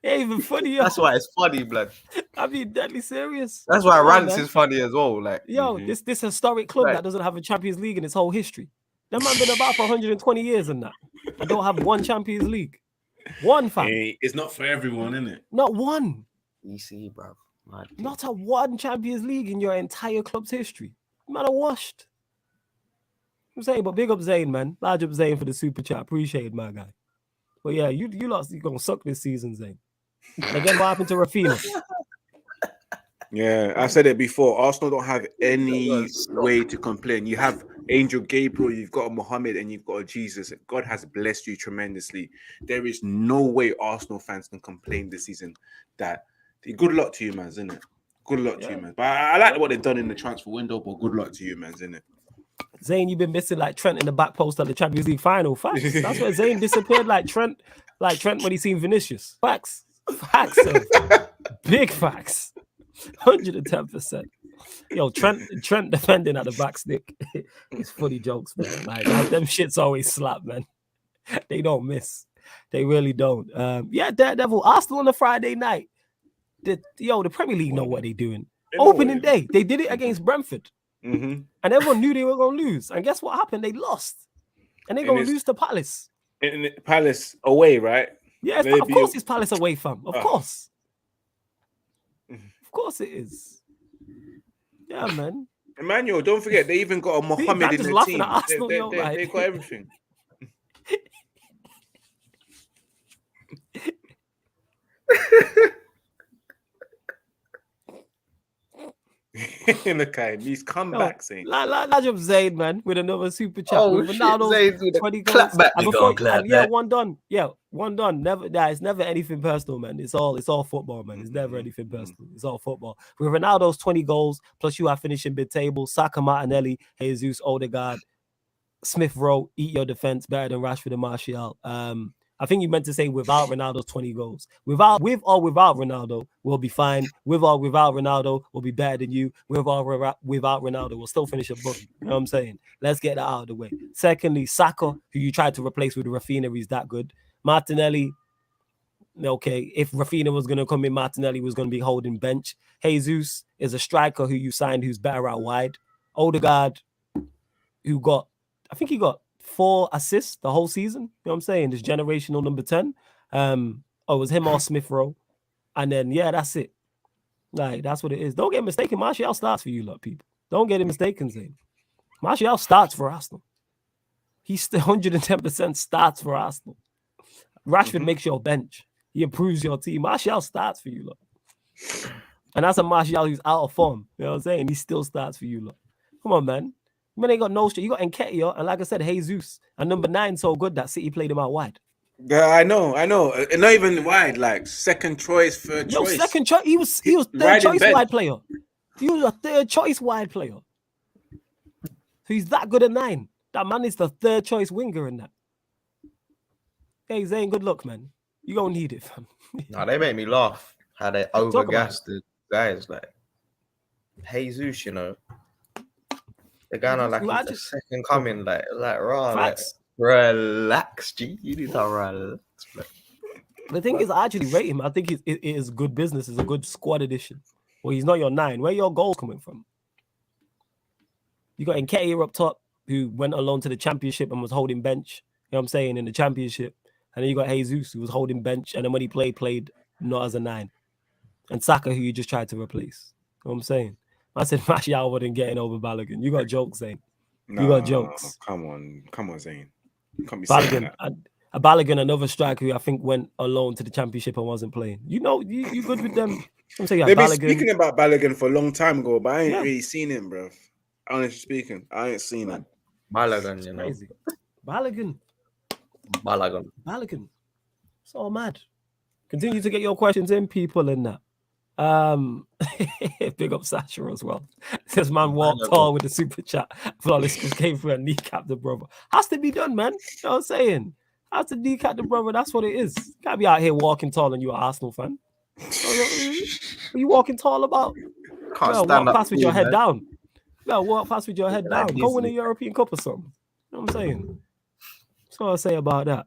It ain't even funny, yo. That's why it's funny, blood. I mean, deadly serious. That's why Come on, rants man. is funny as well. Like, Yo, this historic club Right. that doesn't have a Champions League in its whole history. That man been about for 120 years and that. I don't have one Champions League. One, fam. Hey, it's not for everyone, innit? Not one. EC, bro. Mad thing. Not a one Champions League in your entire club's history. Man, are washed. I'm saying, but big up Zayn, man. Large up Zayn for the super chat. Appreciate it, my guy. But yeah, you lost. You're gonna suck this season, Zayn. And again, what happened to Rafinha? Yeah, I said it before. Arsenal don't have any way to complain. You have Angel Gabriel, you've got a Mohammed, and you've got a Jesus. God has blessed you tremendously. There is no way Arsenal fans can complain this season. Good luck to you, man, isn't it? Good luck to you, man. But I like what they've done in the transfer window, but good luck to you, man, isn't it? Zayn, you've been missing like Trent in the back post at the Champions League final. Facts. That's where Zayn disappeared like Trent when he seen Vinicius. Facts. Facts. Big facts. 110%. Yo, Trent defending at the back stick. It's funny jokes, man. Like them shits always slap, man. They don't miss. They really don't. Yeah, Daredevil. Arsenal on a Friday night. The Premier League know what they're doing. Opening day, they did it against Brentford. Mm-hmm. And everyone knew they were going to lose. And guess what happened? They lost. And they're going to lose to Palace. In Palace away, right? Yeah, of course it's Palace away, fam. Of course. Of course it is. Yeah, man. Emmanuel, don't forget, they even got a Mohammed in the team. Arsenal, they got everything. Look at him. He's come back saying. Large up Zayn, man, with another super chat. Oh, with shit, Ronaldo, Zayn's with 20 a goals. clap back. Yeah, one done. Yeah, one done. Never. It's never anything personal, man. It's all football, man. It's never anything personal. It's all football. With Ronaldo's 20 goals, plus you are finishing mid-table. Saka, Martinelli, Jesus, Odegaard, Smith Rowe, eat your defense better than Rashford and Martial. I think you meant to say without Ronaldo's 20 goals. With or without Ronaldo, we'll be fine. With or without Ronaldo, we'll be better than you. With or without Ronaldo, we'll still finish above you. You know what I'm saying? Let's get that out of the way. Secondly, Saka, who you tried to replace with Rafinha, he's that good. Martinelli, okay, if Rafinha was going to come in, Martinelli was going to be holding bench. Jesus is a striker who you signed who's better out wide. Odegaard, who I think he got 4 assists the whole season. You know what I'm saying? This generational number 10. It was him or Smith Rowe. And then, yeah, that's it. Like, that's what it is. Don't get mistaken. Martial starts for you, lot, people. Don't get it mistaken, Zayn. Martial starts for Arsenal. He's still 110% starts for Arsenal. Rashford makes your bench. He improves your team. Martial starts for you, lot. And that's a Martial who's out of form. You know what I'm saying? He still starts for you, lot. Come on, man. Man, they got no shit. You got Nketiah, and like I said, Jesus. And number 9 so good that City played him out wide. Yeah, I know. And not even wide, like second choice, third choice. Second choice. He was third choice wide player. He was a third choice wide player. So he's that good at 9. That man is the third choice winger in that. Hey, Zayn, good luck, man. You gonna need it, fam. No, they make me laugh. How they overgassed the guys like Jesus, you know. They're going on like it's the second coming, like raw, like relax, G. You need to relax. The thing is, I actually rate him. I think it is good business. It's a good squad addition. Well, he's not your 9. Where are your goals coming from? You got Nketiah up top, who went alone to the championship and was holding bench. You know what I'm saying, in the championship. And then you got Jesus, who was holding bench, and then when he played not as a 9. And Saka, who you just tried to replace. You know what I'm saying? I said Martial wasn't getting over Balogun. You got jokes, Zayn. You got jokes. Come on, Zayn. You can't be saying that. Balogun, another striker who I think went alone to the championship and wasn't playing. You know, you good with them. I'm saying they've been speaking about Balogun for a long time ago, but I ain't really seen him, bro. Honestly speaking, I ain't seen him. Balogun, you know. Crazy. Balogun. It's all mad. Continue to get your questions in, people, in that. Big up Sasha as well. Says man walked tall with the super chat. Flawless came through and kneecap the brother. Has to be done, man. You know what I'm saying? Has to kneecap the brother. That's what it is. Can't be out here walking tall and you're an Arsenal fan. What are you walking tall about? Can't stand walk past with your head down. Walk past with your head down. Go win a European Cup or something. You know what I'm saying? That's what I say about that.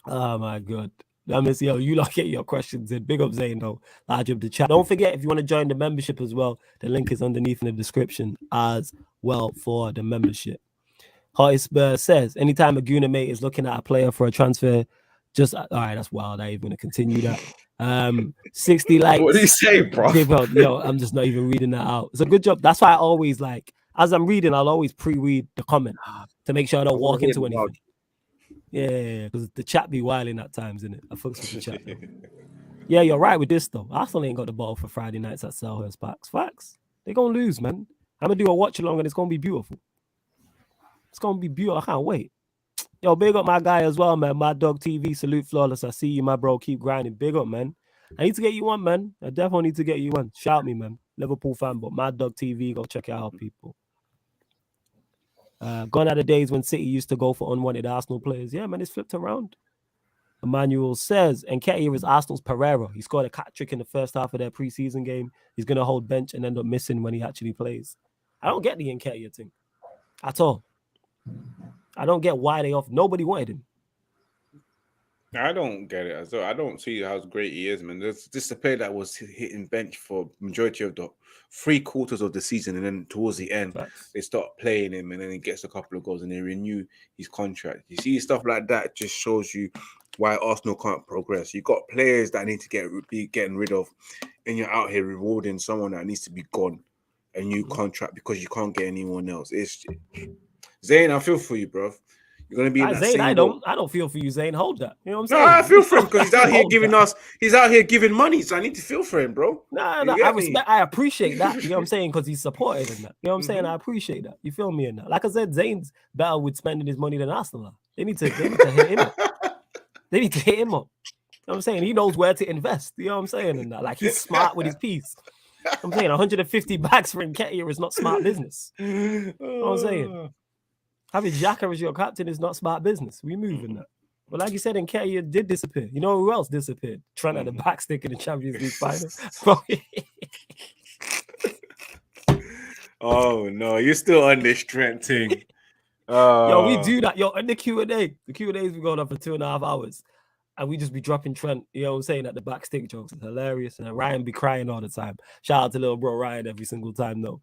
Oh my God. Yo, you lot get your questions in. Big up Zane though. Large up the chat. Don't forget, if you want to join the membership as well, the link is underneath in the description as well for the membership. Hottest says, anytime a Guna mate is looking at a player for a transfer, just all right, that's wild. I ain't even gonna continue that. 60 likes. What do you say, bro? Yo, I'm just not even reading that out. It's a good job. That's why I always like, as I'm reading, I'll always pre-read the comment to make sure I don't walk into anything. Yeah, because the chat be wilding at times, innit? I fucks with the chat. Yeah, you're right with this though. Arsenal ain't got the ball for Friday nights at Selhurst Park. Facts. They're gonna lose, man. I'm gonna do a watch along and it's gonna be beautiful. It's gonna be beautiful. I can't wait. Yo, big up my guy as well, man. Mad Dog TV, salute flawless. I see you, my bro. Keep grinding. Big up, man. I need to get you one, man. I definitely need to get you one. Shout me, man. Liverpool fan, but Mad Dog TV, go check it out, people. Gone are the days when City used to go for unwanted Arsenal players. Yeah, man, it's flipped around. Emmanuel says, Nketiah is Arsenal's Pereira. He scored a hat trick in the first half of their preseason game. He's going to hold bench and end up missing when he actually plays. I don't get the Nketiah thing at all. I don't get why they off. Nobody wanted him. I don't get it as well. I don't see how great he is, man. This is a player that was hitting bench for majority of the 3/4 of the season, and then towards the end, they start playing him, and then he gets a couple of goals, and they renew his contract. You see stuff like that just shows you why Arsenal can't progress. You got players that need to be getting rid of, and you're out here rewarding someone that needs to be gone, a new contract because you can't get anyone else. It's Zayn, I feel for you, bro. You're gonna be in that Zayn, same I don't feel for you, Zayn. Hold that. You know what I'm saying? No, I feel for him because he's out here giving he's out here giving money, so I need to feel for him, bro. I appreciate that. You know what I'm saying? Because he's supported in that. You know what I'm saying? I appreciate that. You feel me in that? Like I said, Zayn's better with spending his money than Arsenal are. They need to hit him up. They need to hit him up. You know what I'm saying? He knows where to invest. You know what I'm saying? And that, like, he's smart with his piece. I'm saying 150 bags for Nketiah is not smart business. You know what I'm saying? Having Xhaka as your captain is not smart business. We move in that. But like you said, Nketiah did disappear. You know who else disappeared? Trent at the back stick in the Champions League final. Oh no, you're still on this Trent thing. Yo, we do that. Yo, in the Q&A. The Q&A's been going on for 2.5 hours. And we just be dropping Trent, you know what I'm saying, at the back stick jokes. It's hilarious. And Ryan be crying all the time. Shout out to little bro Ryan every single time, though.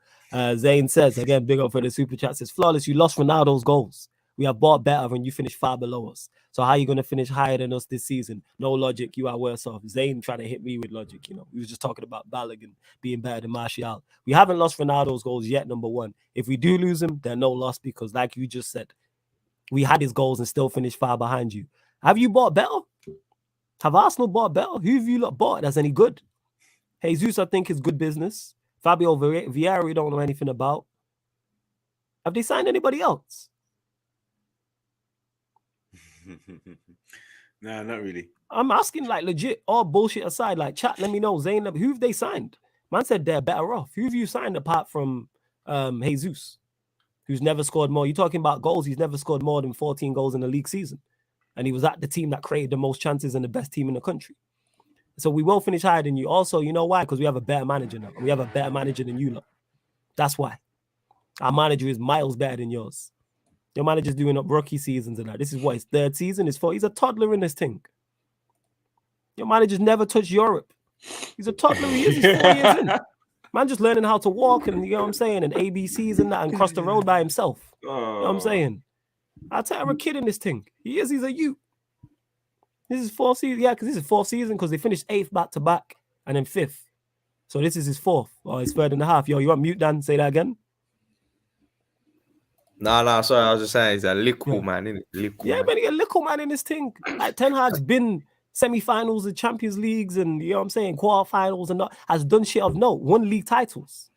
Zane says, again, big up for the super chat, says, flawless, you lost Ronaldo's goals. We have bought better and you finished far below us. So how are you going to finish higher than us this season? No logic, you are worse off. Zane trying to hit me with logic, you know. We was just talking about Balogun being better than Martial. We haven't lost Ronaldo's goals yet, number one. If we do lose him, they're no loss because, like you just said, we had his goals and still finished far behind you. Have you bought better? Have Arsenal bought better? Who have you lot bought that's any good? Jesus, I think, is good business. Fabio Vieira, we don't know anything about. Have they signed anybody else? Nah, not really. I'm asking, like, legit, all bullshit aside, like, chat, let me know, Zayn, who have they signed? Man said they're better off. Who have you signed apart from Jesus, who's never scored more? You're talking about goals. He's never scored more than 14 goals in a league season. And he was at the team that created the most chances and the best team in the country. So we will finish higher than you. Also, you know why? Because we have a better manager now. And we have a better manager than you lot. That's why. Our manager is miles better than yours. Your manager's doing up rookie seasons and that. This is what his third season is for. He's a toddler in this thing. Your manager's never touched Europe. He's a toddler. He is. He's 4 years in. Man just learning how to walk and, you know what I'm saying, and ABCs and that and cross the road by himself. You know what I'm saying? I'll tell a kid in this thing. He's a youth. This is 4th season. Yeah, because this is 4th season because they finished 8th back-to-back and then 5th. So this is his 4th or his 3rd and a half. Yo, you want mute, Dan? Say that again. No, sorry. I was just saying he's a little man, isn't it? Man, he's a little man in this thing. Like, Ten Hag's been semi-finals of Champions Leagues and, you know what I'm saying, quarterfinals and not, has done shit of note. 1 league titles.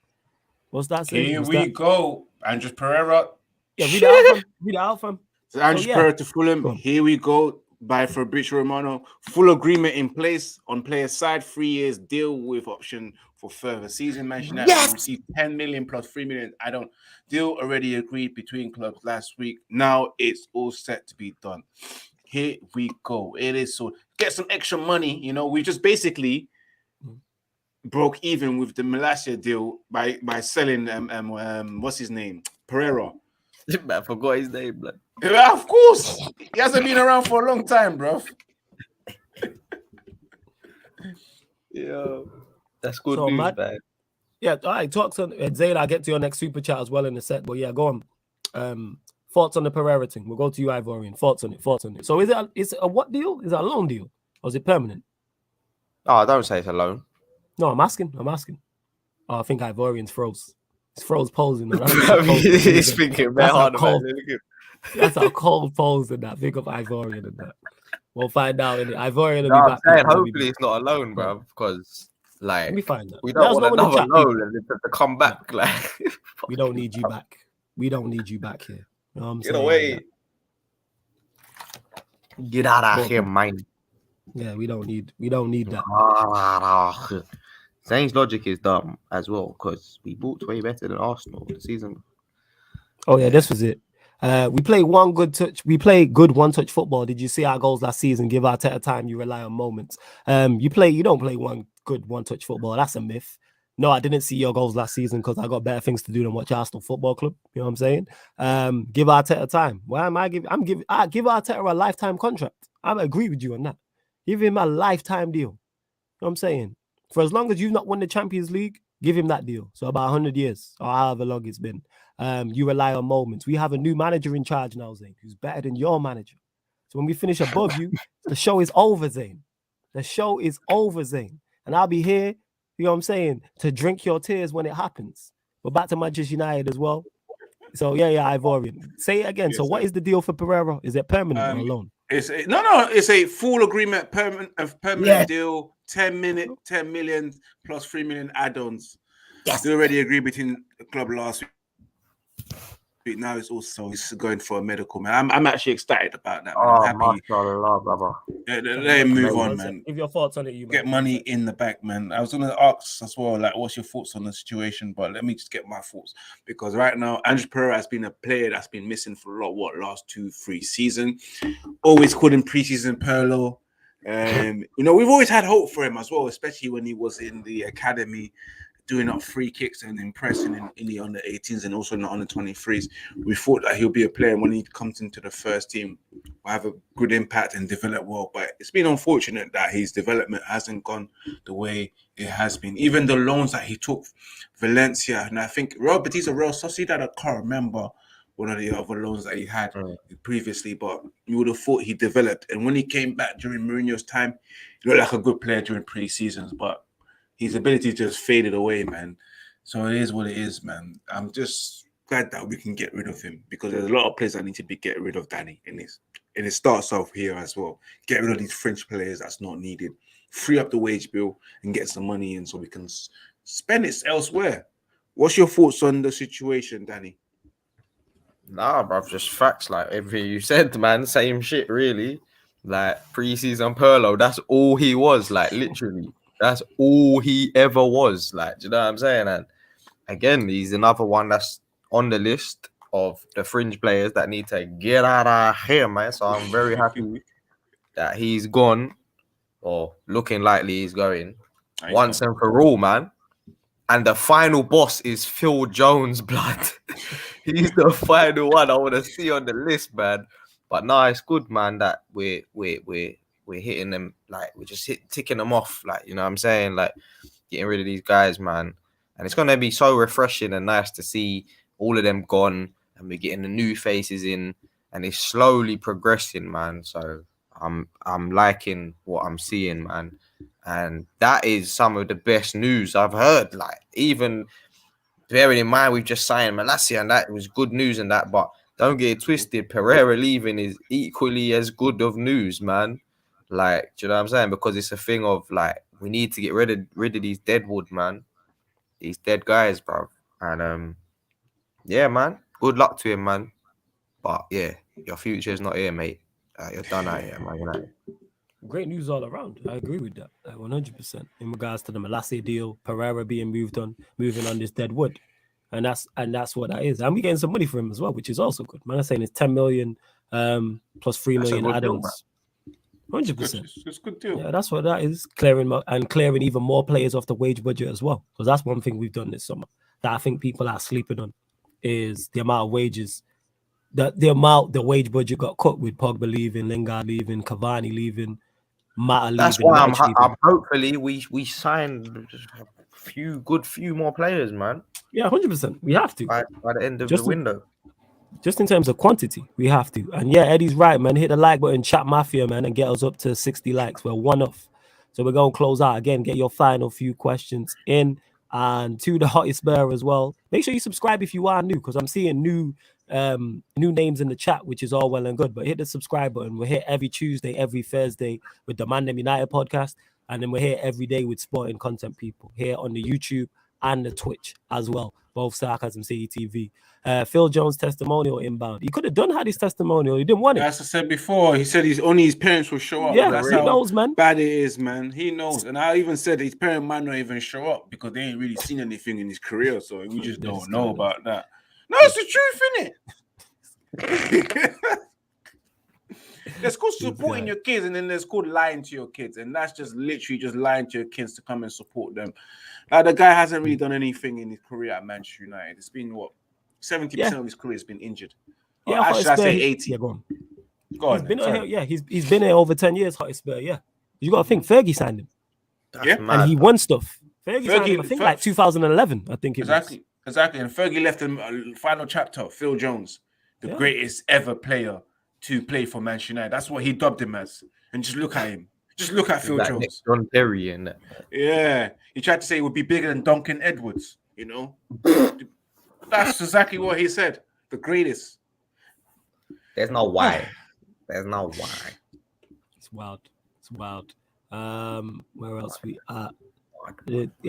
What's that saying? Here we go. Andres Pereira. Yeah, read it out from. So Andres Pereira to Fulham. Here we go. By Fabrizio Romano. Full agreement in place on player side. 3 years deal with option for further season. Manchester United received 10 million plus 3 million. Deal already agreed between clubs last week. Now it's all set to be done. Here we go. It is so. Get some extra money. You know, we just basically broke even with the Malacia deal by selling what's his name? Pereira. I forgot his name, blood. Yeah, of course. He hasn't been around for a long time, bro. Yeah, that's good So, news, man. man. Yeah, all right. Talks on Zayla. I'll get to your next super chat as well in a sec. But yeah, go on. Thoughts on the Pereira thing. We'll go to you, Ivorian. Thoughts on it. So is it a what deal? Is it a loan deal? Or is it permanent? Oh, don't say it's a loan. No, I'm asking. Oh, I think Ivorian's froze. It's froze posing. He's thinking very hard about it. That's a cold pose in that. Think of Ivorian and that. We'll find out in it. Ivorian will No, be I'm back. saying, People, hopefully it's not a loan, bro, because like let me find that. we don't want another loan and to come back. No. Like we don't need you back. We don't need you back here. You know what I'm get saying? away. Get out of here, man. Yeah, we don't need that. Zane's logic is dumb as well because we bought way better than Arsenal this season. Oh yeah, this was it. We play good one-touch football. Did you see our goals last season? Give Arteta time. You rely on moments. You don't play one-touch football. That's a myth. No, I didn't see your goals last season because I got better things to do than watch Arsenal Football Club. You know what I'm saying? Give Arteta time. Why am I giving? I give Arteta a lifetime contract. I agree with you on that. Give him a lifetime deal. You know what I'm saying? For as long as you've not won the Champions League, give him that deal. So about 100 years or however long it's been. You rely on moments. We have a new manager in charge now, Zane, who's better than your manager. So when we finish above you, the show is over, Zane. The show is over, Zane. And I'll be here, you know what I'm saying, to drink your tears when it happens. We're back to Manchester United as well. So yeah, Ivorian. Say it again. Yes, so what is the deal for Pereira? Is it permanent or a loan? It's a full agreement, permanent deal, 10 million plus 3 million add-ons. Yes. They already agreed between the club last week. Now it's going for a medical, man. I'm actually excited about that, man. I'm happy. Brother. Let him move on, man. Give your thoughts on it, you get money in the back, man. I was gonna ask as well, like, what's your thoughts on the situation? But let me just get my thoughts because right now, Andrew Pereira has been a player that's been missing for last 2-3 seasons. Always called him preseason Perlo. We've always had hope for him as well, especially when he was in the academy, doing up free kicks and impressing in the under 18s and also in the under 23s. We thought that he'll be a player when he comes into the first team, will have a good impact and develop well. But it's been unfortunate that his development hasn't gone the way it has been. Even the loans that he took, Valencia, and I think Real Betis or Real Sociedad, I can't remember one of the other loans that he had previously, but you would have thought he developed. And when he came back during Mourinho's time, he looked like a good player during pre-seasons, but his ability just faded away, man. So it is what it is, man. I'm just glad that we can get rid of him because there's a lot of players that need to be get rid of, Danny. And it starts off here as well. Get rid of these French players that's not needed. Free up the wage bill and get some money in so we can spend it elsewhere. What's your thoughts on the situation, Danny? Nah, bruv, just facts. Like everything you said, man. Same shit, really. Like pre-season Perlo, that's all he was. Like literally. That's all he ever was. Like, do you know what I'm saying? And again, he's another one that's on the list of the fringe players that need to get out of here, man. So I'm very happy that he's gone, or looking likely he's going once and for all, man. And the final boss is Phil Jones, blood. He's the final one I want to see on the list, man. But no, it's good, man, that we're hitting them, like we're just ticking them off, like, you know what I'm saying, like getting rid of these guys, man. And it's gonna be so refreshing and nice to see all of them gone and we're getting the new faces in and it's slowly progressing, man. So I'm liking what I'm seeing, man. And that is some of the best news I've heard. Like, even bearing in mind we've just signed Malacia and that was good news and that, but don't get it twisted, Pereira leaving is equally as good of news, man. Like, do you know what I'm saying? Because it's a thing of like we need to get rid of these deadwood, man. These dead guys, bro. And yeah, man. Good luck to him, man. But yeah, your future's not here, mate. You're done out here, man. United. Great news all around. I agree with that, 100%. In regards to the Malacia deal, Pereira being moving on this deadwood, and that's what that is. And we getting some money for him as well, which is also good. Man, I'm saying it's 10 million plus 3 million add-ons. 100%. It's a good deal. Yeah, that's what that is. Clearing even more players off the wage budget as well. Because that's one thing we've done this summer that I think people are sleeping on is the amount of wages. The wage budget got cut with Pogba leaving, Lingard leaving, Cavani leaving. matter. That's leaving, why match leaving. I'm hopefully we sign a few more players, man. Yeah, 100%. We have to. By the end of Just the window. Just in terms of quantity, we have to. And yeah, Eddie's right, man. Hit the like button, chat mafia, man, and get us up to 60 likes. We're one off. So we're going to close out again. Get your final few questions in. And to the hottest bear as well. Make sure you subscribe if you are new, because I'm seeing new names in the chat, which is all well and good. But hit the subscribe button. We're here every Tuesday, every Thursday with the ManDem United podcast. And then we're here every day with sporting content people here on the YouTube and the Twitch as well. Both Sarcasm City TV. Phil Jones testimonial inbound. He could have had his testimonial. He didn't want it. As I said before, he said only his parents will show up. Yeah, That's he how knows, man. bad it is, man. He knows. And I even said his parents might not even show up because they ain't really seen anything in his career. So we just don't know about that. No, it's the truth, innit? There's called supporting your kids, and then there's called lying to your kids. And that's just literally just lying to your kids to come and support them. Like, the guy hasn't really done anything in his career at Manchester United. It's been what? 70% of his career has been injured. Yeah, actually, I say 80. Yeah, go on. He's he's been here over 10 years, hottest bear. Yeah. You got to think Fergie signed him. That's mad, and he bro. won stuff. Fergie signed him, I think, like 2011, I think it was. Exactly. And Fergie left the final chapter, Phil Jones, the greatest ever player to play for Manchester United. That's what he dubbed him as. And just look at him. Just look at Phil Like Jones. John Terry and that. Yeah. He tried to say it would be bigger than Duncan Edwards, you know? That's exactly what he said. The greatest. There's no why. There's no why. It's wild. Where else we at?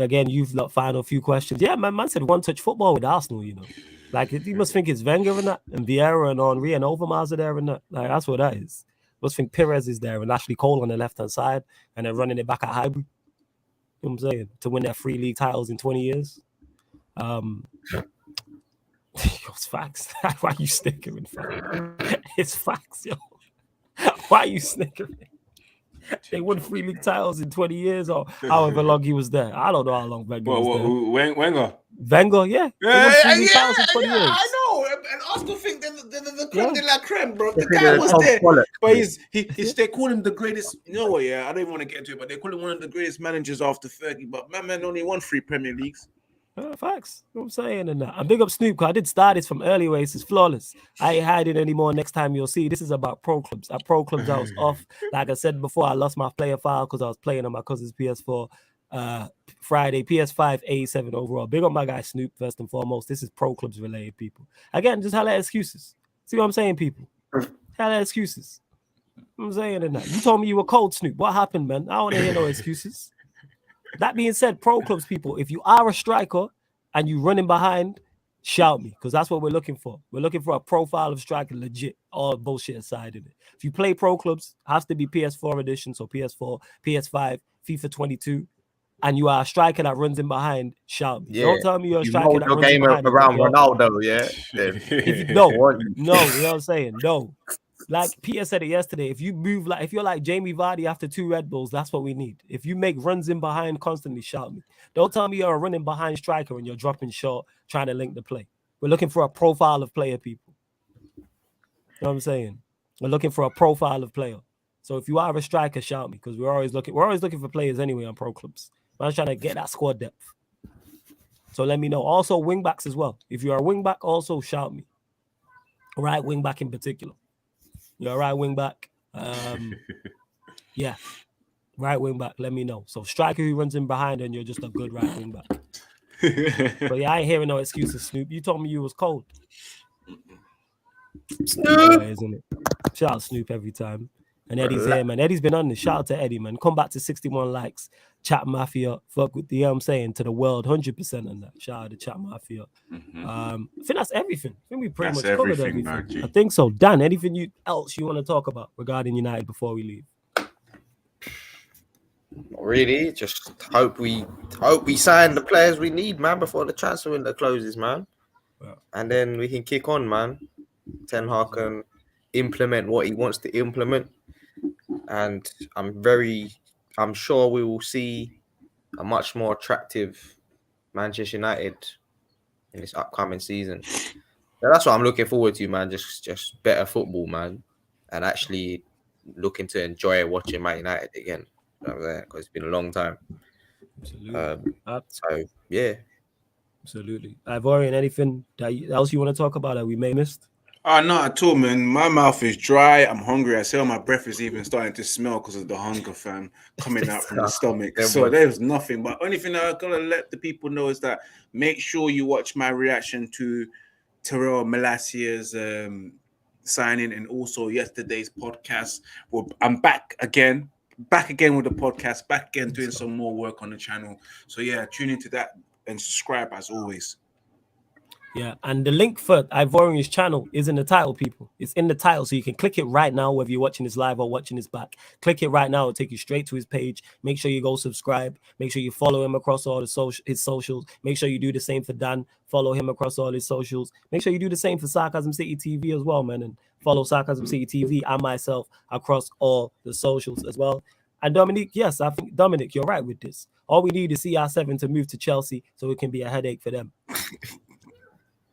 Again, you've got final few questions. Yeah, man said one-touch football with Arsenal, you know. Like, you must think it's Wenger and that, and Vieira and Henry and Overmars are there and that. Like, that's what that is. Must think Perez is there and Ashley Cole on the left-hand side, and then running it back at Highbury. You know what I'm saying? To win their 3 league titles in 20 years. It's facts. Why are you snickering? It's facts, yo. Why are you snickering? They won 3 league titles in 20 years or however long he was there. I don't know how long Wenger was there. Wenger? Wenger, yeah. Yeah, years. I know. And Arsenal think they're the creme de la creme, bro. The guy was there. But they call him the greatest. You know what, yeah, I don't even want to get into it, but they call him one of the greatest managers after Fergie. But man only won 3 Premier Leagues. Facts. You know what I'm saying? And I big up Snoop, because I did start this from early ways. It's flawless. I ain't hiding anymore. Next time you'll see. This is about pro clubs. At pro clubs, I was off. Like I said before, I lost my player file because I was playing on my cousin's PS4 Friday, PS5, 87 overall. Big up my guy Snoop, first and foremost. This is pro clubs related, people. Again, just hella excuses. See what I'm saying, people? Hella excuses. I'm saying it now. You told me you were cold, Snoop. What happened, man? I don't want to hear no excuses. That being said, pro clubs, people, if you are a striker and you running behind, shout me, because that's what we're looking for. We're looking for a profile of striker, legit, all bullshit aside in it. If you play pro clubs, has to be PS4 edition, so PS4, PS5, FIFA 22, and you are a striker that runs in behind, shout me. Yeah. Don't tell me you're a striker that runs in behind. Around Ronaldo, yeah. No, you know what I'm saying? No. Like Peter said it yesterday, if you're like Jamie Vardy after 2 Red Bulls, that's what we need. If you make runs in behind constantly, shout me. Don't tell me you're a running behind striker and you're dropping short, trying to link the play. We're looking for a profile of player, people. You know what I'm saying? We're looking for a profile of player. So if you are a striker, shout me, because we're always looking for players anyway on pro clubs. I'm trying to get that squad depth. So let me know. Also, wing backs as well. If you're a wing back, also shout me. Right wing back in particular. You're a right wing back. Yeah. Right wing back, let me know. So striker who runs in behind and you're just a good right wing back. But yeah, I ain't hearing no excuses, Snoop. You told me you was cold. Snoop, isn't it? Shout out Snoop every time. And Eddie's here, man. Eddie's been on this. Shout out to Eddie, man. Come back to 61 likes. Chat Mafia. Fuck with the, you know what I'm saying, to the world. 100% on that. Shout out to Chat Mafia. I think that's everything. I think we pretty much covered everything. I think so. Dan, anything else you want to talk about regarding United before we leave? Not really. Just hope we sign the players we need, man, before the transfer window closes, man. Yeah. And then we can kick on, man. Ten Hag can implement what he wants to implement. And I'm sure we will see a much more attractive Manchester United in this upcoming season. So that's what I'm looking forward to, man. Just better football, man. And actually looking to enjoy watching Man United again. Because it's been a long time. Absolutely. So yeah. Absolutely. Ivorian, anything else you want to talk about that we may have missed? Not at all, man. My mouth is dry. I'm hungry. I see my breath is even starting to smell because of the hunger, fam, coming out from the stomach. So there's nothing. But only thing I'm gonna let the people know is that make sure you watch my reaction to TYRELL Malacia's signing and also yesterday's podcast. I'm back again with the podcast, back again doing some more work on the channel. So yeah, tune into that and subscribe as always. Yeah, and the link for Ivorian's channel is in the title, people. It's in the title, so you can click it right now, whether you're watching this live or watching this back. Click it right now, it'll take you straight to his page. Make sure you go subscribe. Make sure you follow him across all his socials. Make sure you do the same for Dan. Follow him across all his socials. Make sure you do the same for Sarcasm City TV as well, man. And follow Sarcasm City TV and myself across all the socials as well. And Dominic, yes, I think, Dominic, you're right with this. All we need is CR7 to move to Chelsea so it can be a headache for them.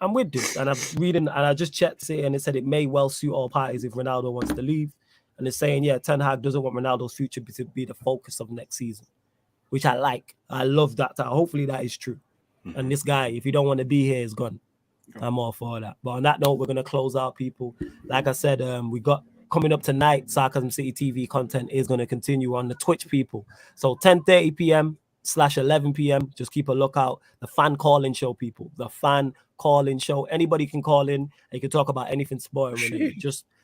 I'm with this, and I'm reading, and I just checked it, and it said it may well suit all parties if Ronaldo wants to leave. And it's saying, yeah, Ten Hag doesn't want Ronaldo's future to be the focus of next season, which I like. I love that. Hopefully that is true. And this guy, if you don't want to be here, is gone. I'm all for that. But on that note, we're going to close out, people. Like I said, we got coming up tonight, Sarcasm City TV content is going to continue on the Twitch, people. So 10:30 p.m/11 p.m. Just keep a lookout. The fan calling show, people. The fan calling show. Anybody can call in. You can talk about anything sporting related.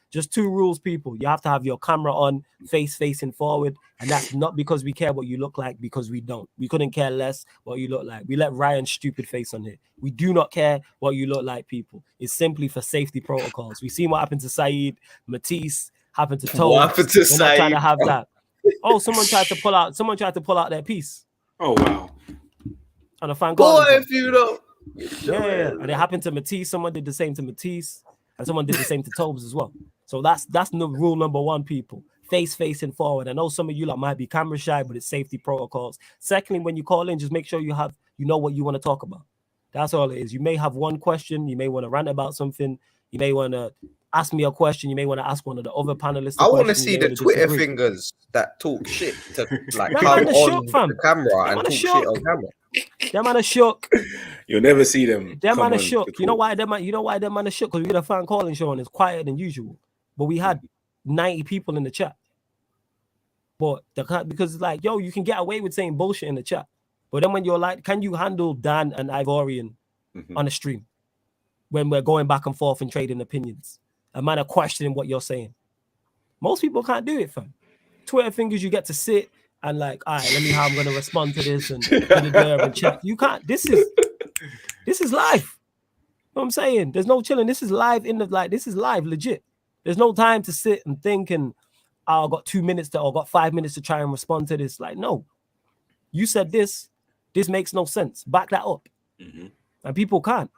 Just two rules, people. You have to have your camera on, face facing forward. And that's not because we care what you look like, because we don't. We couldn't care less what you look like. We let Ryan's stupid face on here. We do not care what you look like, people. It's simply for safety protocols. We seen what happened to Saeed, Matisse, happened to Toad. What happened to We're not trying to Saeed, have bro? that. Oh, someone tried to pull out their piece. Oh wow. On a fan Boy, calling show. if you know. Yeah. And it happened to Matisse. Someone did the same to Matisse, and someone did the same to Tobes as well. So that's rule number one, people. Face facing forward. I know some of you might be camera shy, but it's safety protocols. Secondly, when you call in, just make sure you know what you want to talk about. That's all it is. You may have one question. You may want to rant about something. You may want to ask me a question. You may want to ask one of the other panelists. I want to see the Twitter fingers that talk shit to come on the camera and talk shit on camera. Them man are shook. You'll never see them. Them man are shook. You know why them man are shook? Because we did a fan calling show and it's quieter than usual. But we had 90 people in the chat. But because it's like, yo, you can get away with saying bullshit in the chat. But then when you're like, can you handle Dan and Ivorian on a stream when we're going back and forth and trading opinions? A man are questioning what you're saying. Most people can't do it, fam. Twitter fingers, you get to sit and like, all right, let me how I'm gonna respond to this and and check. You can't. This is live. You know what I'm saying? There's no chilling. This is live this is live, legit. There's no time to sit and think and I've got 2 minutes or got 5 minutes to try and respond to this. Like, no, you said this makes no sense. Back that up. And people can't.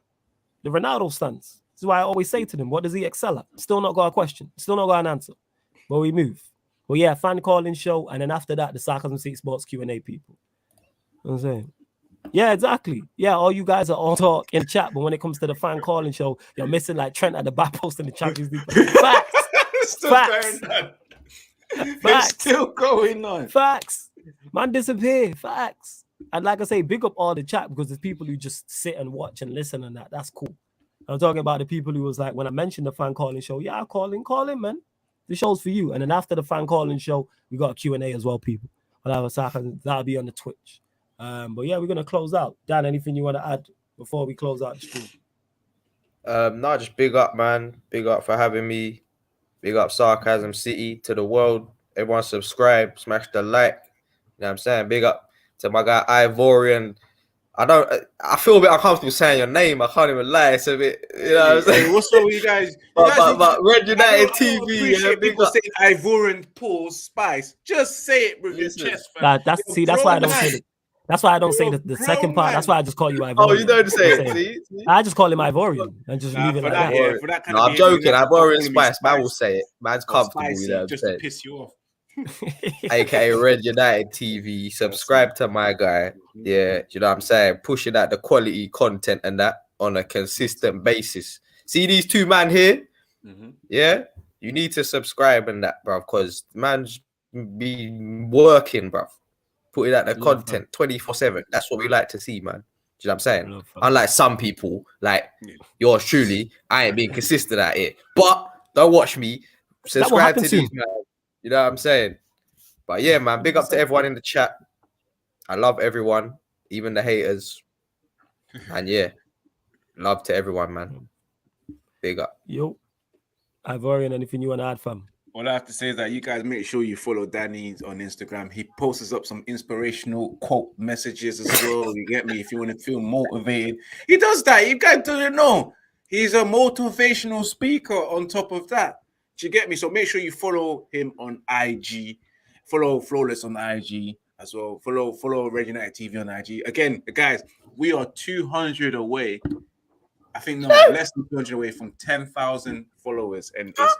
The Ronaldo stance. This is why I always say to them, what does he excel at? Still not got a question. Still not got an answer. But we move. Well, yeah, fan calling show. And then after that, the Sarcasm City Sports Q&A people. You know what I'm saying? Yeah, exactly. Yeah, all you guys are all talk in chat. But when it comes to the fan calling show, you're missing like Trent at the back post in the Champions League. Facts. Facts. It's still going on. Facts. Man disappear. Facts. And like I say, big up all the chat because there's people who just sit and watch and listen and that. That's cool. I'm talking about the people who was like, when I mentioned the fan calling show, yeah, call in, man. The show's for you. And then after the fan calling show, we got a Q&A as well, people. That'll be on the Twitch. But yeah, we're going to close out. Dan, anything you want to add before we close out the stream? No, just big up, man. Big up for having me. Big up Sarcasm City to the world. Everyone subscribe, smash the like. You know what I'm saying? Big up to my guy Ivorian. I feel a bit uncomfortable saying your name. I can't even lie. It's a bit, you know what I'm saying? What's up with you guys? But Red United TV. Yeah, people saying Ivorian pause spice. Just say it with your chest, fam. That's why I don't say it. That's why I don't say the second part. That's why I just call you Ivorian. Oh, you don't say it. See? I just call him Ivorian and just leave it like that. Yeah, for that kind no, of I'm joking. Ivorian Spice. Man will say it. Man's comfortable. Spicy, you know what I'm just saying? to piss you off. AKA Red United TV. Subscribe to my guy. Yeah, you know what I'm saying? Pushing out the quality content and that on a consistent basis. See these two man here? Yeah, You need to subscribe and that, bro, because man's be working, bro. Putting out the Love, content 24/7. That's what we like to see, man. Do you know what I'm saying? Love, fam. Unlike some people, like yours truly, I ain't being consistent at it. But don't watch me. Subscribe to these, man. You know what I'm saying? But yeah, man, big up to everyone in the chat. I love everyone, even the haters. And yeah, love to everyone, man. Big up. Yo, Ivorian, anything you want to add, fam? All I have to say is that you guys make sure you follow Danny on Instagram. He posts up some inspirational quote messages as well. You get me? If you want to feel motivated, he does that. You guys don't know. He's a motivational speaker on top of that. Do you get me? So make sure you follow him on IG. Follow Flawless on IG as well. Follow Red United TV on IG. Again, guys, we are 200 away. I think no, less than 200 away from 10,000 followers, and it's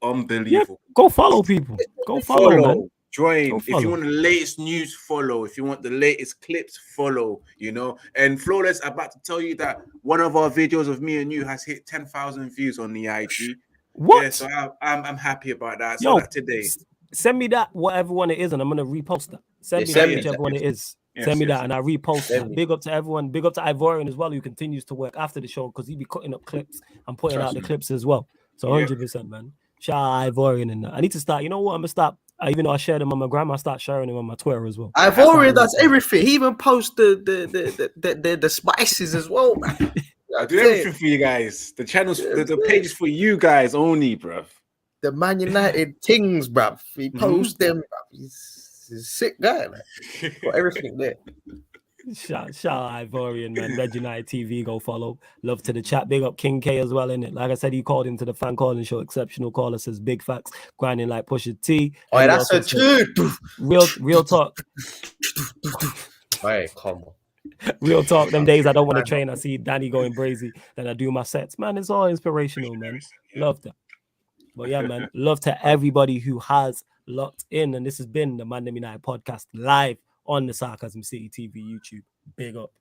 unbelievable. Yeah, go follow people. Go follow, man. Join. Go If you follow. want the latest news, follow. If you want the latest clips, follow. You know. And Flawless, I'm about to tell you that one of our videos of me and you has hit 10,000 views on the IG. What? Yeah, so I'm happy about that. Yo, So that today. Send me that, whatever one it is, and I'm gonna repost that. Send me send that, me whichever that. one it is. Yes, Send me yes. that, and I repost Send that. me. Big up to everyone. Big up to Ivorian as well, who continues to work after the show because he be cutting up clips and putting Trust out the me. clips as well. So Yeah. 100%, man. Shout out Ivorian and that. I need to start. You know what? I'm gonna start. Even though I shared them on my gram, I start sharing them on my Twitter as well. Ivorian does everything. He even posts the spices as well, man. I do everything for you guys. The channels, the page is for you guys only, bruv. The Man United things, bruv. He posts them, bruv. He's a sick guy, man. Got everything there. Shout out Ivorian, man. Red United TV, go follow. Love to the chat. Big up King K as well, innit? Like I said, he called into the fan calling show. Exceptional caller says big facts. Grinding like Pusha T. Oh, And he that's also a said, tune. real talk. Hey, come on. Real talk. Them days I don't want to train. I see Danny going brazy. Then I do my sets. Man, it's all inspirational, man. Love that. But yeah, man. Love to everybody who has locked in. And this has been the ManDem United podcast live on the Sarcasm City TV YouTube. Big up.